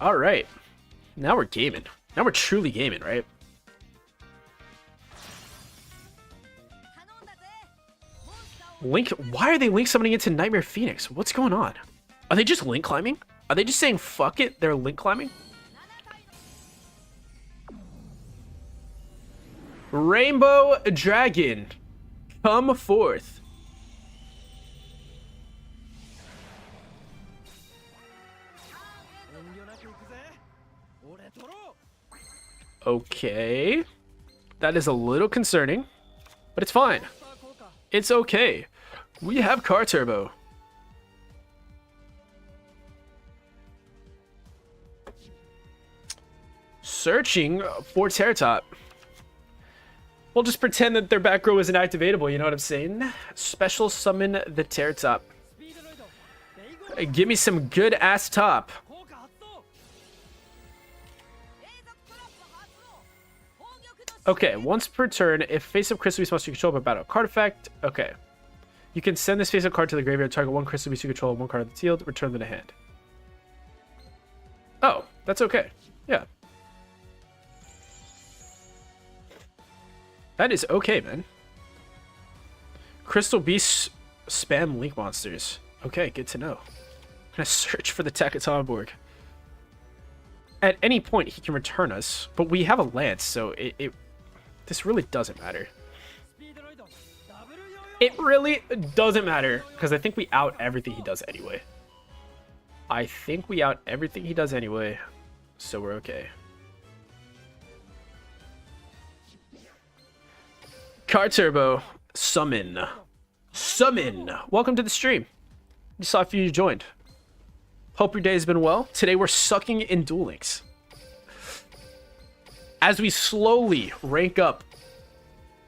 All right. Now we're gaming. Now we're truly gaming, right? Link, why are they link summoning into Nightmare Phoenix? What's going on? Are they just link climbing? Are they just saying fuck it, they're link climbing? Rainbow Dragon, come forth. Okay. That is a little concerning, but it's fine. It's okay. We have Car Turbo. Searching for Terratop. We'll just pretend that their back row isn't activatable, you know what I'm saying? Special summon the Terratop. Give me some good ass top. Okay, once per turn, if face-up Crystal Beast monster you control by battle card effect, okay. You can send this face-up card to the graveyard, target one Crystal Beast you control and one card on the field, return them to hand. Oh, that's okay. Yeah. That is okay, man. Crystal Beast spam link monsters. Okay, good to know. I'm gonna search for the Takatomborg. At any point, he can return us, but we have a lance, so this really doesn't matter. It really doesn't matter, because I think we out everything he does anyway. I think we out everything he does anyway, so we're okay. Car Turbo, summon. Summon! Welcome to the stream. Just saw a few you joined. Hope your day has been well. Today we're sucking in Duel Links. As we slowly rank up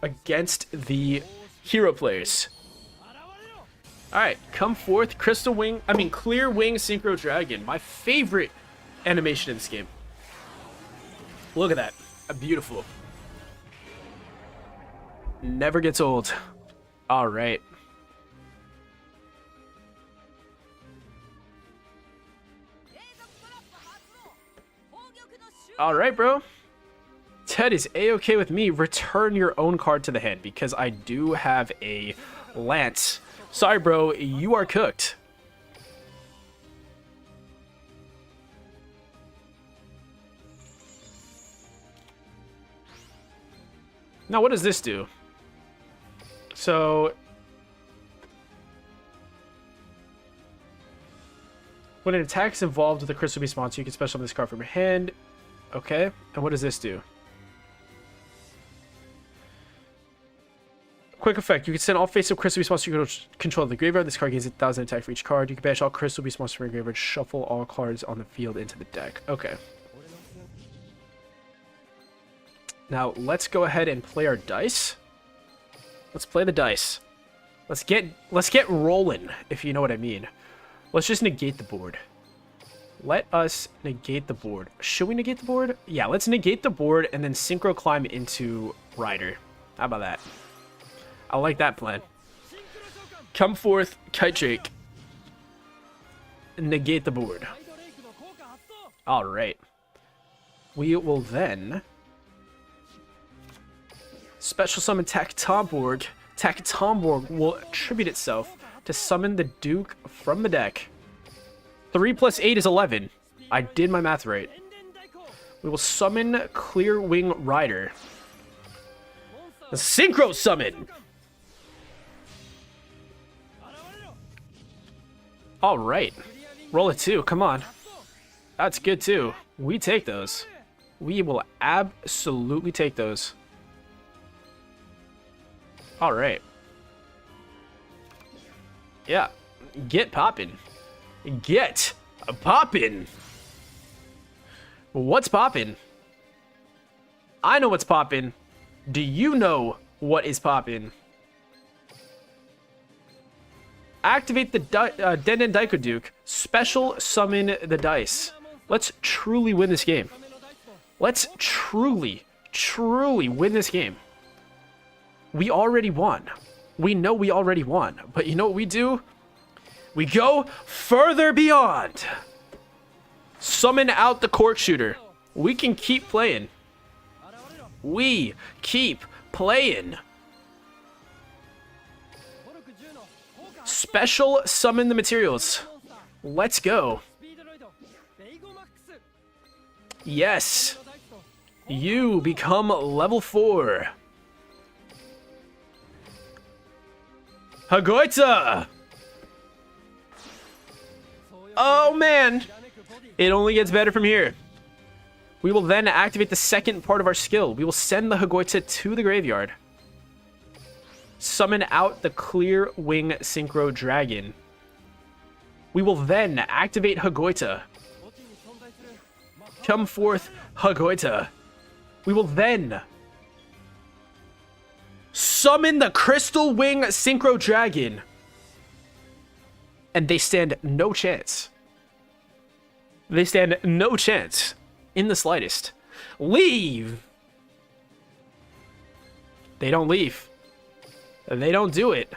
against the hero players. Alright, come forth, Clear Wing Synchro Dragon. My favorite animation in this game. Look at that. Beautiful. Never gets old. Alright. Alright, bro. That is a-okay with me. Return your own card to the hand because I do have a lance. Sorry, bro. You are cooked. Now, what does this do? So, when an attack is involved with a Crystal Beast monster, you can special summon this card from your hand. Okay, and what does this do? Quick effect. You can send all face-up Crystal Beast monsters you control to the graveyard. This card gains 1,000 attack for each card. You can banish all Crystal Beast monsters from your graveyard. Shuffle all cards on the field into the deck. Okay. Now, let's go ahead and play our dice. Let's play the dice. Let's get rolling, if you know what I mean. Let's just negate the board. Let us negate the board. Should we negate the board? Yeah, let's negate the board and then synchro climb into Rider. How about that? I like that plan. Come forth, Kite Drake. Negate the board. Alright. We will then special summon Takatomborg. Takatomborg will attribute itself to summon the Duke from the deck. 3 plus 8 is 11. I did my math right. We will summon Clear Wing Rider. A synchro summon! Alright. Roll a 2, come on. That's good too. We take those. We will absolutely take those. Alright. Yeah. Get poppin'. Get poppin'. What's poppin'? I know what's poppin'. Do you know What is poppin'? Activate the Denden Daikoduke. Special summon the dice. Let's truly win this game. Let's truly win this game. We already won. We know we already won. But you know what we do? We go further beyond. Summon out the cork shooter. We can keep playing. We keep playing. Special summon the materials. Let's go. Yes. You become level 4. Hagoita! Oh man! It only gets better from here. We will then activate the second part of our skill. We will send the Hagoita to the graveyard. Summon out the Clear Wing Synchro Dragon. We will then activate Hagoita. Come forth, Hagoita. We will then summon the Crystal Wing Synchro Dragon. And they stand no chance. They stand no chance in the slightest. Leave! They don't leave. They don't do it.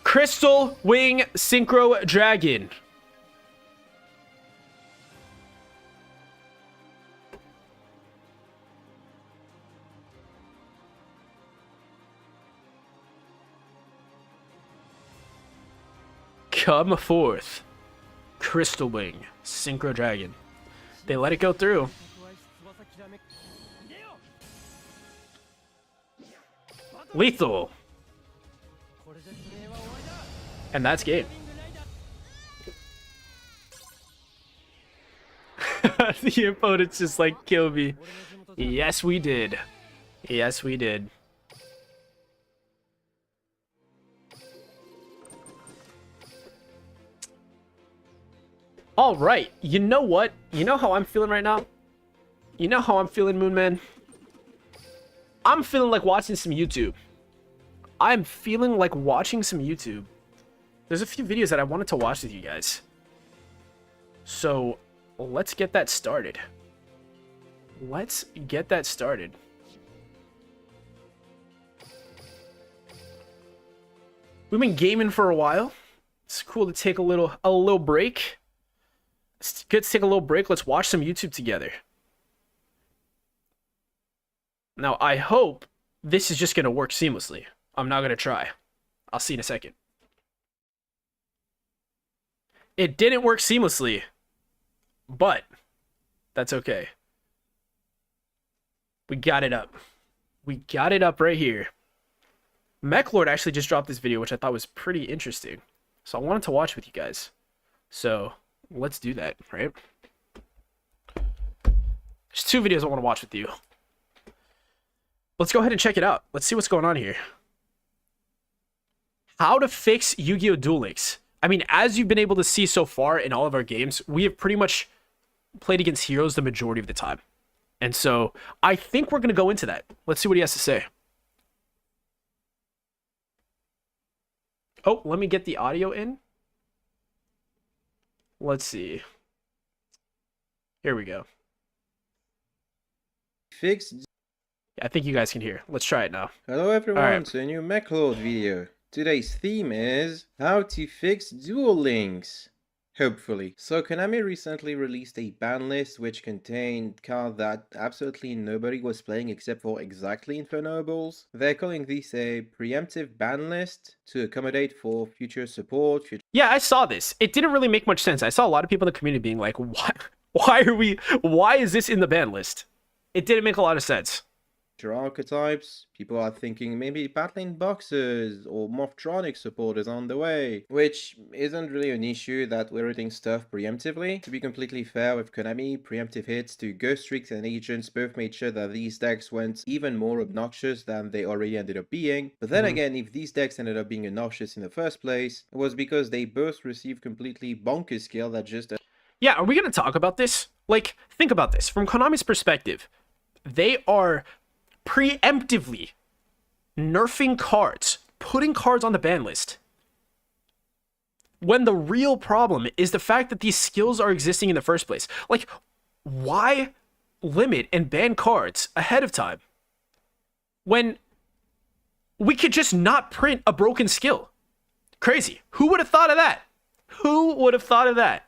Crystal Wing Synchro Dragon. Come forth, Crystal Wing Synchro Dragon. They let it go through. Lethal. And that's game. The opponents just like kill me. Yes, we did. Yes, we did. All right. You know what? You know how I'm feeling right now? You know how I'm feeling, Moonman? I'm feeling like watching some YouTube. I'm feeling like watching some YouTube. There's a few videos that I wanted to watch with you guys. So, let's get that started. Let's get that started. We've been gaming for a while. It's cool to take a little break. It's good to take a little break. Let's watch some YouTube together. Now, I hope this is just going to work seamlessly. I'm not going to try. I'll see in a second. It didn't work seamlessly, but that's okay. We got it up. We got it up right here. Mechlord actually just dropped this video, which I thought was pretty interesting. So I wanted to watch with you guys. So let's do that, right? There's 2 videos I want to watch with you. Let's go ahead and check it out. Let's see what's going on here. How to fix Yu-Gi-Oh! Duel Links. I mean, as you've been able to see so far in all of our games, we have pretty much played against heroes the majority of the time. And so I think we're going to go into that. Let's see what he has to say. Oh, let me get the audio in. Let's see. Here we go. Fixed. I think you guys can hear. Let's try it now. Hello everyone, right. to a new Mechlord video. Today's theme is how to fix duel links. Hopefully. So Konami recently released a ban list which contained cards that absolutely nobody was playing except for exactly Infernobles. They're calling this a preemptive ban list to accommodate for future support. Yeah, I saw this. It didn't really make much sense. I saw a lot of people in the community being like, why is this in the ban list? It didn't make a lot of sense. Archetypes, people are thinking maybe battling boxers or Morphtronic support is on the way, which isn't really an issue that we're hitting stuff preemptively. To be completely fair with Konami, preemptive hits to Ghost Tricks and Agents both made sure that these decks went even more obnoxious than they already ended up being. But then again, if these decks ended up being obnoxious in the first place, it was because they both received completely bonkers skill that just... Yeah, are we going to talk about this? Like, think about this. From Konami's perspective, they are preemptively nerfing cards, putting cards on the ban list, when the real problem is the fact that these skills are existing in the first place? Like, why limit and ban cards ahead of time when we could just not print a broken skill? Crazy. Who would have thought of that? Who would have thought of that?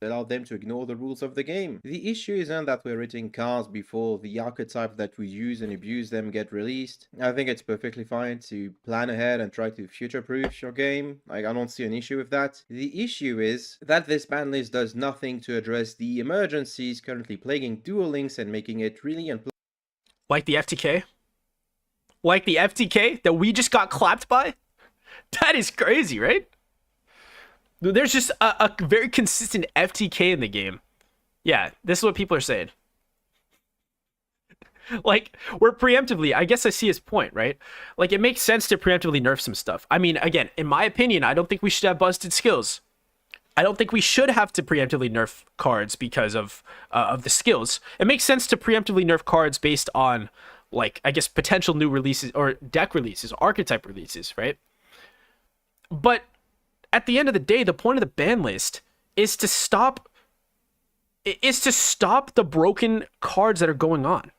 Allow them to ignore the rules of the game. The issue isn't that we're writing cards before the archetypes that we use and abuse them get released. I think it's perfectly fine to plan ahead and try to future-proof your game. Like, I don't see an issue with that. The issue is that this ban list does nothing to address the emergencies currently plaguing Duel Links and making it really unpleasant. Like the FTK? Like the FTK that we just got clapped by? That is crazy, right? There's just a very consistent FTK in the game. Yeah, this is what people are saying. Like, we're preemptively, I guess I see his point, right? Like, it makes sense to preemptively nerf some stuff. I mean, again, in my opinion, I don't think we should have busted skills. I don't think we should have to preemptively nerf cards because of the skills. It makes sense to preemptively nerf cards based on, like, I guess, potential new releases or deck releases, archetype releases, right? But at the end of the day, the point of the ban list is to stop the broken cards that are going on.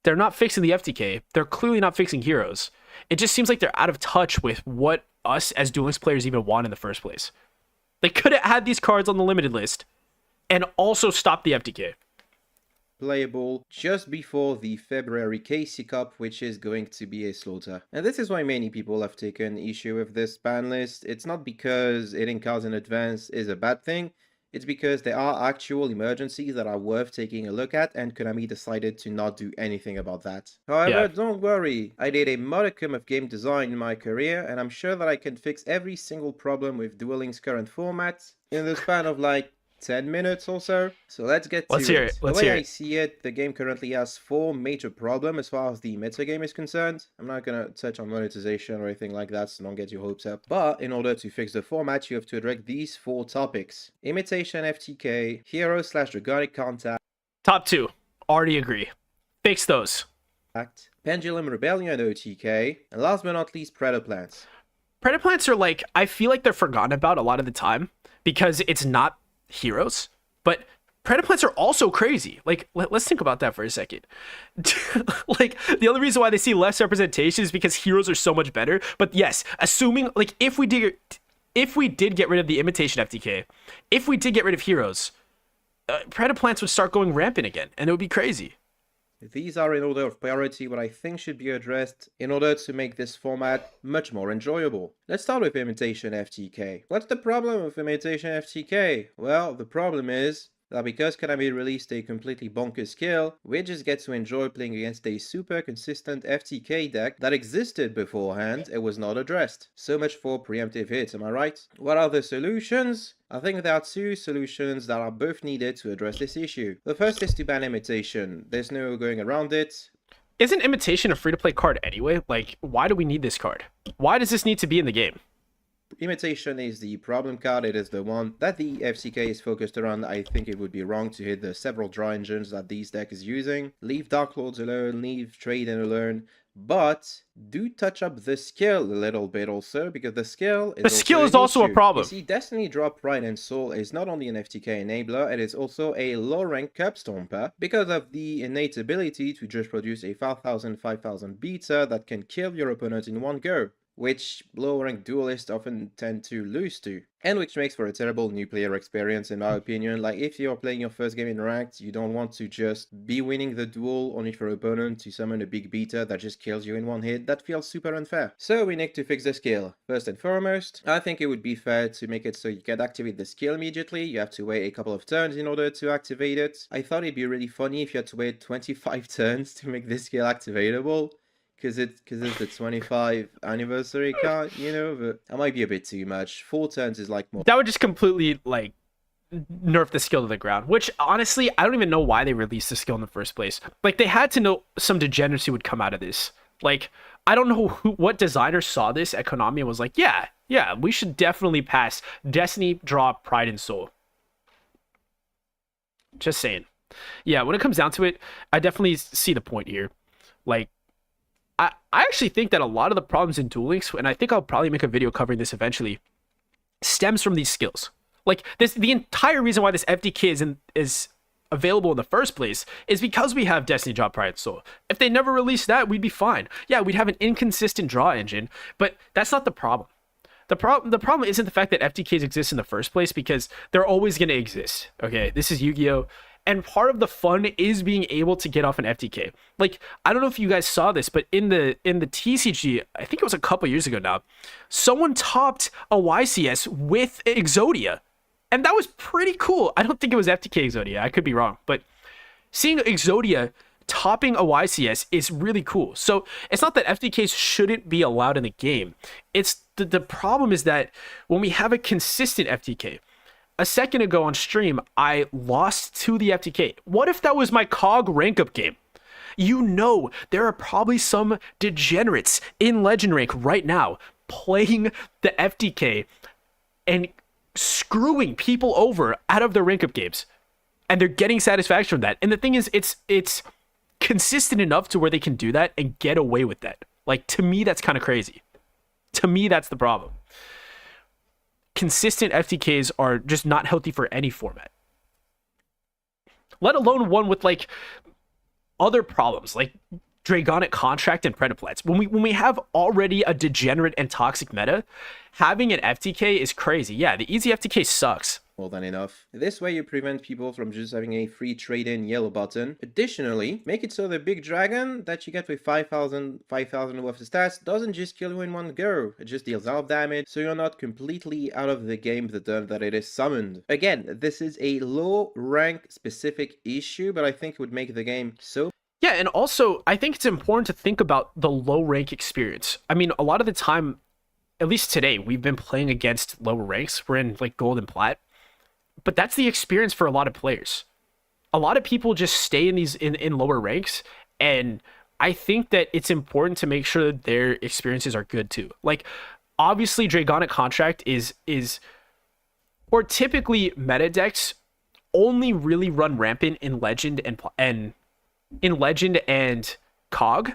They're not fixing the FTK. They're clearly not fixing heroes. It just seems like they're out of touch with what us as Duel Links players even want in the first place. They could have had these cards on the limited list and also stopped the FTK. Playable just before the February KC Cup, which is going to be a slaughter. And this is why many people have taken issue with this ban list. It's not because hitting cards in advance is a bad thing, it's because there are actual emergencies that are worth taking a look at, and Konami decided to not do anything about that. However, don't worry, I did a modicum of game design in my career, and I'm sure that I can fix every single problem with Duel Links' current format in the span of like 10 minutes or so. So let's get to it. The way I see it, the game currently has 4 major problems as far as the metagame is concerned. I'm not going to touch on monetization or anything like that, so don't get your hopes up. But in order to fix the format, you have to address these 4 topics: imitation FTK, hero/dragonic contact. Top 2. Already agree. Fix those. Pendulum Rebellion OTK, and last but not least, Predator Plants. Predator Plants are like, I feel like they're forgotten about a lot of the time because it's not heroes, but Predator Plants are also crazy. Like, let's think about that for a second. Like, the only reason why they see less representation is because heroes are so much better. But yes, assuming, like, if we did get rid of the imitation FTK, if we did get rid of heroes, Predator Plants would start going rampant again, and it would be crazy. These are in order of priority what I think should be addressed in order to make this format much more enjoyable. Let's start with imitation FTK. What's the problem with imitation FTK? Well, the problem is that because Konami released a completely bonkers skill, we just get to enjoy playing against a super consistent FTK deck that existed beforehand and was not addressed. So much for preemptive hits, am I right? What are the solutions? I think there are 2 solutions that are both needed to address this issue. The first is to ban imitation. There's no going around it. Isn't imitation a free-to-play card anyway? Like, why do we need this card? Why does this need to be in the game? Imitation is the problem card. It is the one that the FCK is focused around. I think it would be wrong to hit the several draw engines that these deck is using. Leave Dark Lords alone, leave Trading alone, but do touch up the skill a little bit also, because the skill is also a problem. You see, Destiny Drop Pride and Soul is not only an FTK enabler, it is also a low-rank Cup Stomper because of the innate ability to just produce a 5000 beta that can kill your opponent in one go, which low-rank duelists often tend to lose to, and which makes for a terrible new player experience in my opinion. Like, if you're playing your first game in ranked, you don't want to just be winning the duel only for your opponent to summon a big beta that just kills you in one hit. That feels super unfair. So we need to fix the skill. First and foremost, I think it would be fair to make it so you can activate the skill immediately. You have to wait a couple of turns in order to activate it. I thought it'd be really funny if you had to wait 25 turns to make this skill activatable, because it's the 25th anniversary card, you know, but that might be a bit too much. 4 turns is like more. That would just completely, like, nerf the skill to the ground, which, honestly, I don't even know why they released the skill in the first place. Like, they had to know some degeneracy would come out of this. Like, I don't know what designer saw this at Konami and was like, yeah, we should definitely pass Destiny, Drop, Pride, and Soul. Just saying. Yeah, when it comes down to it, I definitely see the point here. Like, I actually think that a lot of the problems in Duel Links, and I think I'll probably make a video covering this eventually, stems from these skills. Like this, the entire reason why this FDK is available in the first place is because we have Destiny Draw Pride Soul. If they never released that, we'd be fine. Yeah, we'd have an inconsistent draw engine, but that's not the problem. The problem isn't the fact that FTKs exist in the first place, because they're always going to exist. Okay, this is Yu-Gi-Oh! And part of the fun is being able to get off an FTK. Like, I don't know if you guys saw this, but in the TCG, I think it was a couple years ago now, someone topped a YCS with Exodia. And that was pretty cool. I don't think it was FTK Exodia. I could be wrong. But seeing Exodia topping a YCS is really cool. So it's not that FTKs shouldn't be allowed in the game. It's the problem is that when we have a consistent FTK, a second ago on stream, I lost to the FTK. What if that was my COG rank up game? You know, there are probably some degenerates in Legend Rank right now playing the FTK and screwing people over out of their rank up games. And they're getting satisfaction from that. And the thing is, it's consistent enough to where they can do that and get away with that. Like, to me, that's kind of crazy. To me, that's the problem. Consistent FTKs are just not healthy for any format. Let alone one with like other problems like Dragonic Contract and Predaplats. When we have already a degenerate and toxic meta, having an FTK is crazy. Yeah, the easy FTK sucks. More than enough. This way you prevent people from just having a free trade-in yellow button. Additionally, make it so the big dragon that you get with 5,000 worth of stats doesn't just kill you in one go. It just deals half damage, so you're not completely out of the game the turn that it is summoned. Again, this is a low rank specific issue, but I think it would make the game so... Yeah, and also, I think it's important to think about the low rank experience. I mean, a lot of the time, at least today, we've been playing against lower ranks. We're in like gold and plat. But that's the experience for a lot of players. A lot of people just stay in these in lower ranks, and I think that it's important to make sure that their experiences are good too. Like, obviously, Dragonic Contract is or typically meta decks only really run rampant in Legend and in Legend and COG.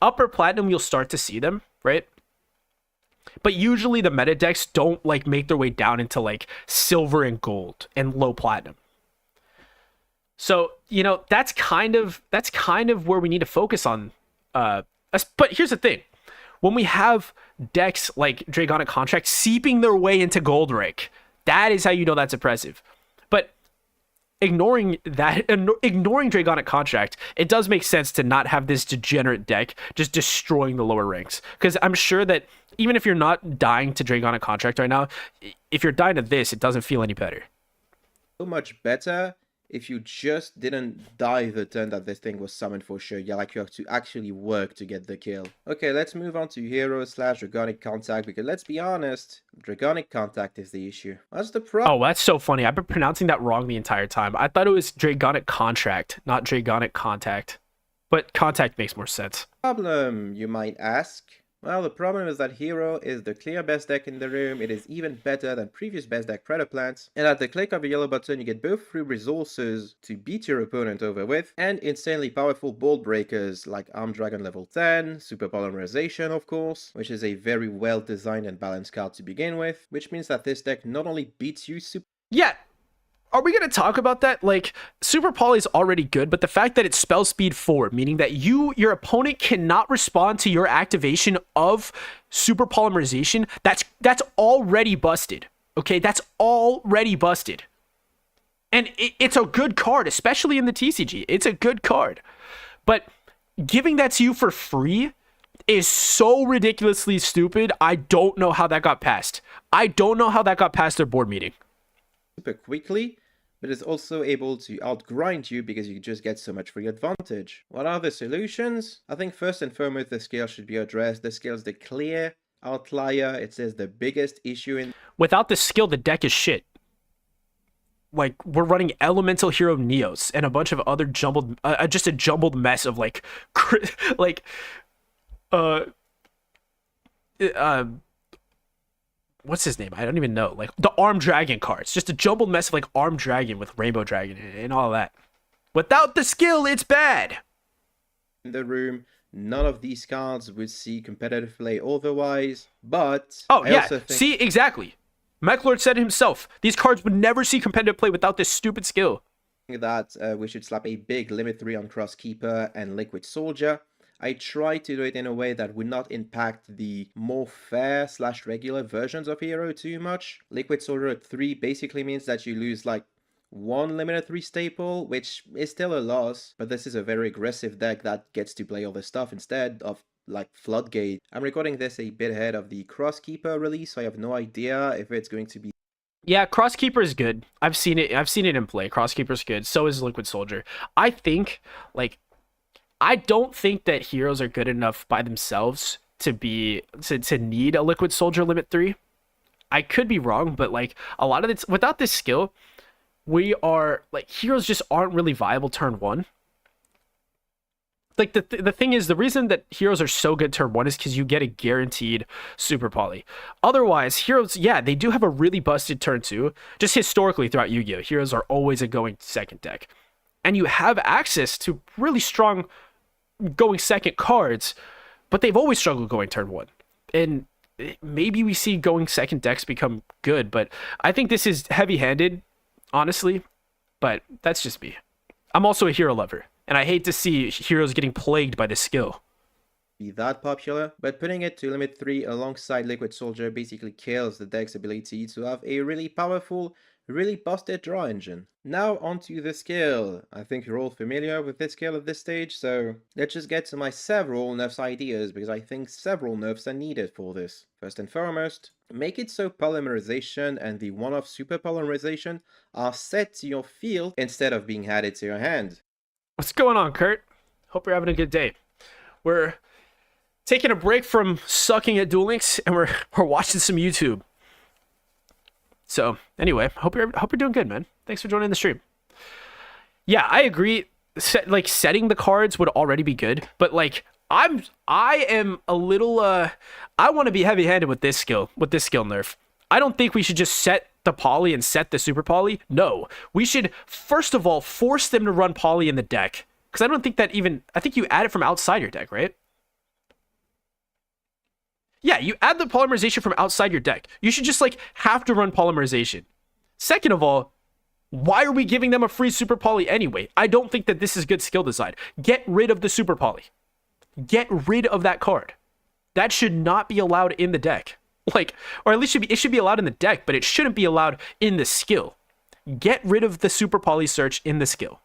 Upper Platinum, you'll start to see them, right? But usually the meta decks don't like make their way down into like silver and gold and low platinum. So, you know, that's kind of where we need to focus on. But here's the thing. When we have decks like Dragonic Contract seeping their way into gold rank, that is how you know that's oppressive. But ignoring Dragonic Contract, it does make sense to not have this degenerate deck just destroying the lower ranks. Because I'm sure that even if you're not dying to Dragonic Contract right now, if you're dying to this, it doesn't feel any better. So much better if you just didn't die the turn that this thing was summoned for sure. Yeah, like you have to actually work to get the kill. Okay, let's move on to hero / Dragonic Contact, because let's be honest, Dragonic Contact is the issue. What's the problem? Oh, that's so funny. I've been pronouncing that wrong the entire time. I thought it was Dragonic Contract, not Dragonic Contact. But Contact makes more sense. Problem, you might ask? Well, the problem is that Hero is the clear best deck in the room. It is even better than previous best deck Predaplants. And at the click of a yellow button, you get both free resources to beat your opponent over with, and insanely powerful bolt breakers like Armed Dragon level 10, Super Polymerization of course, which is a very well designed and balanced card to begin with, which means that this deck not only beats you super... Yeah. Are we going to talk about that? Like, Super Poly is already good, but the fact that it's spell speed 4, meaning that your opponent cannot respond to your activation of Super Polymerization, that's already busted. Okay, that's already busted. And it's a good card, especially in the TCG. It's a good card. But giving that to you for free is so ridiculously stupid. I don't know how that got passed. I don't know how that got past their board meeting. Super quickly, but is also able to outgrind you because you just get so much free advantage. What are the solutions? I think first and foremost the scale should be addressed. The scale is the clear outlier. It says the biggest issue in... Without the skill, the deck is shit. Like, we're running Elemental Hero Neos and a bunch of other jumbled, just a jumbled mess of like, what's his name? I don't even know. Like the Armed Dragon cards. Just a jumbled mess of like Armed Dragon with Rainbow Dragon and all that. Without the skill, it's bad. In the room, none of these cards would see competitive play otherwise, but Oh, I yeah. also think See, exactly. MechLord said it himself. These cards would never see competitive play without this stupid skill. that we should slap a big limit 3 on Crosskeeper and Liquid Soldier. I tried to do it in a way that would not impact the more fair slash regular versions of Hero too much. Liquid Soldier at 3 basically means that you lose like one limited 3 staple, which is still a loss, but this is a very aggressive deck that gets to play all this stuff instead of like Floodgate. I'm recording this a bit ahead of the Crosskeeper release, so I have no idea if it's going to be. Yeah, Crosskeeper is good. I've seen it in play. Crosskeeper's good. So is Liquid Soldier. I think, like, I don't think that heroes are good enough by themselves to need a Liquid Soldier limit 3. I could be wrong, but like a lot of it's without this skill, we are like heroes just aren't really viable turn 1. Like the thing is, the reason that heroes are so good turn 1 is because you get a guaranteed super poly. Otherwise, heroes, yeah, they do have a really busted turn 2. Just historically throughout Yu-Gi-Oh, heroes are always a going second deck, and you have access to really strong going second cards, but they've always struggled going turn 1. And maybe we see going second decks become good, but I think this is heavy-handed, honestly. But that's just me. I'm also a hero lover, and I hate to see heroes getting plagued by this skill. Be that popular, but putting it to limit 3 alongside Liquid Soldier basically kills the deck's ability to have a really powerful, really busted draw engine. Now onto the skill. I think you're all familiar with this skill at this stage, so let's just get to my several nerfs ideas, because I think several nerfs are needed for this. First and foremost, make it so polymerization and the one-off super polymerization are set to your field instead of being added to your hand. What's going on, Kurt? Hope you're having a good day. We're taking a break from sucking at Duel Links, and we're watching some YouTube. So anyway, hope you're doing good, man. Thanks for joining the stream. Yeah, I agree. Setting the cards would already be good, but like I am a little I want to be heavy-handed with this skill nerf. I don't think we should just set the poly and set the super poly. No, we should first of all force them to run poly in the deck, because I don't think that even, I think you add it from outside your deck, right? Yeah, you add the polymerization from outside your deck. You should just like have to run polymerization. Second of all, why are we giving them a free super poly anyway? I don't think that this is good skill design. Get rid of the super poly. Get rid of that card. That should not be allowed in the deck. Like, or at least it should be allowed in the deck, but it shouldn't be allowed in the skill. Get rid of the super poly search in the skill.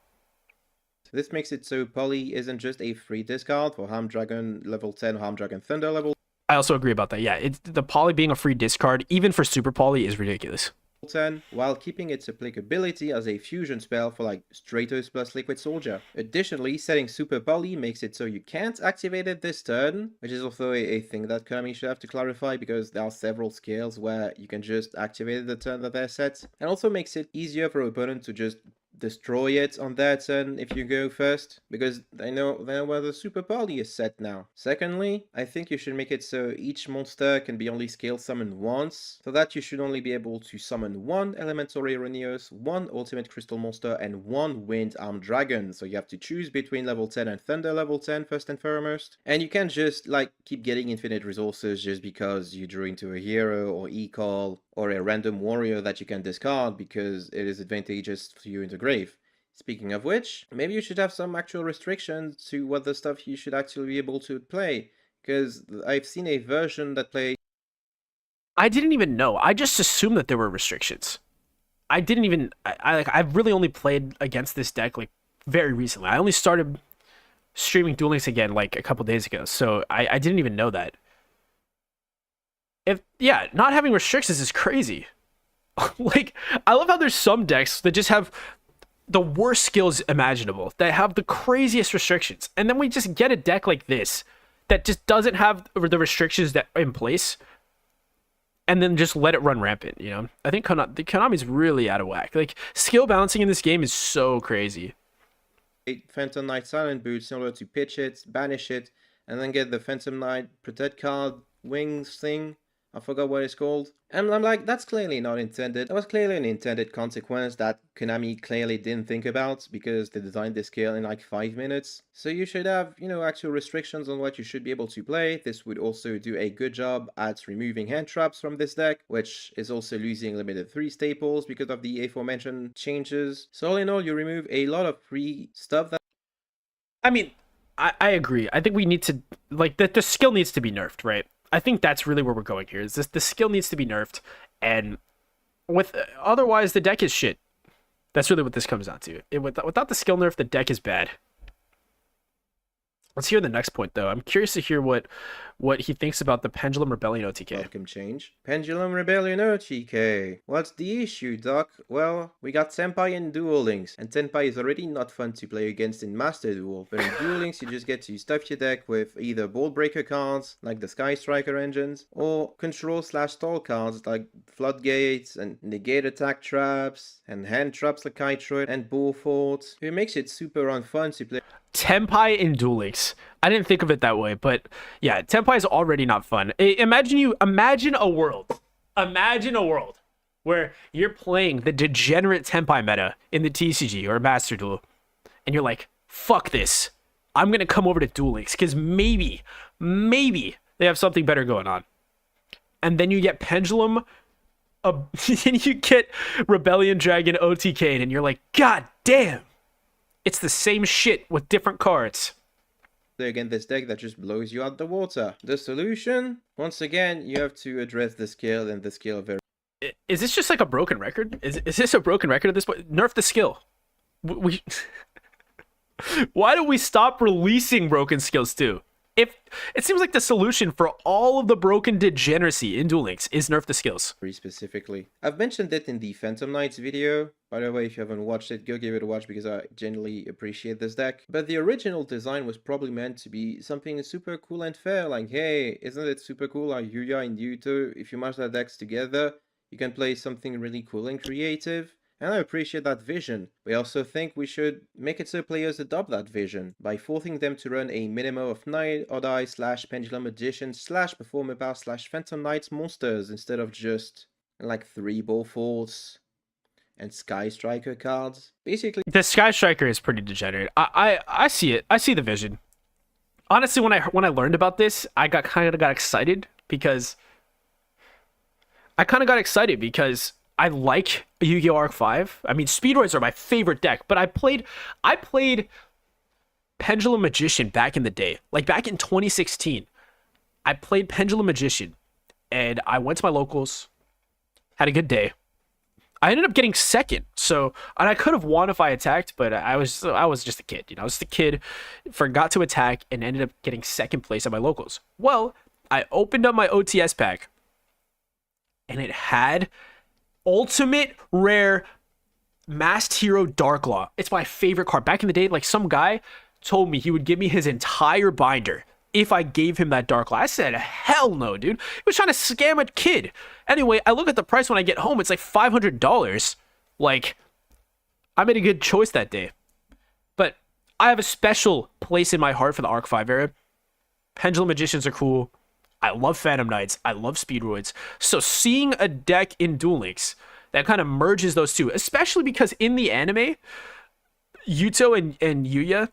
This makes it so poly isn't just a free discard for Harm Dragon level 10 or Harm Dragon Thunder level I also agree about that. Yeah, it's the poly being a free discard, even for super poly, is ridiculous. 10, while keeping its applicability as a fusion spell for like Stratos plus Liquid Soldier. Additionally, setting Super Poly makes it so you can't activate it this turn, which is also a thing that Konami should have to clarify, because there are several skills where you can just activate it the turn that they're set, and also makes it easier for opponent to just destroy it on their turn if you go first, because they know where the Super Poly is set now. Secondly, I think you should make it so each monster can be only scale summoned once, so that you should only be able to summon one Elemental Ireneos, one Ultimate Crystal Monster, and one Wind Armed Dragon. So you have to choose between level 10 and Thunder level 10 first and foremost. And you can't just like keep getting infinite resources just because you drew into a hero or e-call or a random warrior that you can discard because it is advantageous for you in the grave. Speaking of which, maybe you should have some actual restrictions to what the stuff you should actually be able to play, because I've seen a version that plays. I didn't even know. I just assumed that there were restrictions. I didn't even. I've really only played against this deck like very recently. I only started streaming Duel Links again like a couple days ago, so I didn't even know that. Not having restrictions is crazy. Like, I love how there's some decks that just have the worst skills imaginable, that have the craziest restrictions, and then we just get a deck like this that just doesn't have the restrictions that are in place, and then just let it run rampant. You know, I think Konami's really out of whack. Like, skill balancing in this game is so crazy. Phantom Knight Silent Boot in order to pitch it, banish it, and then get the Phantom Knight Protect card, Wings thing. I forgot what it's called. And I'm like, that's clearly not intended. That was clearly an intended consequence that Konami clearly didn't think about because they designed this skill in like 5 minutes. So you should have, actual restrictions on what you should be able to play. This would also do a good job at removing hand traps from this deck, which is also losing limited 3 staples because of the aforementioned changes. So all in all, you remove a lot of free stuff that I mean, I agree. I think we need to, like, the skill needs to be nerfed, right? I think that's really where we're going here. Is this the skill needs to be nerfed, and otherwise the deck is shit. That's really what this comes down to. Without the skill nerf, the deck is bad. Let's hear the next point, though. I'm curious to hear what he thinks about the Pendulum Rebellion OTK. welcome change. Pendulum Rebellion OTK. What's the issue, Doc? Well, we got Senpai and Duel Links, and Senpai is already not fun to play against in Master Duel, but in Duel Links you just get to stuff your deck with either Ball Breaker cards, like the Sky Striker engines, or control/stall cards like Floodgates and Negate Attack Traps, and Hand Traps like Kiteroid and Ball Forts, who makes it super unfun to play. Tenpai in Duel Links. I didn't think of it that way, but yeah, Tenpai is already not fun. Imagine a world where you're playing the degenerate Tenpai meta in the TCG or Master Duel, and you're like, fuck this. I'm gonna come over to Duel Links because maybe they have something better going on. And then you get Pendulum, and you get Rebellion Dragon OTK, and you're like, god damn. It's the same shit with different cards. Again, this deck that just blows you out the water. The solution? Once again, you have to address the skill and the skill very... Is this just like a broken record? Is this a broken record at this point? Nerf the skill. We Why do we stop releasing broken skills too? If it seems like the solution for all of the broken degeneracy in Duel Links is nerf the skills. Very specifically. I've mentioned it in the Phantom Knights video. By the way, if you haven't watched it, go give it a watch because I genuinely appreciate this deck. But the original design was probably meant to be something super cool and fair. Like, hey, isn't it super cool how Yuya and Yuto, if you match their decks together, you can play something really cool and creative? And I appreciate that vision. We also think we should make it so players adopt that vision by forcing them to run a minimum of 9 Odd-Eye / Pendulum Magician / Performer Power / Phantom Knights monsters instead of just like 3 Ball Forts and Sky Striker cards. Basically, the Sky Striker is pretty degenerate. I see it. I see the vision. Honestly, when I learned about this, I kind of got excited because I like Yu-Gi-Oh! Arc 5. I mean, Speedroids are my favorite deck, but I played Pendulum Magician back in the day. Like back in 2016, I played Pendulum Magician, and I went to my locals, had a good day. I ended up getting second, and I could have won if I attacked, but I was just a kid, I was just a kid, forgot to attack, and ended up getting second place at my locals. Well, I opened up my OTS pack, and it had Ultimate Rare Masked Hero Darklaw. It's my favorite card. Back in the day, like some guy told me he would give me his entire binder if I gave him that Darklaw. I said, hell no, dude. He was trying to scam a kid. Anyway, I look at the price when I get home. It's like $500. Like, I made a good choice that day. But I have a special place in my heart for the Arc 5 era. Pendulum Magicians are cool. I love Phantom Knights. I love Speedroids. So seeing a deck in Duel Links that kind of merges those two, especially because in the anime, Yuto and Yuya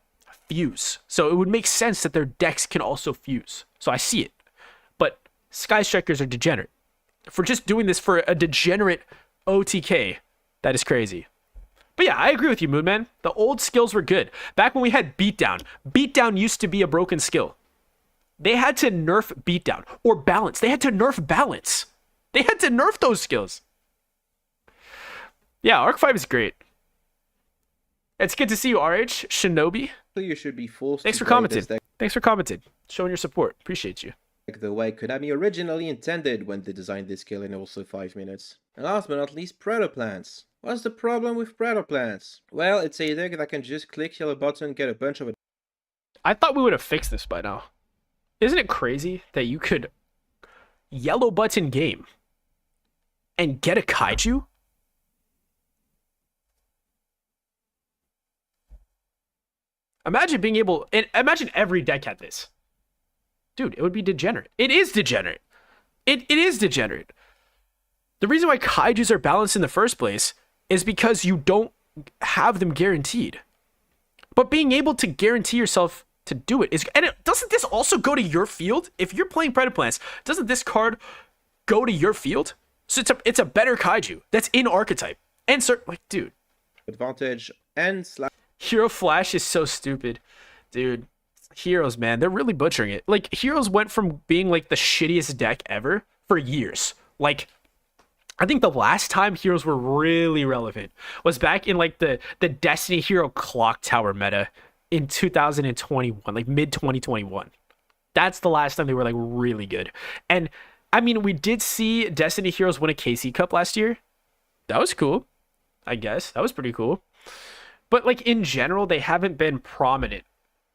fuse. So it would make sense that their decks can also fuse. So I see it. But Sky Strikers are degenerate. For just doing this for a degenerate OTK, that is crazy. But yeah, I agree with you, Moonman. The old skills were good. Back when we had Beatdown. Beatdown used to be a broken skill. They had to nerf Beatdown or Balance. They had to nerf Balance. They had to nerf those skills. Yeah, Arc 5 is great. It's good to see you, RH. Shinobi. you should be forced Thanks to for play commenting. this deck Thanks for commenting. Showing your support. Appreciate you. the way Konami originally intended when they designed this skill in also 5 minutes. And last but not least, Predator Plants. What's the problem with Predator Plants? Well, it's a deck that can just click yellow button, get a bunch of... I thought we would have fixed this by now. Isn't it crazy that you could yellow button game and get a kaiju? Imagine being able, and imagine every deck had this. Dude, it would be degenerate. It is degenerate. It is degenerate. The reason why kaijus are balanced in the first place is because you don't have them guaranteed. But being able to guarantee yourself to do it is, and doesn't this also go to your field? If you're playing Predaplants, doesn't this card go to your field? So it's a better kaiju that's in archetype. And like, dude, advantage and slash. Hero Flash is so stupid, dude. Heroes, man, they're really butchering it. Like, Heroes went from being like the shittiest deck ever for years. Like, I think the last time Heroes were really relevant was back in like the Destiny Hero Clock Tower meta in 2021, like mid 2021. That's the last time they were like really good. And I mean, we did see Destiny Heroes win a KC Cup last year. That was cool, I guess. That was pretty cool. But like in general, they haven't been prominent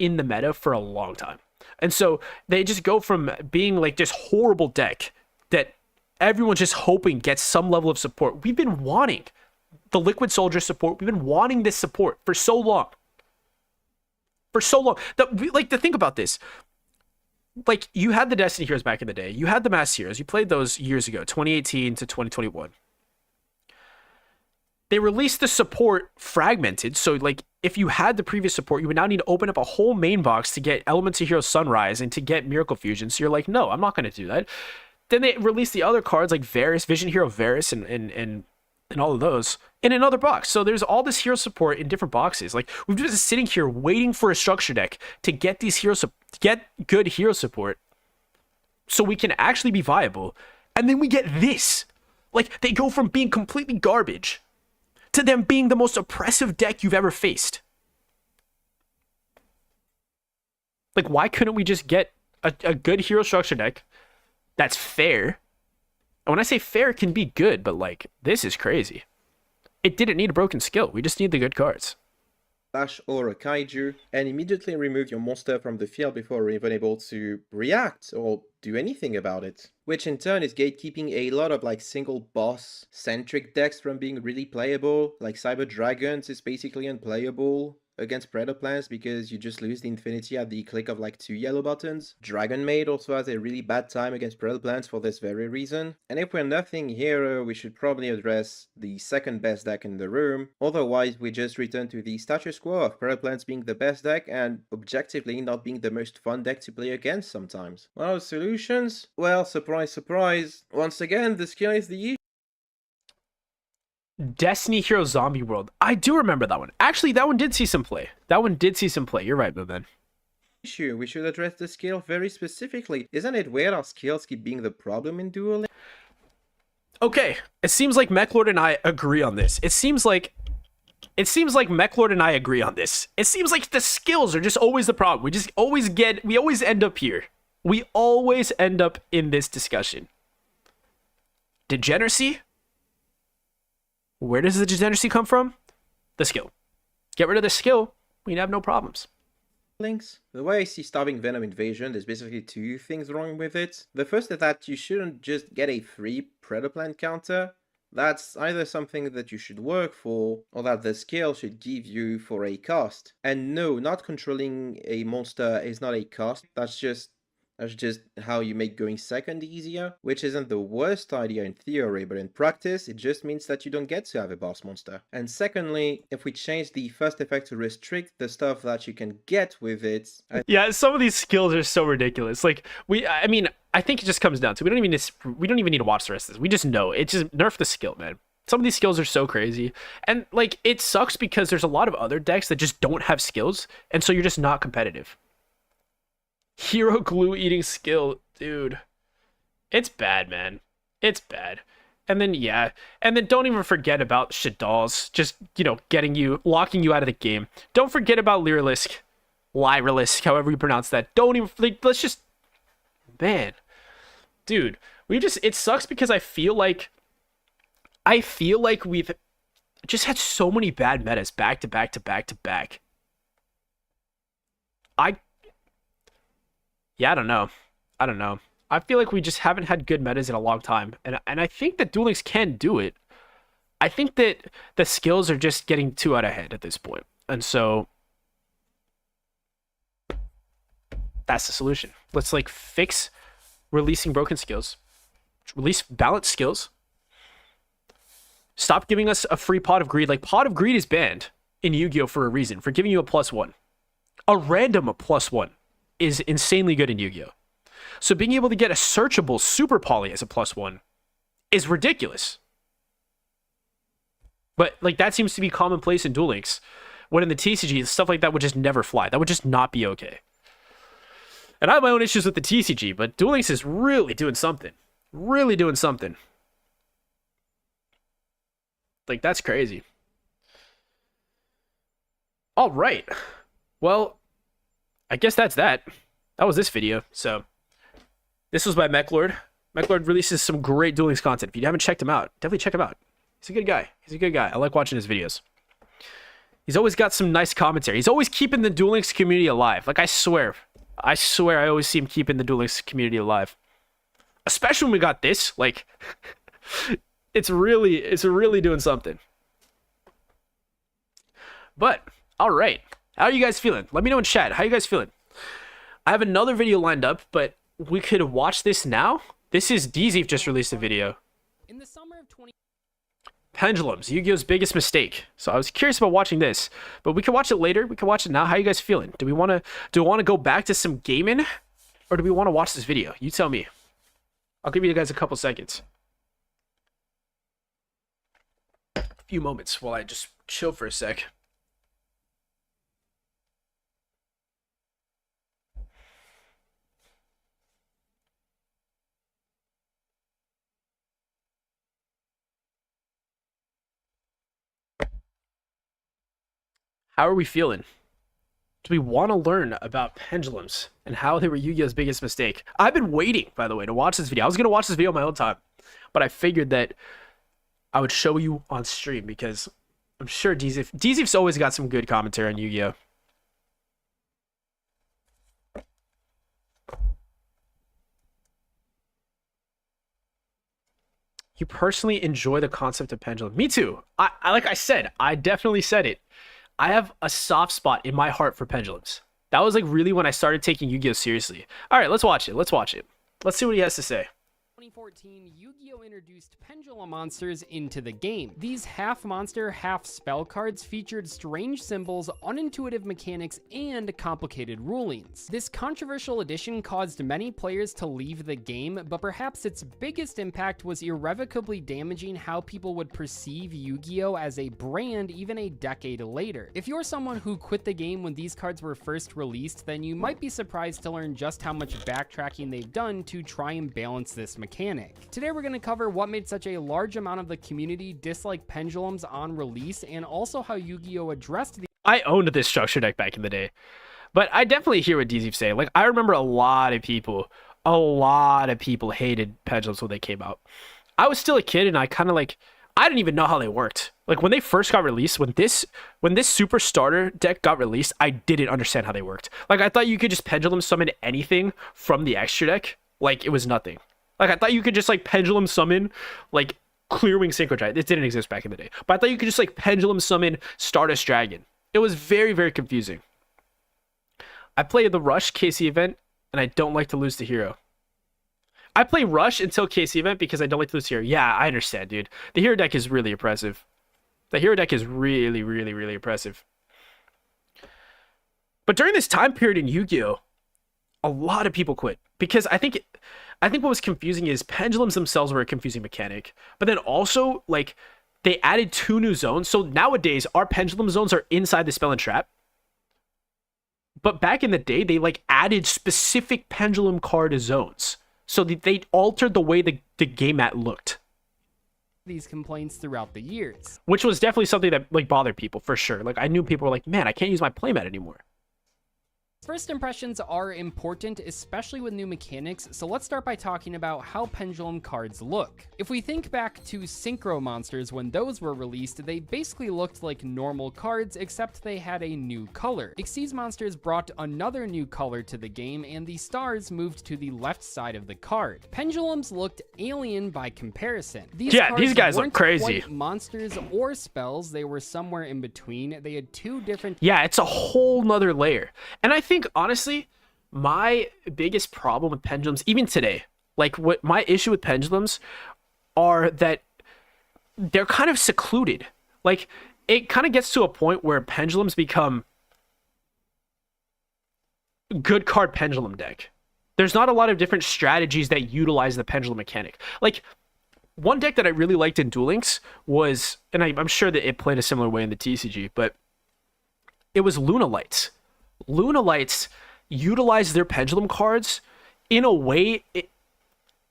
in the meta for a long time. And so they just go from being like this horrible deck that everyone's just hoping gets some level of support. We've been wanting the Liquid Soldier support. We've been wanting this support for so long. For so long. Like, to think about this. Like, you had the Destiny Heroes back in the day. You had the Mass Heroes. You played those years ago, 2018 to 2021. They released the support fragmented. So, like, if you had the previous support, you would now need to open up a whole main box to get Elements of Hero Sunrise and to get Miracle Fusion. So you're like, no, I'm not going to do that. Then they released the other cards like Varus, Vision Hero Varus, and all of those in another box. So there's all this hero support in different boxes. Like, we've just been sitting here waiting for a structure deck to get these heroes, to get good hero support, so we can actually be viable. And then we get this. Like, they go from being completely garbage to them being the most oppressive deck you've ever faced. Like, why couldn't we just get a good hero structure deck that's fair? And when I say fair, it can be good, but like, this is crazy. It didn't need a broken skill. We just need the good cards. Flash or a kaiju, and immediately remove your monster from the field before even able to react or do anything about it. Which in turn is gatekeeping a lot of like single boss centric decks from being really playable. Like Cyber Dragons is basically unplayable against Predaplants because you just lose the infinity at the click of like 2 yellow buttons. Dragon Maid also has a really bad time against Predaplants for this very reason. And if we're nothing here, we should probably address the second best deck in the room. Otherwise, we just return to the status quo of Predaplants being the best deck and objectively not being the most fun deck to play against sometimes. Well, solutions? Well, surprise, surprise. Once again, the skill is the issue. Destiny Hero Zombie World. I do remember that one. Actually, that one did see some play. You're right, man. We should address the skill very specifically. Isn't it weird our skills keep being the problem in dueling? Okay, it seems like Mechlord and I agree on this. It seems like Mechlord and I agree on this. It seems like the skills are just always the problem. We always end up here. We always end up in this discussion. Degeneracy? Where does the degeneracy come from? The skill. Get rid of the skill, we'd have no problems. Links. The way I see Starving Venom Invasion, there's basically 2 things wrong with it. The first is that you shouldn't just get a free Predaplant counter. That's either something that you should work for, or that the skill should give you for a cost. And no, not controlling a monster is not a cost, that's just how you make going second easier, which isn't the worst idea in theory, but in practice, it just means that you don't get to have a boss monster. And secondly, if we change the first effect to restrict the stuff that you can get with it... Yeah, some of these skills are so ridiculous. Like, I think it just comes down to, we don't even need to watch the rest of this. We just know. It just nerf the skill, man. Some of these skills are so crazy. And, like, it sucks because there's a lot of other decks that just don't have skills, and so you're just not competitive. Hero glue eating skill, dude. It's bad, man. It's bad. And then don't even forget about Shadal's just, locking you out of the game. Don't forget about Lyrilisk, however you pronounce that. Don't even, let's just, man. Dude, it sucks because I feel like we've just had so many bad metas back to back to back to back. I don't know. I feel like we just haven't had good metas in a long time. And I think that Duel Links can do it. I think that the skills are just getting too out of hand at this point. And so that's the solution. Let's fix releasing broken skills. Release balanced skills. Stop giving us a free Pot of Greed. Like, Pot of Greed is banned in Yu-Gi-Oh! For a reason, for giving you a +1. A random +1 is insanely good in Yu-Gi-Oh! So being able to get a searchable Super Poly as a +1 is ridiculous. But, like, that seems to be commonplace in Duel Links. When in the TCG, stuff like that would just never fly. That would just not be okay. And I have my own issues with the TCG, but Duel Links is really doing something. Really doing something. Like, that's crazy. All right. Well, I guess that's that. That was this video. So, this was by Mechlord. Mechlord releases some great Duel Links content. If you haven't checked him out, definitely check him out. He's a good guy. He's a good guy. I like watching his videos. He's always got some nice commentary. He's always keeping the Duel Links community alive. Like, I swear I always see him keeping the Duel Links community alive. Especially when we got this. Like, it's really doing something. But, all right. How are you guys feeling? Let me know in chat. How are you guys feeling? I have another video lined up, but we could watch this now. This is DZ just released a video. In the summer of 20 Pendulums, Yu-Gi-Oh's biggest mistake. So I was curious about watching this, but we can watch it later. We can watch it now. How are you guys feeling? Do we want to go back to some gaming, or do we want to watch this video? You tell me. I'll give you guys a couple seconds. A few moments while I just chill for a sec. How are we feeling? Do we want to learn about pendulums and how they were Yu-Gi-Oh's biggest mistake? I've been waiting, by the way, to watch this video. I was going to watch this video on my own time, but I figured that I would show you on stream because I'm sure DZ's always got some good commentary on Yu-Gi-Oh! You personally enjoy the concept of pendulum. Me too. I like I said, I definitely said it. I have a soft spot in my heart for pendulums. That was like really when I started taking Yu-Gi-Oh! Seriously. All right, let's watch it. Let's watch it. Let's see what he has to say. 2014, Yu-Gi-Oh! Introduced pendulum monsters into the game. These half-monster, half-spell cards featured strange symbols, unintuitive mechanics, and complicated rulings. This controversial addition caused many players to leave the game, but perhaps its biggest impact was irrevocably damaging how people would perceive Yu-Gi-Oh! As a brand even a decade later. If you're someone who quit the game when these cards were first released, then you might be surprised to learn just how much backtracking they've done to try and balance this mechanic. Today we're going to cover what made such a large amount of the community dislike pendulums on release, and also how Yu-Gi-Oh! Addressed the— I owned this structure deck back in the day, but I definitely hear what DZ's saying. Like, I remember a lot of people hated pendulums when they came out. I was still a kid, and I kind of like, I didn't even know how they worked. Like, when they first got released, when this super starter deck got released, I didn't understand how they worked. Like, I thought you could just pendulum summon anything from the extra deck like it was nothing. Like, I thought you could just, like, pendulum summon, like, Clearwing Synchro Giant. It didn't exist back in the day. But I thought you could just, like, pendulum summon Stardust Dragon. It was very, very confusing. I play the Rush KC event, and I don't like to lose to Hero. I play Rush until KC event because I don't like to lose to Hero. Yeah, I understand, dude. The Hero deck is really impressive. The Hero deck is really, really, really impressive. But during this time period in Yu-Gi-Oh!, a lot of people quit. Because I think what was confusing is pendulums themselves were a confusing mechanic, but then also, like, they added 2 new zones. So nowadays, our pendulum zones are inside the spell and trap. But back in the day, they, like, added specific pendulum card zones. So they altered the way the game mat looked. these complaints throughout the years. Which was definitely something that, like, bothered people, for sure. Like, I knew people were like, man, I can't use my playmat anymore. First impressions are important, especially with new mechanics, so let's start by talking about how pendulum cards look. If we think back to Synchro monsters when those were released, they basically looked like normal cards, except they had a new color. Xyz monsters brought another new color to the game, and the stars moved to the left side of the card. Pendulums looked alien by comparison. These guys look crazy. Quite monsters or spells, they were somewhere in between. They had two different— Yeah, it's a whole nother layer. And I think, honestly, my biggest problem with pendulums, even today, Like, what my issue with pendulums are that they're kind of secluded. Like, it kind of gets to a point where pendulums become good card pendulum deck. There's not a lot of different strategies that utilize the pendulum mechanic. Like, one deck that I really liked in Duel Links was, and I'm sure that it played a similar way in the TCG, but it was Luna Lights. Luna Lights utilized their pendulum cards in a way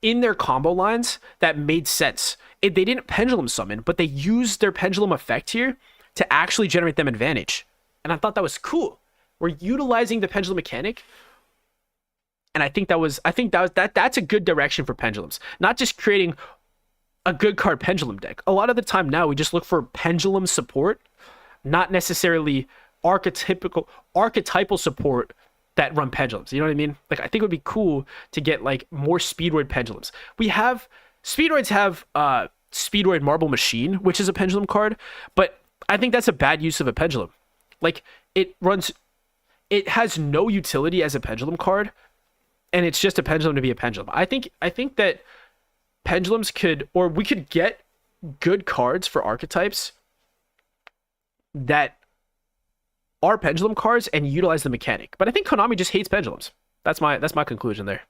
in their combo lines that made sense. They didn't pendulum summon, but they used their pendulum effect here to actually generate them advantage. And I thought that was cool. We're utilizing the pendulum mechanic. And I think that's a good direction for pendulums. Not just creating a good card pendulum deck. A lot of the time now we just look for pendulum support, not necessarily archetypal support that run pendulums. You know what I mean? Like, I think it would be cool to get like more Speedroid pendulums. Speedroids have Speedroid Marble Machine, which is a pendulum card, but I think that's a bad use of a pendulum. Like, it has no utility as a pendulum card, and it's just a pendulum to be a pendulum. I think that pendulums we could get good cards for archetypes that are pendulum cards and utilize the mechanic. But I think Konami just hates pendulums. That's my conclusion there.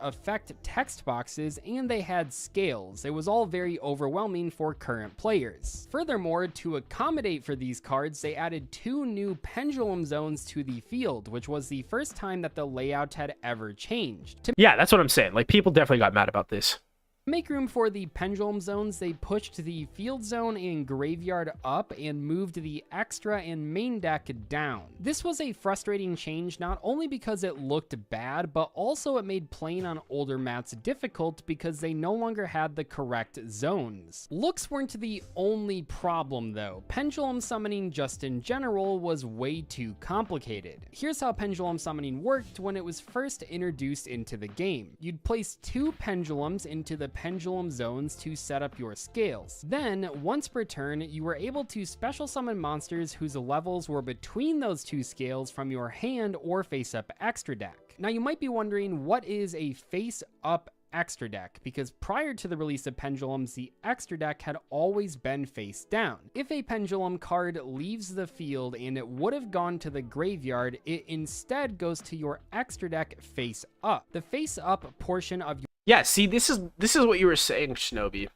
Affect text boxes, and they had scales. It was all very overwhelming for current players. Furthermore, to accommodate for these cards, they added 2 new pendulum zones to the field, which was the first time that the layout had ever changed. Yeah, that's what I'm saying. Like, people definitely got mad about this. To make room for the pendulum zones, they pushed the field zone and graveyard up and moved the extra and main deck down. This was a frustrating change, not only because it looked bad, but also it made playing on older mats difficult because they no longer had the correct zones. Looks weren't the only problem though. Pendulum summoning just in general was way too complicated. Here's how pendulum summoning worked when it was first introduced into the game. You'd place 2 pendulums into the pendulum zones to set up your scales. Then, once per turn, you were able to special summon monsters whose levels were between those 2 scales from your hand or face-up extra deck. Now, you might be wondering, what is a face-up extra deck? Because prior to the release of pendulums, the extra deck had always been face down. If a pendulum card leaves the field and it would have gone to the graveyard, it instead goes to your extra deck face up. The face up portion of your Yeah, see, this is what you were saying, Shinobi.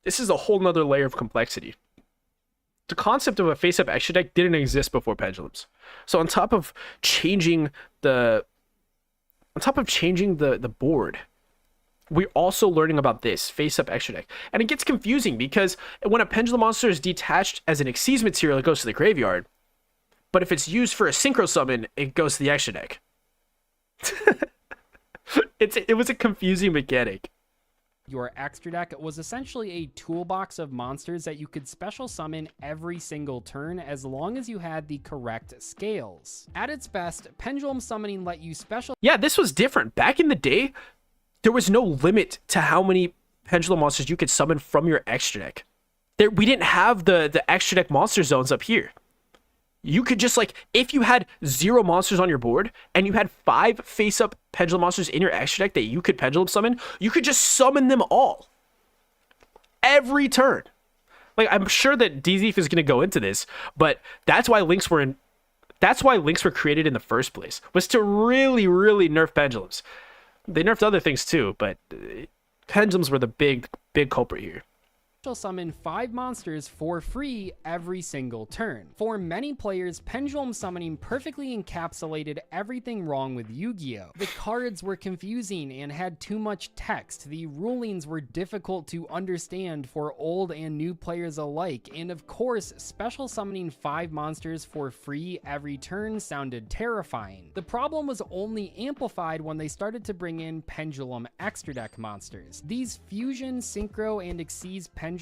This is a whole nother layer of complexity. The concept of a face-up extra deck didn't exist before pendulums. So on top of changing the board, we're also learning about this face-up extra deck. And it gets confusing because when a pendulum monster is detached as an Xyz material, it goes to the graveyard. But if it's used for a synchro summon, it goes to the extra deck. It was a confusing mechanic. Your extra deck was essentially a toolbox of monsters that you could special summon every single turn as long as you had the correct scales. At its best, pendulum summoning let you special... Yeah, this was different. Back in the day, there was no limit to how many pendulum monsters you could summon from your extra deck. We didn't have the extra deck monster zones up here. You could just, like, if you had 0 monsters on your board and you had 5 face-up pendulum monsters in your extra deck that you could pendulum summon, you could just summon them all. Every turn. Like, I'm sure that DZF is going to go into this, but that's why links were created in the first place, was to really, really nerf pendulums. They nerfed other things too, but pendulums were the big culprit here. Summon 5 monsters for free every single turn. For many players, pendulum summoning perfectly encapsulated everything wrong with Yu-Gi-Oh! The cards were confusing and had too much text. The rulings were difficult to understand for old and new players alike. And of course, special summoning 5 monsters for free every turn sounded terrifying. The problem was only amplified when they started to bring in pendulum extra deck monsters. These fusion, synchro, and Xyz pendulums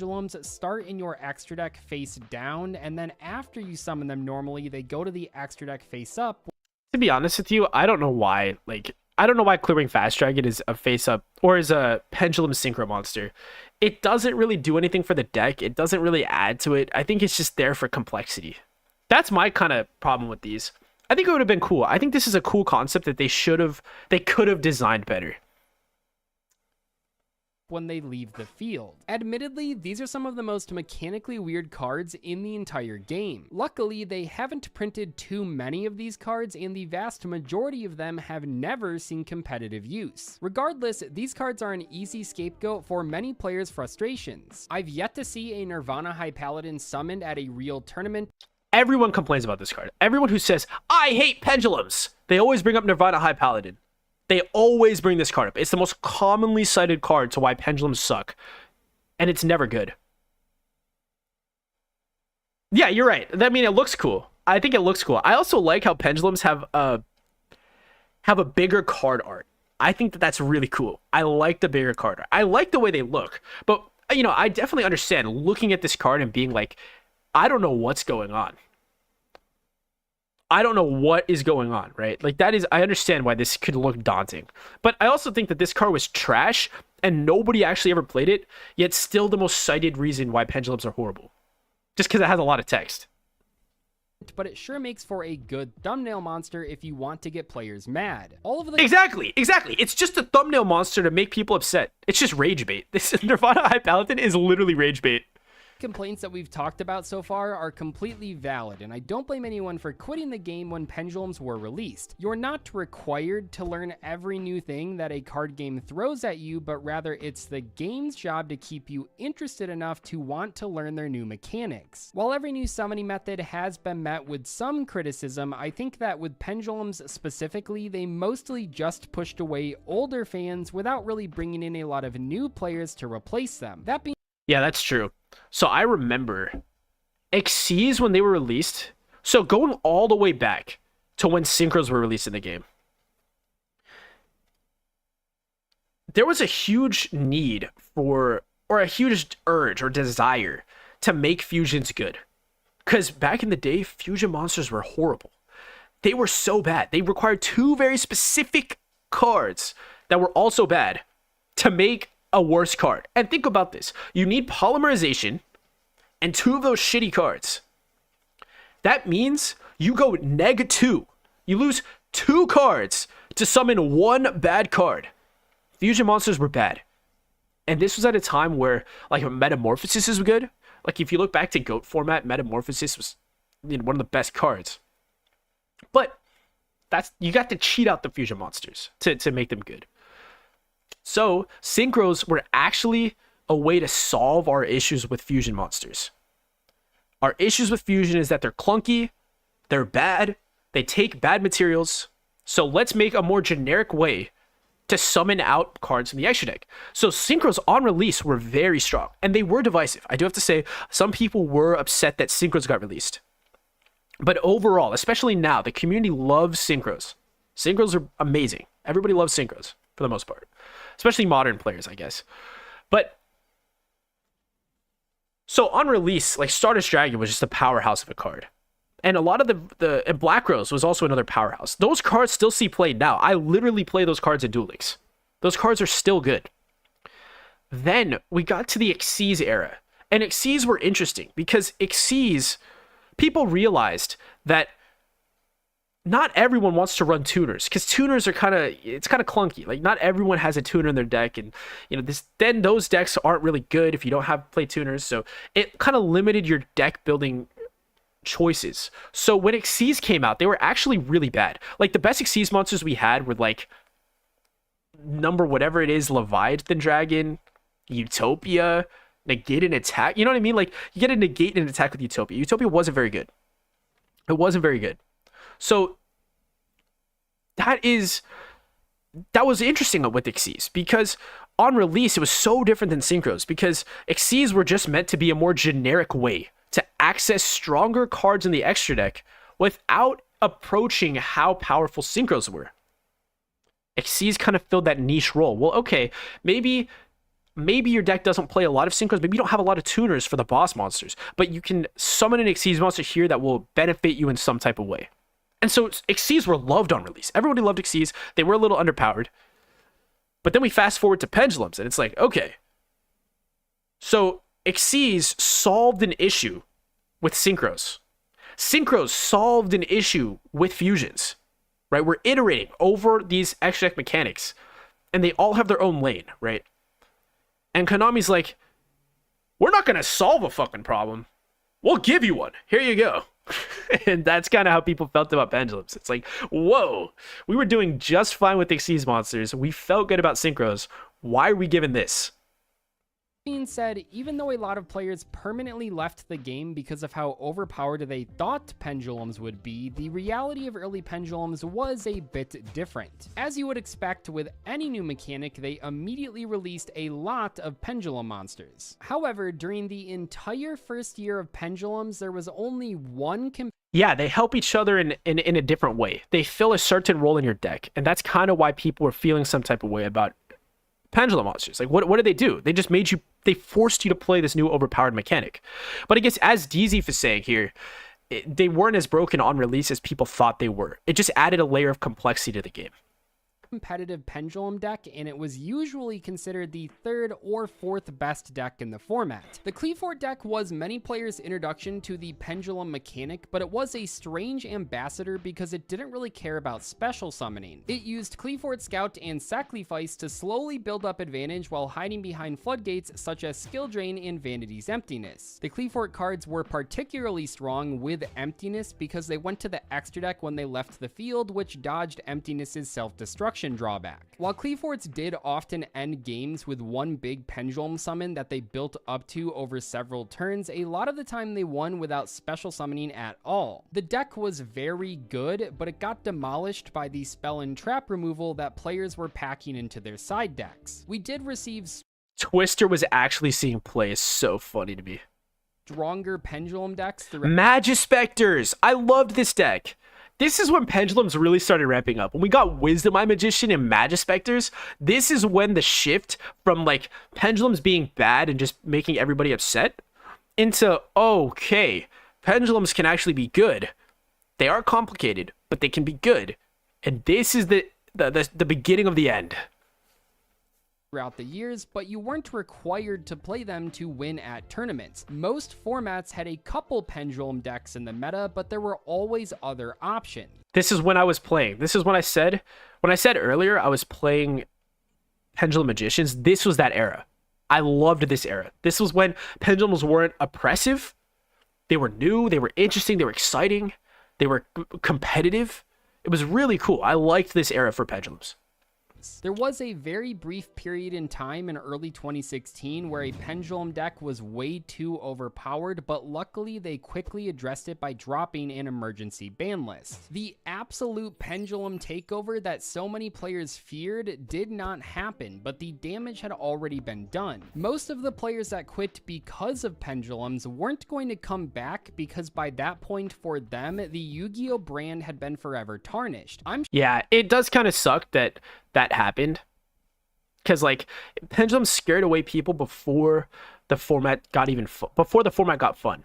start in your extra deck face down, and then after you summon them normally, they go to the extra deck face up. To be honest with you, I don't know why. I don't know why Clearing Fast Dragon is a face up or is a pendulum synchro monster. It doesn't really do anything for the deck. It doesn't really add to it. I think it's just there for complexity. That's my kind of problem with these. I think it would have been cool. I think this is a cool concept that they could have designed better. when they leave the field. Admittedly, these are some of the most mechanically weird cards in the entire game. Luckily, they haven't printed too many of these cards, and the vast majority of them have never seen competitive use. Regardless, these cards are an easy scapegoat for many players' frustrations. I've yet to see a Nirvana High Paladin summoned at a real tournament. Everyone complains about this card. Everyone who says, I hate pendulums, they always bring up Nirvana High Paladin. They always bring this card up. It's the most commonly cited card to why pendulums suck. And it's never good. Yeah, you're right. I mean, it looks cool. I think it looks cool. I also like how pendulums have a bigger card art. I think that that's really cool. I like the bigger card art. I like the way they look. But, you know, I definitely understand looking at this card and being like, I don't know what's going on. I don't know what is going on, right? Like, that is, I understand why this could look daunting. But I also think that this card was trash and nobody actually ever played it, yet still the most cited reason why pendulums are horrible. Just because it has a lot of text. But it sure makes for a good thumbnail monster if you want to get players mad. All of the Exactly. It's just a thumbnail monster to make people upset. It's just rage bait. This Nirvana High Paladin is literally rage bait. complaints that we've talked about so far are completely valid, and I don't blame anyone for quitting the game when pendulums were released. You're not required to learn every new thing that a card game throws at you, but rather it's the game's job to keep you interested enough to want to learn their new mechanics. While every new summoning method has been met with some criticism, I think that with pendulums specifically, they mostly just pushed away older fans without really bringing in a lot of new players to replace them. That being Yeah, that's true. So I remember Xyz when they were released. So going all the way back to when synchros were released in the game, there was a huge need for, or a huge urge or desire to make fusions good. Because back in the day, fusion monsters were horrible. They were so bad. They required two very specific cards that were also bad to make a worse card. And think about this. You need polymerization and two of those shitty cards. That means you go -2. You lose 2 cards to summon 1 bad card. Fusion monsters were bad. And this was at a time where like Metamorphosis is good. Like if you look back to GOAT format, Metamorphosis was one of the best cards. But that's, you got to cheat out the fusion monsters to make them good. So, synchros were actually a way to solve our issues with fusion monsters. Our issues with fusion is that they're clunky, they're bad, they take bad materials. So let's make a more generic way to summon out cards from the extra deck. So synchros on release were very strong, and they were divisive. I do have to say, some people were upset that synchros got released. But overall, especially now, the community loves synchros. Synchros are amazing. Everybody loves synchros, for the most part. Especially modern players, I guess. But so on release, like Stardust Dragon was just a powerhouse of a card. And a lot of and Black Rose was also another powerhouse. Those cards still see play now. I literally play those cards at Duel Links. Those cards are still good. Then we got to the Xyz era. And Xyz were interesting because Xyz, people realized that not everyone wants to run tuners, because tuners are kind of clunky. Like not everyone has a tuner in their deck, and then those decks aren't really good if you don't have play tuners. So it kind of limited your deck building choices. So when Xyz came out, they were actually really bad. Like the best Xyz monsters we had were like number whatever it is, Leviathan Dragon, Utopia, negate and attack. You know what I mean? Like you get a negate and attack with Utopia. Utopia wasn't very good. It wasn't very good. So that was interesting with Xyz, because on release it was so different than synchros, because Xyz were just meant to be a more generic way to access stronger cards in the extra deck without approaching how powerful synchros were. Xyz kind of filled that niche role. Well, okay, maybe your deck doesn't play a lot of synchros, maybe you don't have a lot of tuners for the boss monsters, but you can summon an Xyz monster here that will benefit you in some type of way. And so Xyz were loved on release. Everybody loved Xyz. They were a little underpowered. But then we fast forward to pendulums, and it's like, okay. So Xyz solved an issue with synchros. Synchros solved an issue with fusions, right? We're iterating over these extra deck mechanics, and they all have their own lane, right? And Konami's like, we're not going to solve a fucking problem. We'll give you one. Here you go. And that's kind of how people felt about pendulums. It's like, whoa, we were doing just fine with Xyz monsters. We felt good about synchros. Why are we given this? Being said, even though a lot of players permanently left the game because of how overpowered they thought pendulums would be, the reality of early pendulums was a bit different. As you would expect with any new mechanic, they immediately released a lot of pendulum monsters. However, during the entire first year of pendulums, there was only one Yeah, they help each other in a different way. They fill a certain role in your deck, and that's kind of why people were feeling some type of way about pendulum monsters. Like, what did they do? They just made you, they forced you to play this new overpowered mechanic. But I guess, as DZ is saying here, they weren't as broken on release as people thought they were. It just added a layer of complexity to the game. competitive pendulum deck, and it was usually considered the third or fourth best deck in the format. The Cleefort deck was many players' introduction to the pendulum mechanic, but it was a strange ambassador because it didn't really care about special summoning. It used Cleefort Scout and Sacrifice to slowly build up advantage while hiding behind floodgates such as Skill Drain and Vanity's Emptiness. The Cleefort cards were particularly strong with Emptiness because they went to the extra deck when they left the field, which dodged Emptiness's self-destruction drawback. While Cleeforts did often end games with one big pendulum summon that they built up to over several turns, a lot of the time they won without special summoning at all. The deck was very good, but it got demolished by the spell and trap removal that players were packing into their side decks. We did receive Twister was actually seeing play is so funny to me. stronger pendulum decks throughout. Magispectors! I loved this deck. This is when pendulums really started ramping up. When we got Wisdom Eye Magician and Magispectors, this is when the shift from like pendulums being bad and just making everybody upset into, okay, pendulums can actually be good. They are complicated, but they can be good. And this is the beginning of the end. Throughout the years, but you weren't required to play them to win at tournaments. Most formats had a couple pendulum decks in the meta, but there were always other options. This is when I was playing. This is when I said earlier I was playing Pendulum Magicians. This was that era. I loved this era. This was when pendulums weren't oppressive. They were new, they were interesting, they were exciting, they were competitive. It was really cool. I liked this era for pendulums. There was a very brief period in time in early 2016 where a pendulum deck was way too overpowered, but luckily they quickly addressed it by dropping an emergency ban list. The absolute pendulum takeover that so many players feared did not happen, but the damage had already been done. Most of the players that quit because of pendulums weren't going to come back because by that point for them, the Yu-Gi-Oh brand had been forever tarnished. Yeah, it does kind of suck that happened, because like pendulum scared away people before the format got fun.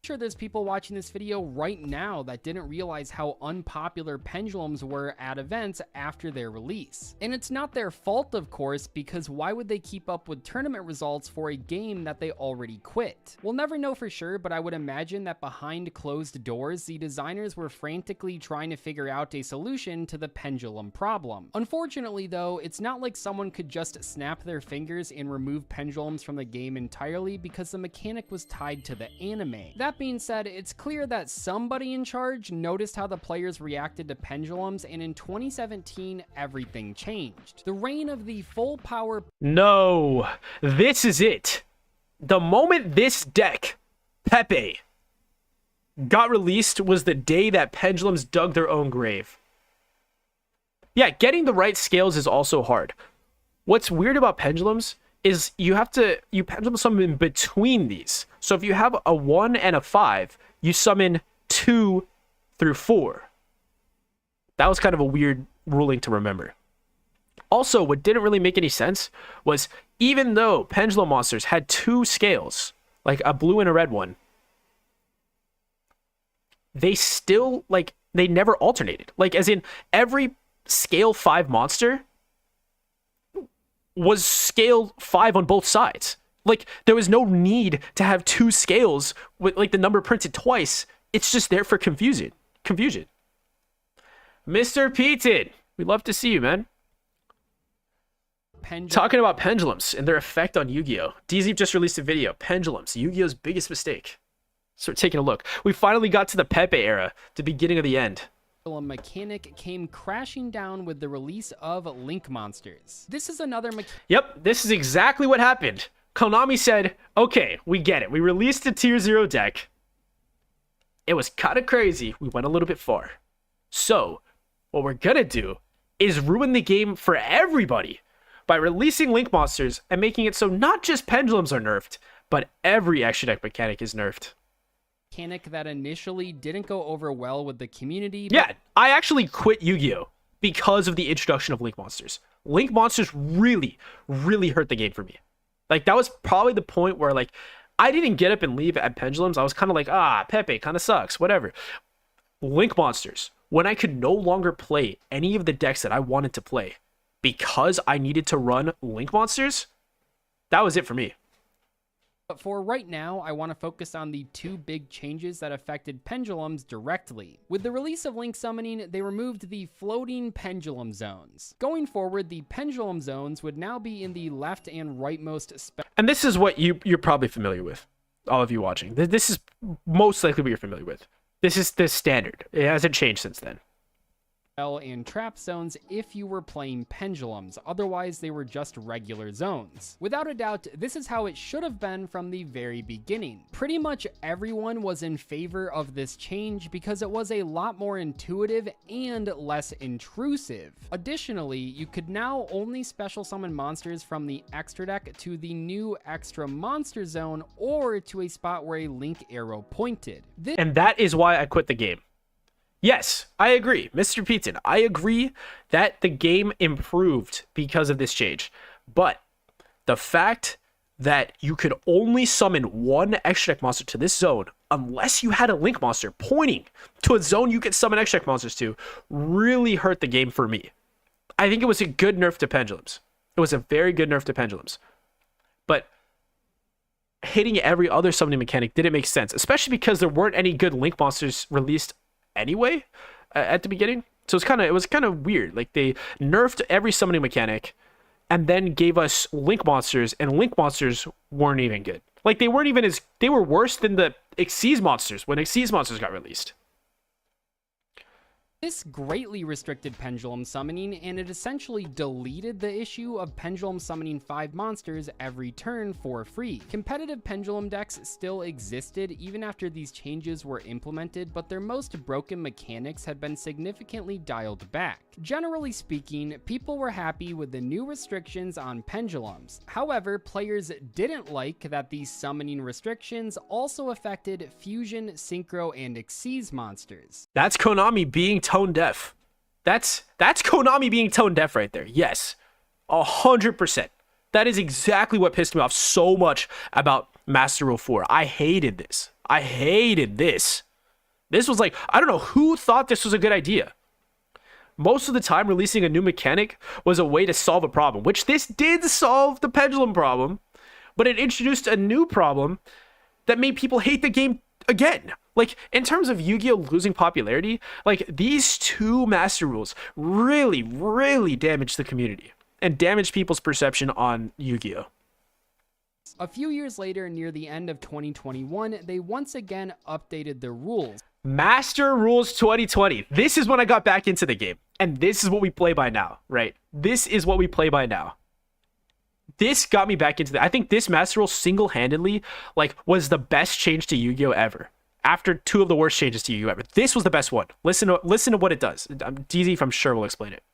Sure, there's people watching this video right now that didn't realize how unpopular pendulums were at events after their release. And it's not their fault, of course, because why would they keep up with tournament results for a game that they already quit? We'll never know for sure, but I would imagine that behind closed doors, the designers were frantically trying to figure out a solution to the pendulum problem. Unfortunately, though, it's not like someone could just snap their fingers and remove pendulums from the game entirely because the mechanic was tied to the anime. That being said, it's clear that somebody in charge noticed how the players reacted to pendulums, and in 2017, everything changed. The reign of the full power... No, this is it. The moment this deck, Pepe, got released was the day that pendulums dug their own grave. Yeah, getting the right scales is also hard. What's weird about pendulums is you pendulum summon between these. So if you have a 1 and a 5, you summon 2 through 4. That was kind of a weird ruling to remember. Also, what didn't really make any sense was even though pendulum monsters had 2 scales, like a blue and a red one, they still, like, they never alternated. Like, as in, every scale 5 monster was scale 5 on both sides. Like, there was no need to have 2 scales with like the number printed twice. It's just there for confusion. Mr. Peaton, we'd love to see you, man. Talking about pendulums and their effect on Yu-Gi-Oh! DZ just released a video. Pendulums, Yu-Gi-Oh's biggest mistake. So we're taking a look. We finally got to the Pepe era, the beginning of the end. Mechanic came crashing down with the release of Link Monsters. This is another Yep, this is exactly what happened. Konami said, okay, we get it. We released a tier 0 deck. It was kind of crazy. We went a little bit far. So, what we're gonna do is ruin the game for everybody by releasing Link Monsters and making it so not just pendulums are nerfed, but every extra deck mechanic is nerfed. Mechanic that initially didn't go over well with the community. Yeah, I actually quit Yu-Gi-Oh! Because of the introduction of Link Monsters. Link Monsters really, really hurt the game for me. Like, that was probably the point where, like, I didn't get up and leave at pendulums. I was kind of like, Pepe kind of sucks, whatever. Link Monsters, when I could no longer play any of the decks that I wanted to play because I needed to run Link Monsters, that was it for me. But for right now, I want to focus on the two big changes that affected pendulums directly. With the release of Link Summoning, they removed the floating pendulum zones. Going forward, the pendulum zones would now be in the left and rightmost and this is what you're probably familiar with, all of you watching. This is most likely what you're familiar with. This is the standard. It hasn't changed since then. and trap zones if you were playing pendulums, otherwise they were just regular zones. Without a doubt, this is how it should have been from the very beginning. Pretty much everyone was in favor of this change because it was a lot more intuitive and less intrusive. Additionally, you could now only special summon monsters from the extra deck to the new extra monster zone or to a spot where a link arrow pointed. And that is why I quit the game. Yes, I agree. Mr. Peaton, I agree that the game improved because of this change. But the fact that you could only summon one extra deck monster to this zone unless you had a link monster pointing to a zone you could summon extra deck monsters to really hurt the game for me. I think it was a good nerf to pendulums. It was a very good nerf to pendulums. But hitting every other summoning mechanic didn't make sense, especially because there weren't any good link monsters released anyway at the beginning. So it was kind of weird. Like, they nerfed every summoning mechanic and then gave us link monsters, and link monsters weren't even good. Like, they were worse than the Xyz monsters when Xyz monsters got released. This greatly restricted pendulum summoning, and it essentially deleted the issue of pendulum summoning 5 monsters every turn for free. Competitive pendulum decks still existed even after these changes were implemented, but their most broken mechanics had been significantly dialed back. Generally speaking, people were happy with the new restrictions on pendulums. However, players didn't like that these summoning restrictions also affected fusion, synchro, and Xyz monsters. That's Konami being tone deaf. That's Konami being tone deaf right there. Yes, 100%. That is exactly what pissed me off so much about Master Rule 4. I hated this. This was like, I don't know who thought this was a good idea. Most of the time, releasing a new mechanic was a way to solve a problem, which this did solve the pendulum problem, but it introduced a new problem that made people hate the game again. Like, in terms of Yu-Gi-Oh! Losing popularity, like, these two Master Rules really, really damaged the community and damaged people's perception on Yu-Gi-Oh! A few years later, near the end of 2021, they once again updated the rules. Master Rules 2020. This is when I got back into the game. And this is what we play by now, right? This is what we play by now. This got me back into I think this Master Rule single-handedly, like, was the best change to Yu-Gi-Oh! Ever. After two of the worst changes to Yu-Gi-Oh! Ever. This was the best one. Listen to what it does. DZ, I'm sure, will explain it.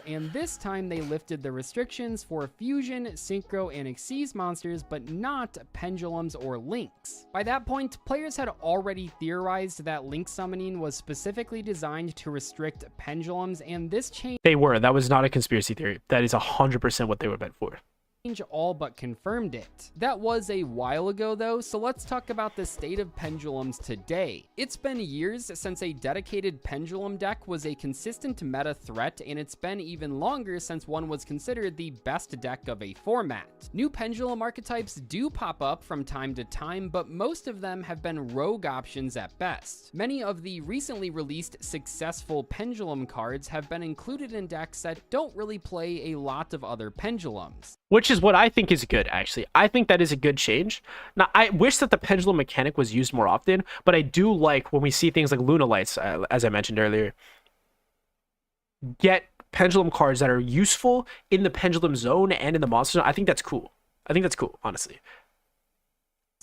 And this time they lifted the restrictions for fusion, synchro, and Xyz monsters, but not pendulums or links. By that point, players had already theorized that link summoning was specifically designed to restrict pendulums, and this change They were. That was not a conspiracy theory. That is 100% what they were meant for. all but confirmed it. That was a while ago though, so let's talk about the state of pendulums today. It's been years since a dedicated pendulum deck was a consistent meta threat, and it's been even longer since one was considered the best deck of a format. New pendulum archetypes do pop up from time to time, but most of them have been rogue options at best. Many of the recently released successful pendulum cards have been included in decks that don't really play a lot of other pendulums. Which is what I think is good, actually. I think that is a good change. Now, I wish that the pendulum mechanic was used more often, but I do like when we see things like Luna Lights, as I mentioned earlier, get pendulum cards that are useful in the pendulum zone and in the monster zone. I think that's cool. I think that's cool, honestly.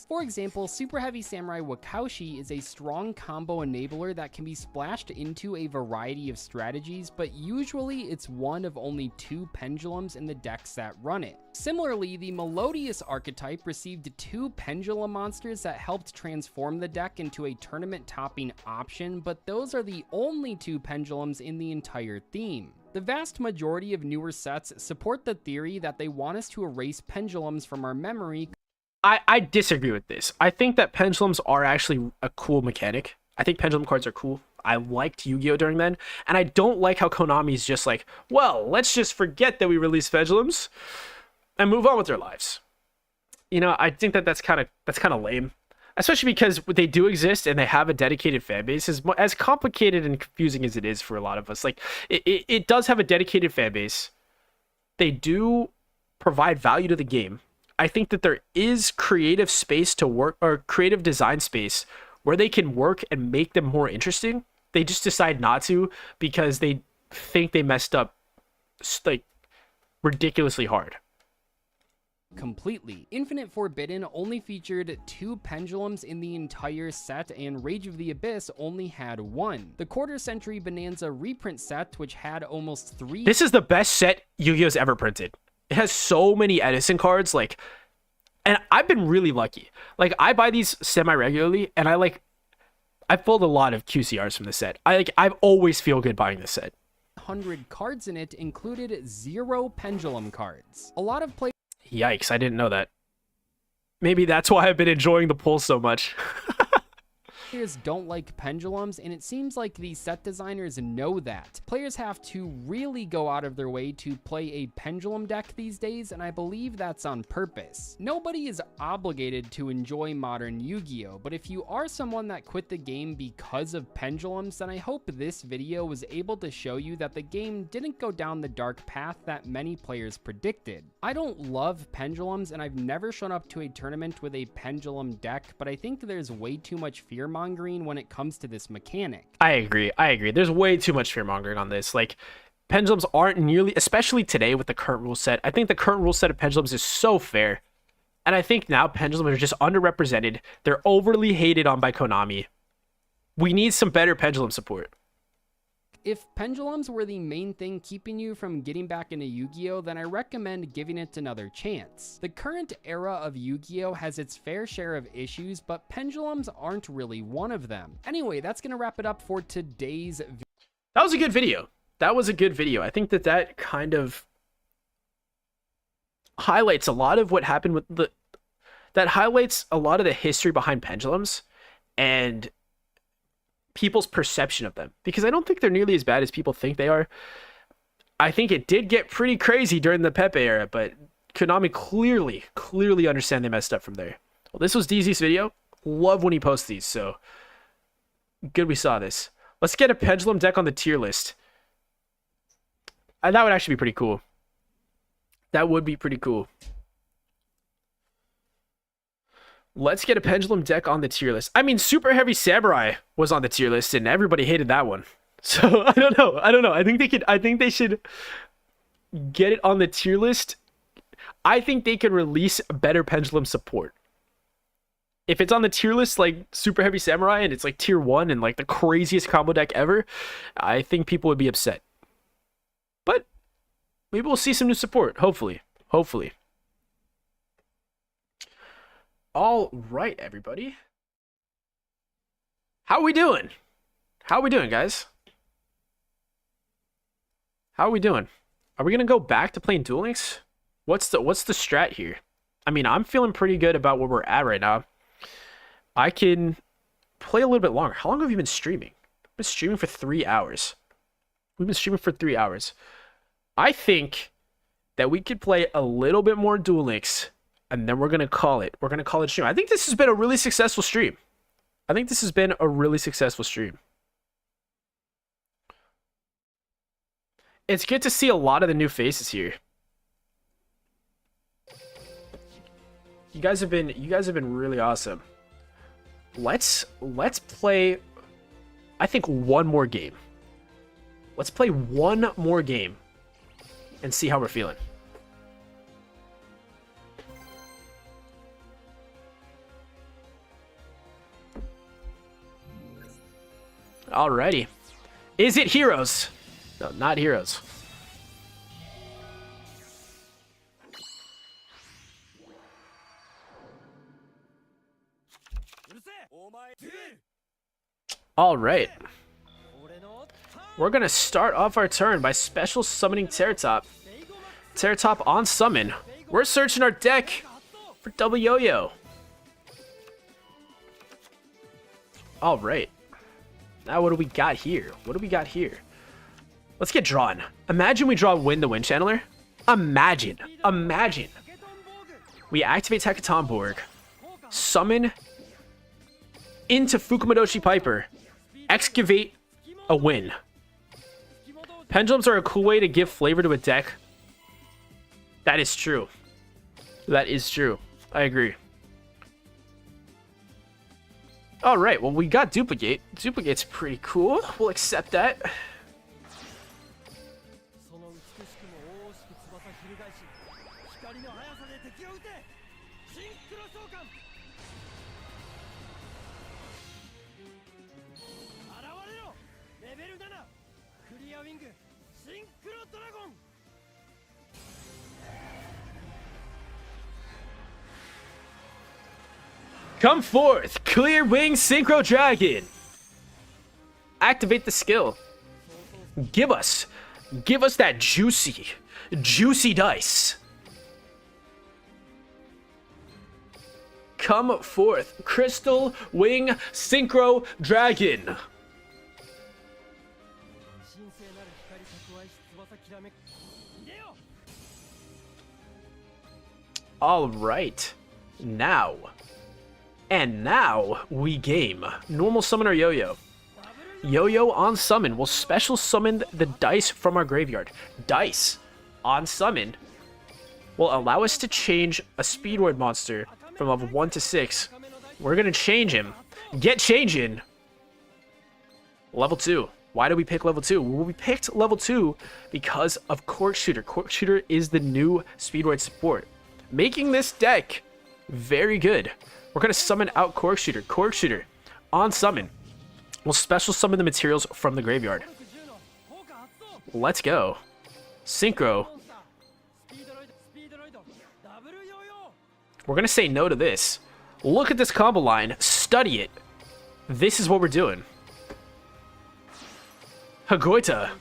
For example, Super Heavy Samurai Wakaushi is a strong combo enabler that can be splashed into a variety of strategies, but usually it's one of only 2 pendulums in the decks that run it. Similarly, the Melodious archetype received 2 pendulum monsters that helped transform the deck into a tournament-topping option, but those are the only 2 pendulums in the entire theme. The vast majority of newer sets support the theory that they want us to erase pendulums from our memory. I disagree with this. I think that pendulums are actually a cool mechanic. I think pendulum cards are cool. I liked Yu-Gi-Oh! During then, and I don't like how Konami's just like, well, let's just forget that we released pendulums and move on with their lives. You know, I think that that's kind of lame, especially because they do exist and they have a dedicated fan base. As complicated and confusing as it is for a lot of us, like it does have a dedicated fan base. They do provide value to the game. I think that there is creative space to work, or creative design space where they can work and make them more interesting. They just decide not to because they think they messed up like ridiculously hard. Completely. Infinite Forbidden only featured 2 pendulums in the entire set, and Rage of the Abyss only had 1. The Quarter Century Bonanza reprint set, which had almost 3... This is the best set Yu-Gi-Oh's ever printed. It has so many Edison cards, like, and I've been really lucky. Like, I buy these semi-regularly, and I pulled a lot of QCRs from the set. I always feel good buying this set. 100 cards in it included 0 pendulum cards. A lot of players... Yikes, I didn't know that. Maybe that's why I've been enjoying the pull so much. Players don't like pendulums, and it seems like the set designers know that. Players have to really go out of their way to play a pendulum deck these days, and I believe that's on purpose. Nobody is obligated to enjoy modern Yu-Gi-Oh!, but if you are someone that quit the game because of pendulums, then I hope this video was able to show you that the game didn't go down the dark path that many players predicted. I don't love pendulums, and I've never shown up to a tournament with a pendulum deck, but I think there's way too much fear-mongering when it comes to this mechanic. I agree. There's way too much fear-mongering on this. Like, pendulums aren't nearly, especially today with the current rule set. I think the current rule set of pendulums is so fair. And I think now pendulums are just underrepresented. They're overly hated on by Konami. We need some better pendulum support. If pendulums were the main thing keeping you from getting back into Yu-Gi-Oh!, then I recommend giving it another chance. The current era of Yu-Gi-Oh! Has its fair share of issues, but pendulums aren't really one of them. Anyway, that's gonna wrap it up for today's video. That was a good video. That was a good video. I think that kind of highlights a lot of what happened with that highlights a lot of the history behind pendulums and people's perception of them, because I don't think they're nearly as bad as people think they are. I think it did get pretty crazy during the Pepe era, but Konami clearly understand they messed up from there. Well, this was DZ's video. Love when he posts these, so good we saw this. Let's get a pendulum deck on the tier list. And that would actually be pretty cool. That would be pretty cool. Let's get a pendulum deck on the tier list. I mean, Super Heavy Samurai was on the tier list, and everybody hated that one. So I don't know. I think they should get it on the tier list. I think they could release better pendulum support. If it's on the tier list like Super Heavy Samurai and it's like tier 1 and like the craziest combo deck ever, I think people would be upset. But maybe we'll see some new support. Hopefully. All right, everybody. How are we doing? Guys? How are we doing? Are we going to go back to playing Duel Links? What's the strat here? I mean, I'm feeling pretty good about where we're at right now. I can play a little bit longer. How long have you been streaming? I've been streaming for 3 hours. We've been streaming for 3 hours. I think that we could play a little bit more Duel Links, and then we're gonna call it. We're gonna call it a stream. I think this has been a really successful stream. It's good to see a lot of the new faces here. You guys have been really awesome. Let's play, I think, one more game. Let's play one more game and see how we're feeling. Alrighty. Is it Heroes? No, not Heroes. Alright. We're gonna start off our turn by special summoning Terratop. Terratop on summon. We're searching our deck for double yo-yo. Alright. Now what do we got here? Let's get drawn. Imagine we draw Win the Wind Channeler. Imagine. We activate Hekatomborg. Summon into Fukumadoshi Piper. Excavate a win. Pendulums are a cool way to give flavor to a deck. That is true. I agree. Alright, well, we got Duplicate. Duplicate's pretty cool. We'll accept that. Come forth, Clear Wing Synchro Dragon. Activate the skill. Give us that juicy dice. Come forth, Crystal Wing Synchro Dragon. All right, now we game. Normal summon our Yo-Yo. Yo-Yo on summon will special summon the dice from our graveyard. Dice on summon will allow us to change a Speedroid monster from level 1 to 6. We're gonna change him. Get changing. Level 2. Why did we pick level 2? Well, we picked level 2 because of Corkscooter. Corkscooter is the new Speedroid support, making this deck very good. We're going to summon out Corkscooter. Corkscooter on summon will special summon the materials from the graveyard. Let's go. Synchro. We're going to say no to this. Look at this combo line. Study it. This is what we're doing. Hagoita.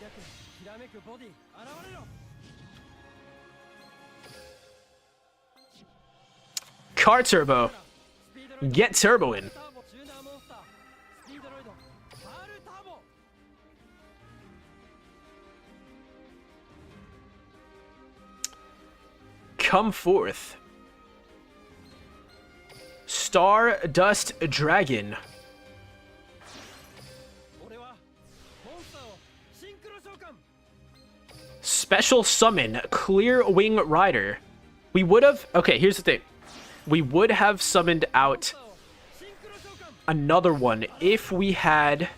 Car Turbo. Get Turbo in. Come forth. Stardust Dragon. Special summon Clear Wing Rider. We would have... Okay, here's the thing. We would have summoned out another one if we had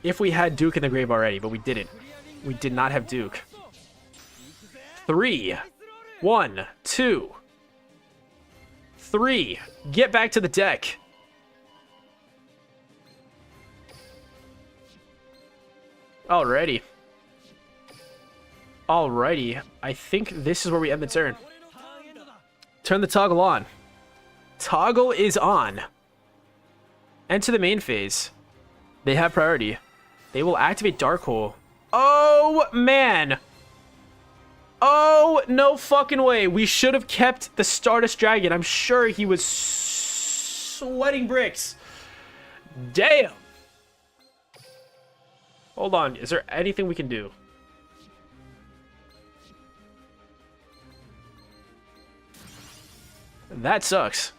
Duke in the grave already, but we didn't. We did not have Duke. 3, 1, 2, 3. Get back to the deck. Alrighty. I think this is where we end the turn. Turn the toggle on. Toggle is on. Enter the main phase. They have priority. They will activate Dark Hole. Oh, man. Oh, no fucking way. We should have kept the Stardust Dragon. I'm sure he was sweating bricks. Damn. Hold on. Is there anything we can do? That sucks.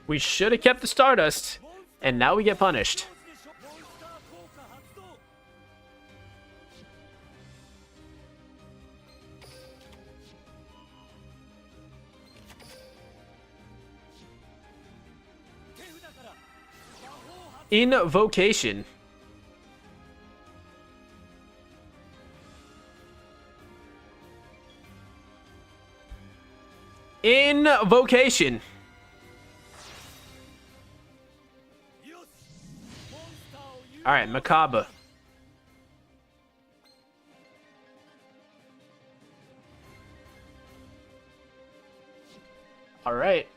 We should have kept the Stardust, and now we get punished. Invocation. Invocation. All right, Macabre. All right.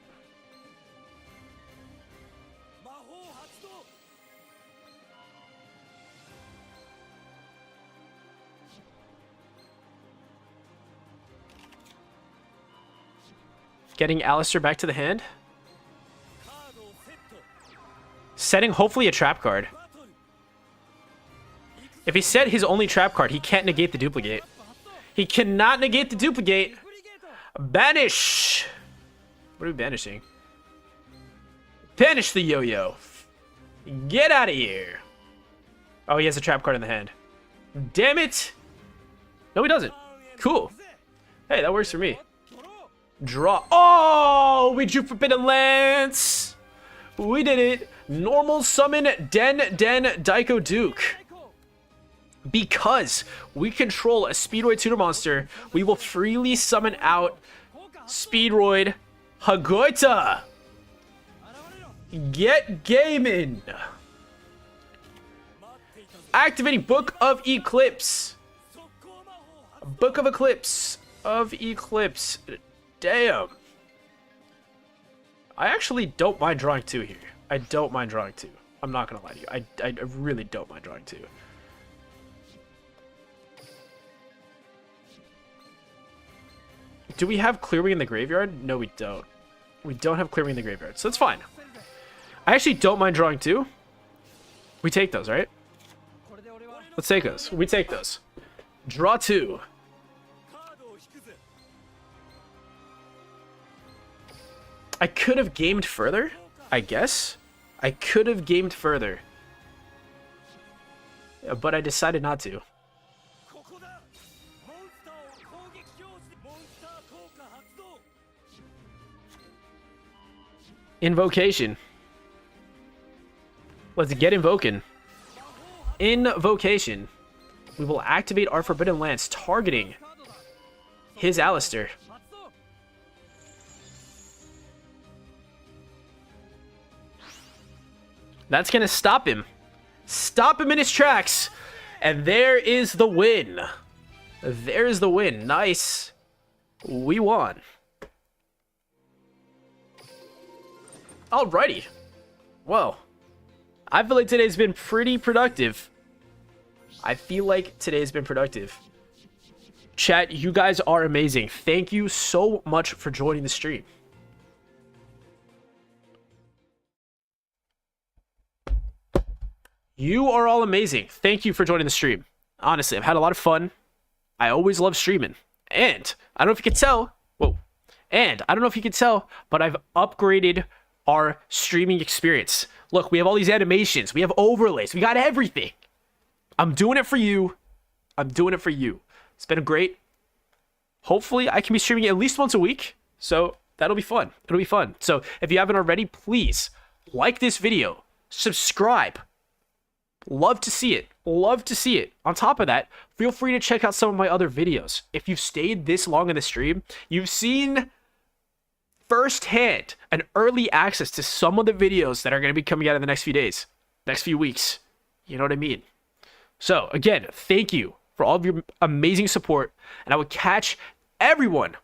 Getting Alistair back to the hand. Setting hopefully a trap card. If he set his only trap card, he can't negate the duplicate. He cannot negate the duplicate. Banish. What are we banishing? Banish the yo-yo. Get out of here. Oh, he has a trap card in the hand. Damn it. No, he doesn't. Cool. Hey, that works for me. Draw. Oh, we drew Forbidden Lance. We did it. Normal summon Den Daiko Duke. Because we control a Speedroid tutor monster, we will freely summon out Speedroid Hagoita. Get gaming. Activating Book of Eclipse. Book of Eclipse. Damn. I actually don't mind drawing 2 here. I don't mind drawing 2. I'm not gonna lie to you. I really don't mind drawing 2. Do we have Clearwing in the graveyard? No, we don't. We don't have Clearwing in the graveyard, so that's fine. I actually don't mind drawing 2. We take those, right? Let's take those. We take those. Draw 2. I could have gamed further, I guess. I could have gamed further. But I decided not to. Invocation. Let's get invoking. Invocation. We will activate our Forbidden Lance, targeting his Alistair. That's going to stop him. Stop him in his tracks. And there is the win. There's the win. Nice. We won. Alrighty. Well, I feel like today's been pretty productive. Chat, you guys are amazing. Thank you so much for joining the stream. You are all amazing. Thank you for joining the stream. Honestly, I've had a lot of fun. I always love streaming. And I don't know if you can tell. Whoa. And I don't know if you can tell, but I've upgraded our streaming experience. Look, we have all these animations. We have overlays. We got everything. I'm doing it for you. I'm doing it for you. It's been great. Hopefully, I can be streaming at least once a week. So that'll be fun. It'll be fun. So if you haven't already, please like this video. Subscribe. Love to see it. Love to see it. On top of that, feel free to check out some of my other videos. If you've stayed this long in the stream, you've seen firsthand an early access to some of the videos that are going to be coming out in the next few days, next few weeks. You know what I mean? So again, thank you for all of your amazing support, and I will catch everyone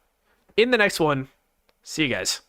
in the next one. See you guys.